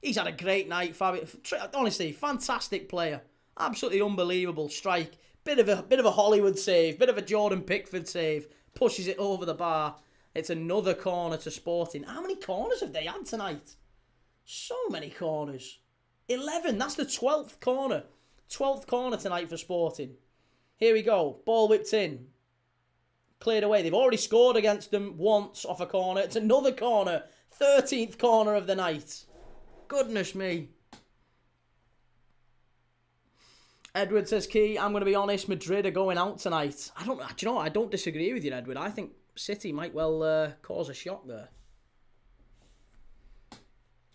He's had a great night, Fabio. Honestly, fantastic player. Absolutely unbelievable strike. Bit of a Hollywood save. Bit of a Jordan Pickford save. Pushes it over the bar. It's another corner to Sporting. How many corners have they had tonight? So many corners. 11. That's the 12th corner. 12th corner tonight for Sporting. Here we go. Ball whipped in. Cleared away. They've already scored against them once off a corner. It's another corner. 13th corner of the night. Goodness me. Edward says, Key, I'm going to be honest, Madrid are going out tonight. Do you know what? I don't disagree with you, Edward. I think City might well cause a shock there.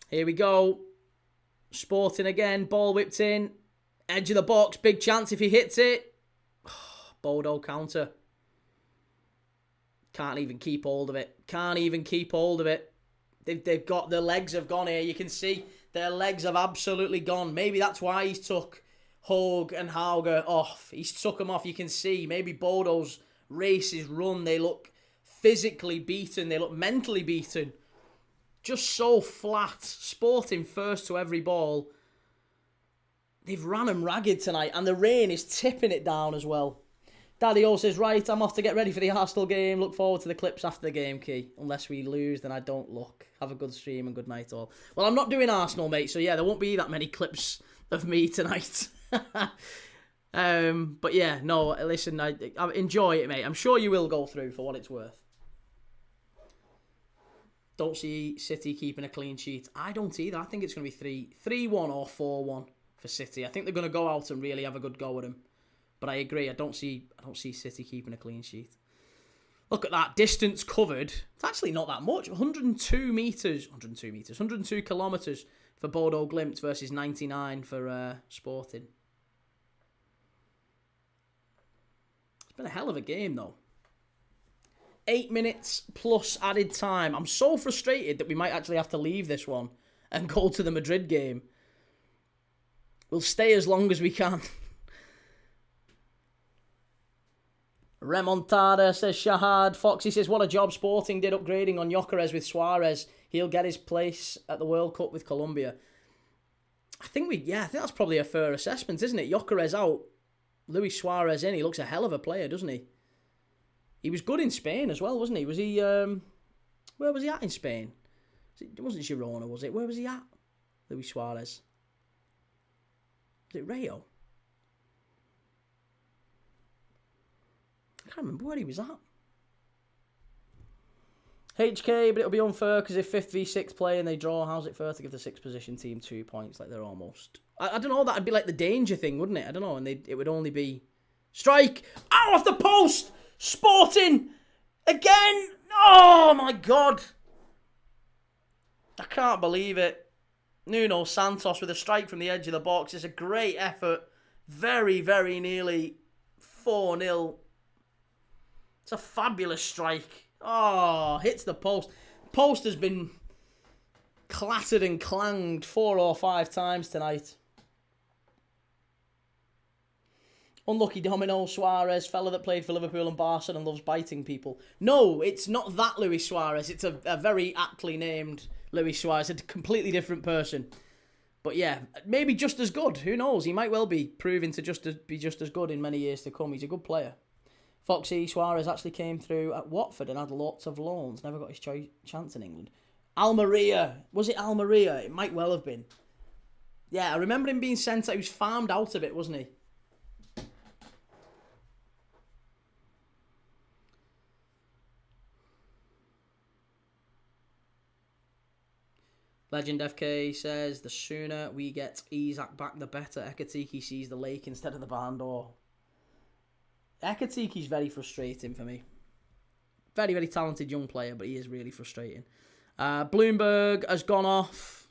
Here we go. Sporting again. Ball whipped in. Edge of the box. Big chance if he hits it. Bodo counter. Can't even keep hold of it. Can't even keep hold of it. They've got, their legs have gone here. You can see their legs have absolutely gone. Maybe that's why he's took Hogue and Hauger off. He's took them off. You can see maybe Bodo's races run. They look physically beaten. They look mentally beaten. Just so flat. Sporting first to every ball. They've ran them ragged tonight. And the rain is tipping it down as well. Daddy O says, right, I'm off to get ready for the Arsenal game. Look forward to the clips after the game, Key. Unless we lose, then I don't look. Have a good stream and good night all. Well, I'm not doing Arsenal, mate. So, yeah, there won't be that many clips of me tonight. But, yeah, no, listen, I enjoy it, mate. I'm sure you will go through for what it's worth. Don't see City keeping a clean sheet. I don't either. I think it's going to be 3-1 or 4-1 for City. I think they're going to go out and really have a good go at them. But I agree. I don't see City keeping a clean sheet. Look at that distance covered. It's actually not that much. 102 kilometres for Bodo Glimt versus 99 for Sporting. It's been a hell of a game though. 8 minutes plus added time. I'm so frustrated that we might actually have to leave this one and go to the Madrid game. We'll stay as long as we can. Remontada, says Shahad. Foxy says, what a job Sporting did upgrading on Gyökeres with Suarez. He'll get his place at the World Cup with Colombia. I think that's probably a fair assessment, isn't it? Gyökeres out, Luis Suarez in. He looks a hell of a player, doesn't he? He was good in Spain as well, wasn't he? Was he, where was he at in Spain? It wasn't Girona, was it? Where was he at? Luis Suarez. Was it Rayo? I can't remember where he was at. HK, but it'll be unfair because if 5th v 6th play and they draw, how's it fair to give the 6th position team 2 points? Like they're almost... I don't know, that'd be like the danger thing, wouldn't it? I don't know, and it would only be... Strike! Oh, off the post! Sporting! Again! Oh, my God! I can't believe it. Nuno Santos with a strike from the edge of the box. It's a great effort. Very, very nearly 4-0. It's a fabulous strike. Oh, hits the post. Post has been clattered and clanged 4 or 5 times tonight. Unlucky domino, Suarez, fella that played for Liverpool and Barca and loves biting people. No, it's not that Luis Suarez. It's a very aptly named Luis Suarez. A completely different person. But yeah, maybe just as good. Who knows? He might well be proving to be just as good in many years to come. He's a good player. Foxy Suarez actually came through at Watford and had lots of loans. Never got his chance in England. Almeria. Was it Almeria? It might well have been. Yeah, I remember him being sent out. He was farmed out of it, wasn't he? Legend FK says, the sooner we get Isak back, the better. Ekatike sees the lake instead of the barn door. Ekatiki's very frustrating for me. Very, very talented young player, but he is really frustrating. Bloomberg has gone off.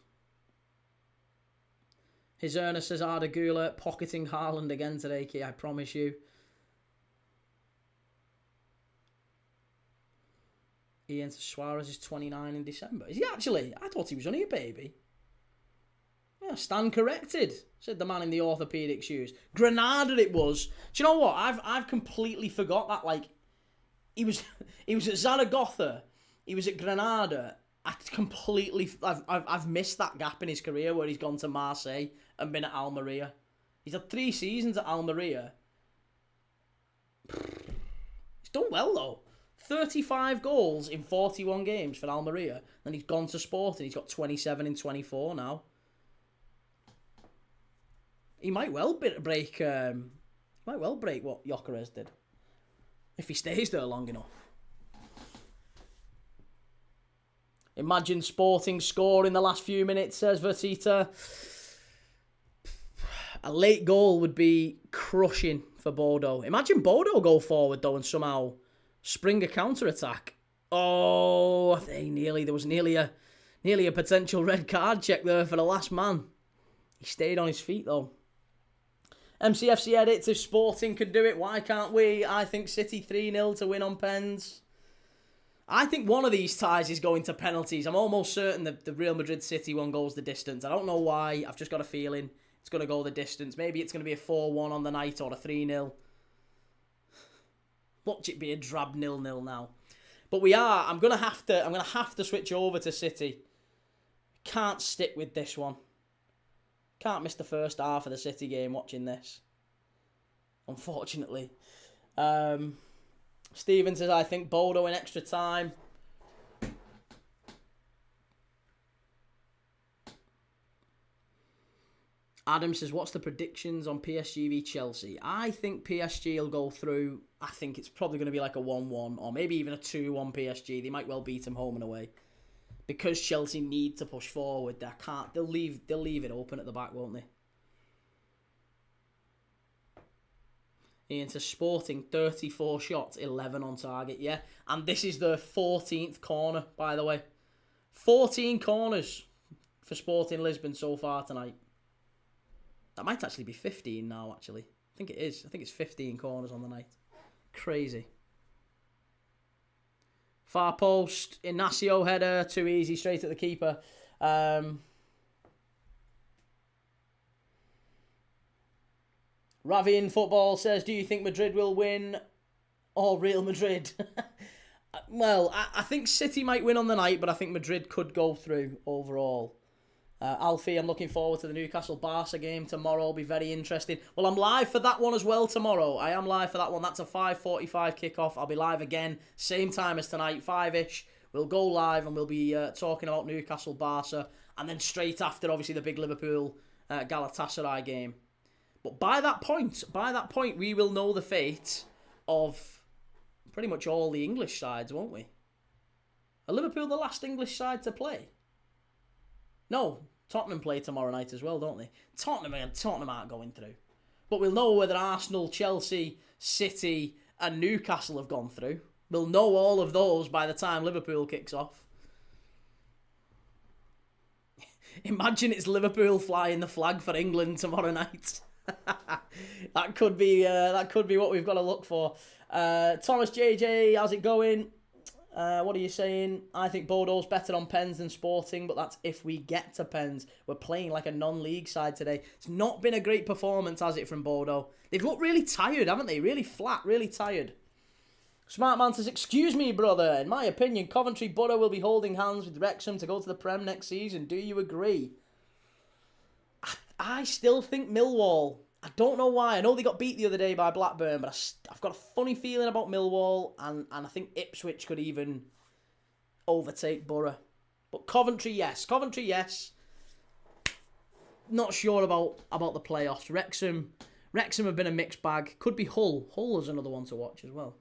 His earner says Arda Güler pocketing Haaland again today, Key, I promise you. Ian says Suarez is 29 in December. Is he actually? I thought he was only a baby. Yeah, stand corrected, said the man in the orthopaedic shoes. Granada it was. Do you know what? I've completely forgot that, like, he was he was at Zaragoza, he was at Granada. I've missed that gap in his career where he's gone to Marseille and been at Almeria. He's had 3 seasons at Almeria. He's done well though. 35 goals in 41 games for Almeria. Then he's gone to Sporting. He's got 27 in 24 now. He might well break. What Gyökeres did if he stays there long enough. Imagine Sporting score in the last few minutes, says Vertita. A late goal would be crushing for Bodo. Imagine Bodo go forward though and somehow spring a counter-attack. Oh, there was nearly a potential red card check there for the last man. He stayed on his feet though. MCFC edits, if Sporting could do it, why can't we? I think City 3-0 to win on pens. I think one of these ties is going to penalties. I'm almost certain that the Real Madrid City one goes the distance. I don't know why. I've just got a feeling it's going to go the distance. Maybe it's going to be a 4-1 on the night or a 3-0. Watch it be a drab 0-0 now. But I'm going to have to switch over to City. Can't stick with this one. Can't miss the first half of the City game watching this. Unfortunately. Steven says, I think Bodo in extra time. Adam says, what's the predictions on PSG v Chelsea? I think PSG will go through. I think it's probably going to be like a 1-1 or maybe even a 2-1 PSG. They might well beat them home and away. Because Chelsea need to push forward. They'll leave it open at the back, won't they? Ian says, Sporting 34 shots, 11 on target, yeah. And this is the 14th corner, by the way. 14 corners for Sporting Lisbon so far tonight. That might actually be 15 now, actually. I think it is. I think it's 15 corners on the night. Crazy. Far post, Inacio header, too easy, straight at the keeper. Ravian Football says, do you think Madrid will win or Real Madrid? Well, I think City might win on the night, but I think Madrid could go through overall. Alfie, I'm looking forward to the Newcastle-Barca game tomorrow. It'll be very interesting. Well, I'm live for that one as well tomorrow. I am live for that one. That's a 5:45 kickoff. I'll be live again, same time as tonight, 5-ish. We'll go live and we'll be talking about Newcastle-Barca. And then straight after, obviously, the big Liverpool Galatasaray game. But by that point, we will know the fate of pretty much all the English sides, won't we? Are Liverpool the last English side to play? No, Tottenham play tomorrow night as well, don't they? Tottenham aren't going through. But we'll know whether Arsenal, Chelsea, City and Newcastle have gone through. We'll know all of those by the time Liverpool kicks off. Imagine it's Liverpool flying the flag for England tomorrow night. that could be what we've got to look for. Thomas JJ, how's it going? What are you saying? I think Bodo's better on pens than Sporting, but that's if we get to pens. We're playing like a non-league side today. It's not been a great performance, has it, from Bodo? They've looked really tired, haven't they? Really flat, really tired. Smart Man says, excuse me, brother. In my opinion, Coventry Borough will be holding hands with Wrexham to go to the Prem next season. Do you agree? I still think Millwall. I don't know why. I know they got beat the other day by Blackburn, but I've got a funny feeling about Millwall, and I think Ipswich could even overtake Borough. But Coventry, yes. Coventry, yes. Not sure about the playoffs. Wrexham have been a mixed bag. Could be Hull. Hull is another one to watch as well.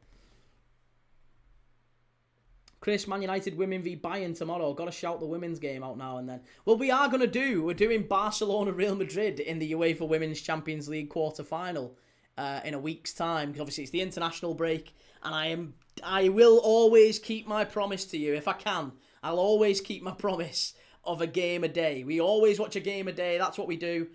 Chris, Man United women v Bayern tomorrow. Got to shout the women's game out now and then. Well, we're doing Barcelona Real Madrid in the UEFA Women's Champions League quarter-final in a week's time. Because obviously it's the international break. And I will always keep my promise to you. If I can, I'll always keep my promise of a game a day. We always watch a game a day. That's what we do.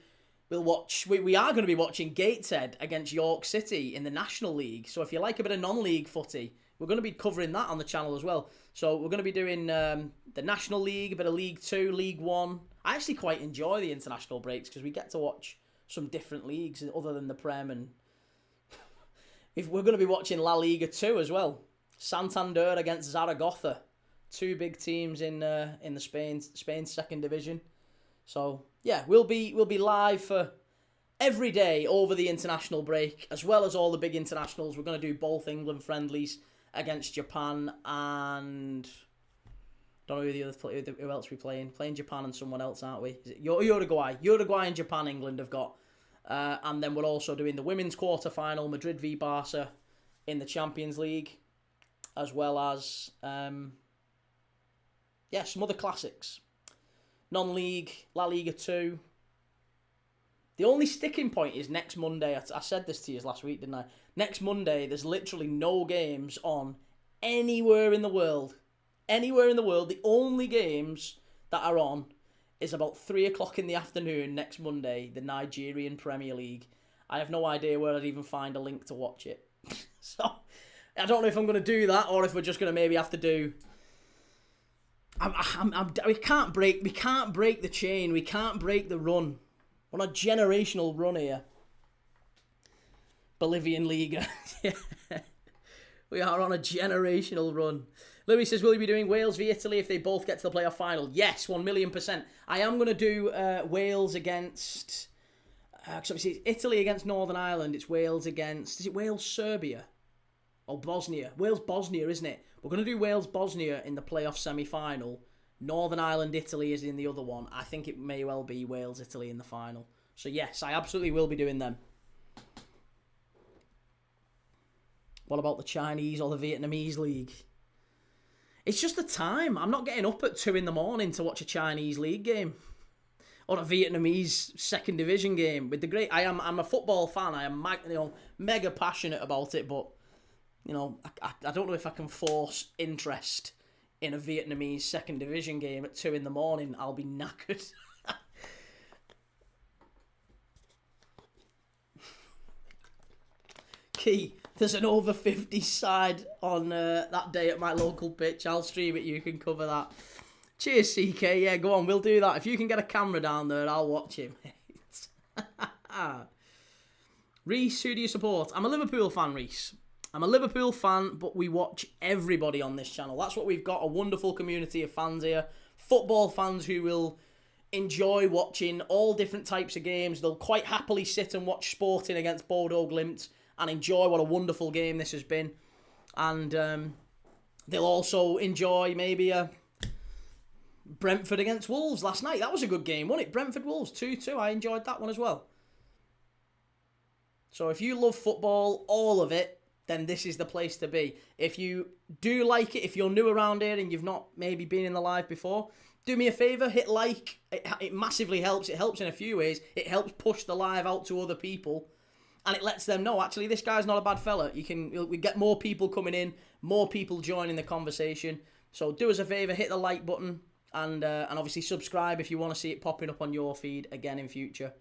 We'll watch. We are going to be watching Gateshead against York City in the National League. So if you like a bit of non-league footy, we're going to be covering that on the channel as well. So we're going to be doing the National League, a bit of League 2, League 1. I actually quite enjoy the international breaks because we get to watch some different leagues other than the Prem. And if we're going to be watching La Liga 2 as well. Santander against Zaragoza. Two big teams in the Spain's second division. So yeah, we'll be live for every day over the international break, as well as all the big internationals. We're going to do both England friendlies against Japan and don't know who else we're playing. Playing Japan and someone else, aren't we? Is it Uruguay? Uruguay and Japan, England have got. And then we're also doing the women's quarter-final, Madrid v Barca in the Champions League, as well as some other classics. Non-league, La Liga 2. The only sticking point is next Monday. I said this to you last week, didn't I? Next Monday, there's literally no games on anywhere in the world. Anywhere in the world, the only games that are on is about 3 o'clock in the afternoon next Monday, the Nigerian Premier League. I have no idea where I'd even find a link to watch it. So, I don't know if I'm going to do that or if we're just going to maybe have to do... we can't break the chain. We can't break the run. We're on a generational run here. Bolivian Liga. Yeah. We are on a generational run. Louis says, will you be doing Wales v Italy if they both get to the playoff final? Yes, 1,000,000%. I am going to do Wales against... because obviously it's Italy against Northern Ireland. It's Wales against... Is it Wales-Serbia? Or Bosnia? Wales-Bosnia, isn't it? We're going to do Wales-Bosnia in the playoff semi-final. Northern Ireland-Italy is in the other one. I think it may well be Wales-Italy in the final. So yes, I absolutely will be doing them. What about the Chinese or the Vietnamese league? It's just the time. I'm not getting up at 2 in the morning to watch a Chinese league game. Or a Vietnamese second division game. I'm a football fan. I am mega passionate about it, but I don't know if I can force interest in a Vietnamese second division game at 2 in the morning. I'll be knackered. Key, there's an over 50 side on that day at my local pitch. I'll stream it. You can cover that. Cheers, CK. Yeah, go on. We'll do that. If you can get a camera down there, I'll watch him. Reese, who do you support? I'm a Liverpool fan, Reese. I'm a Liverpool fan, but we watch everybody on this channel. That's what we've got, a wonderful community of fans here. Football fans who will enjoy watching all different types of games. They'll quite happily sit and watch Sporting against Bodo Glimt and enjoy what a wonderful game this has been. And they'll also enjoy maybe a Brentford against Wolves last night. That was a good game, wasn't it? Brentford-Wolves, 2-2. I enjoyed that one as well. So if you love football, all of it, then this is the place to be. If you do like it, if you're new around here and you've not maybe been in the live before, do me a favour, hit like. It massively helps. It helps in a few ways. It helps push the live out to other people. And it lets them know, actually, this guy's not a bad fella. We get more people coming in, more people joining the conversation. So do us a favour, hit the like button, and obviously subscribe if you want to see it popping up on your feed again in future.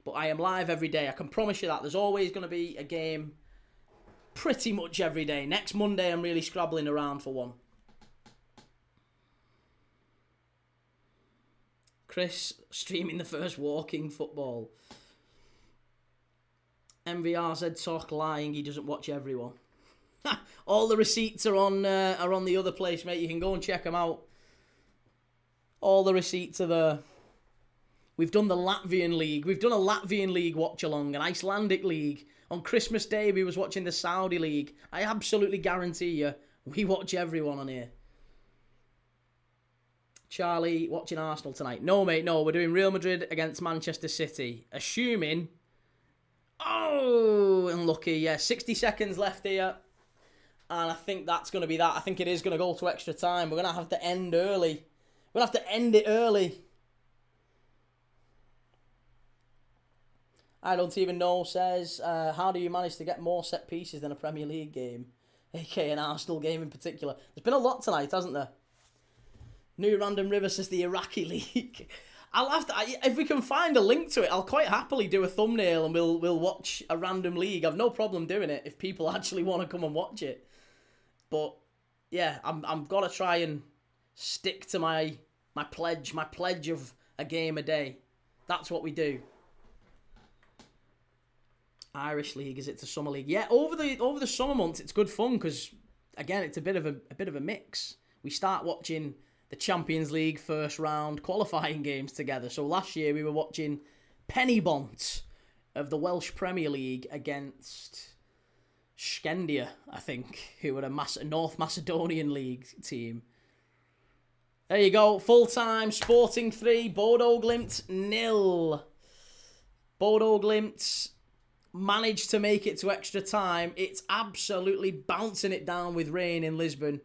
But I am live every day. I can promise you that. There's always going to be a game pretty much every day. Next Monday, I'm really scrabbling around for one. Chris streaming the first walking football. MVRZ talk lying. He doesn't watch everyone. All the receipts are on the other place, mate. You can go and check them out. All the receipts are there. We've done the Latvian league. We've done a Latvian league watch-along, an Icelandic league. On Christmas Day, we was watching the Saudi league. I absolutely guarantee you, we watch everyone on here. Charlie, watching Arsenal tonight. No, mate, no. We're doing Real Madrid against Manchester City. Assuming... Oh, unlucky. Yeah, 60 seconds left here. And I think that's going to be that. I think it is going to go to extra time. We're going to have to end early. We're going to have to end it early. I don't even know, says, how do you manage to get more set pieces than a Premier League game? A.k.a. an Arsenal game in particular. There's been a lot tonight, hasn't there? New Random River says the Iraqi League. I'll have to, if we can find a link to it, I'll quite happily do a thumbnail and we'll watch a random league. I've no problem doing it if people actually want to come and watch it. But yeah, I'm gonna try and stick to my pledge of a game a day. That's what we do. Irish League, is it to Summer League? Yeah, over the summer months, it's good fun because again, it's a bit of a mix. We start watching the Champions League first round qualifying games together. So last year we were watching Pennybont of the Welsh Premier League against Skendia, I think, who were a North Macedonian League team. There you go. Full-time, Sporting 3, Bodo Glimt 0. Bodo Glimt managed to make it to extra time. It's absolutely bouncing it down with rain in Lisbon.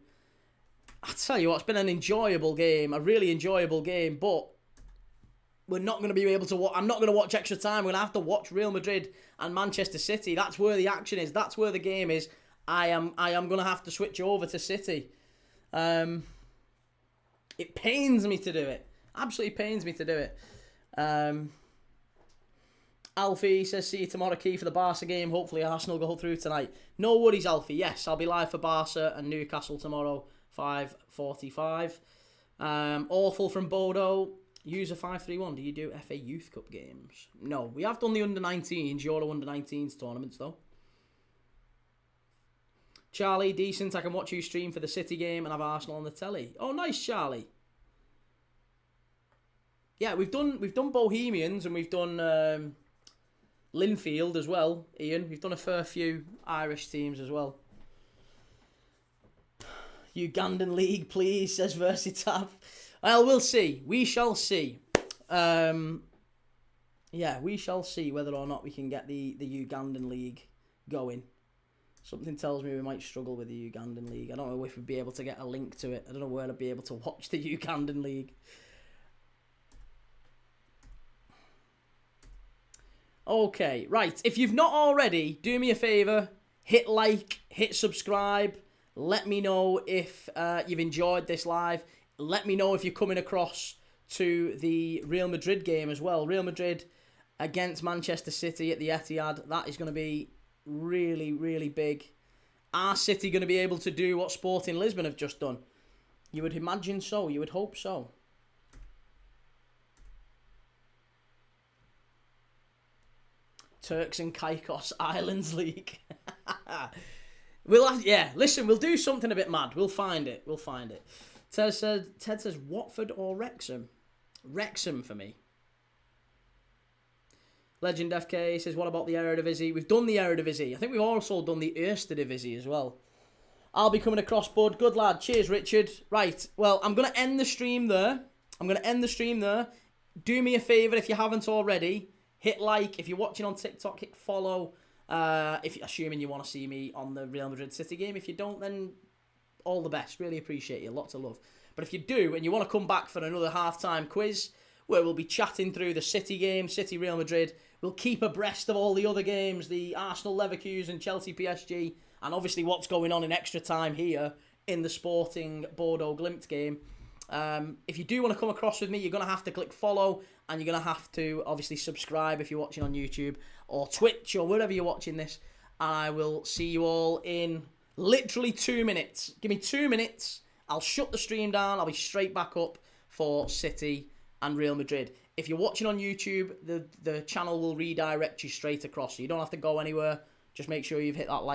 I tell you what, it's been an enjoyable game, a really enjoyable game, but we're not going to be able to watch. I'm not going to watch extra time. We're going to have to watch Real Madrid and Manchester City. That's where the action is. That's where the game is. I am going to have to switch over to City. It pains me to do it. Absolutely pains me to do it. Alfie says, see you tomorrow, Key, for the Barca game. Hopefully Arsenal go through tonight. No worries, Alfie. Yes, I'll be live for Barca and Newcastle tomorrow, 5:45. Awful from Bodo. User 531. Do you do FA Youth Cup games? No, we have done the under-19s, Euro under-19s tournaments, though. Charlie, decent. I can watch you stream for the City game and have Arsenal on the telly. Oh, nice, Charlie. Yeah, we've done Bohemians and we've done Linfield as well, Ian. We've done a fair few Irish teams as well. Ugandan League, please, says Versitav. Well, we'll see. We shall see. Yeah, we shall see whether or not we can get the Ugandan League going. Something tells me we might struggle with the Ugandan League. I don't know if we'd be able to get a link to it. I don't know where I'd be able to watch the Ugandan League. Okay, right. If you've not already, do me a favour. Hit like, hit subscribe. Let me know if you've enjoyed this live. Let me know if you're coming across to the Real Madrid game as well. Real Madrid against Manchester City at the Etihad. That is going to be really, really big. Are City going to be able to do what Sporting Lisbon have just done? You would imagine so. You would hope so. Turks and Caicos Islands League. We'll have, yeah, listen, we'll do something a bit mad. We'll find it. We'll find it. Ted says Watford or Wrexham. Wrexham for me. Legend FK says, what about the Eredivisie? We've done the Eredivisie. I think we've also done the Eerste as well. I'll be coming across, bud. Good lad. Cheers, Richard. Right, well, I'm going to end the stream there. Do me a favour if you haven't already. Hit like. If you're watching on TikTok, hit follow. Assuming you want to see me on the Real Madrid City game. If you don't, then all the best. Really appreciate you. Lots of love. But if you do, and you want to come back for another halftime quiz, where we'll be chatting through the City game, City Real Madrid. We'll keep abreast of all the other games, the Arsenal Leverkusen, Chelsea PSG, and obviously what's going on in extra time here in the Sporting Bodo Glimt game. If you do want to come across with me, you're going to have to click follow, and you're going to have to obviously subscribe if you're watching on YouTube or Twitch or wherever you're watching this. I will see you all in literally 2 minutes. Give me 2 minutes. I'll shut the stream down. I'll be straight back up for City and Real Madrid. If you're watching on YouTube, the channel will redirect you straight across. So you don't have to go anywhere. Just make sure you've hit that like.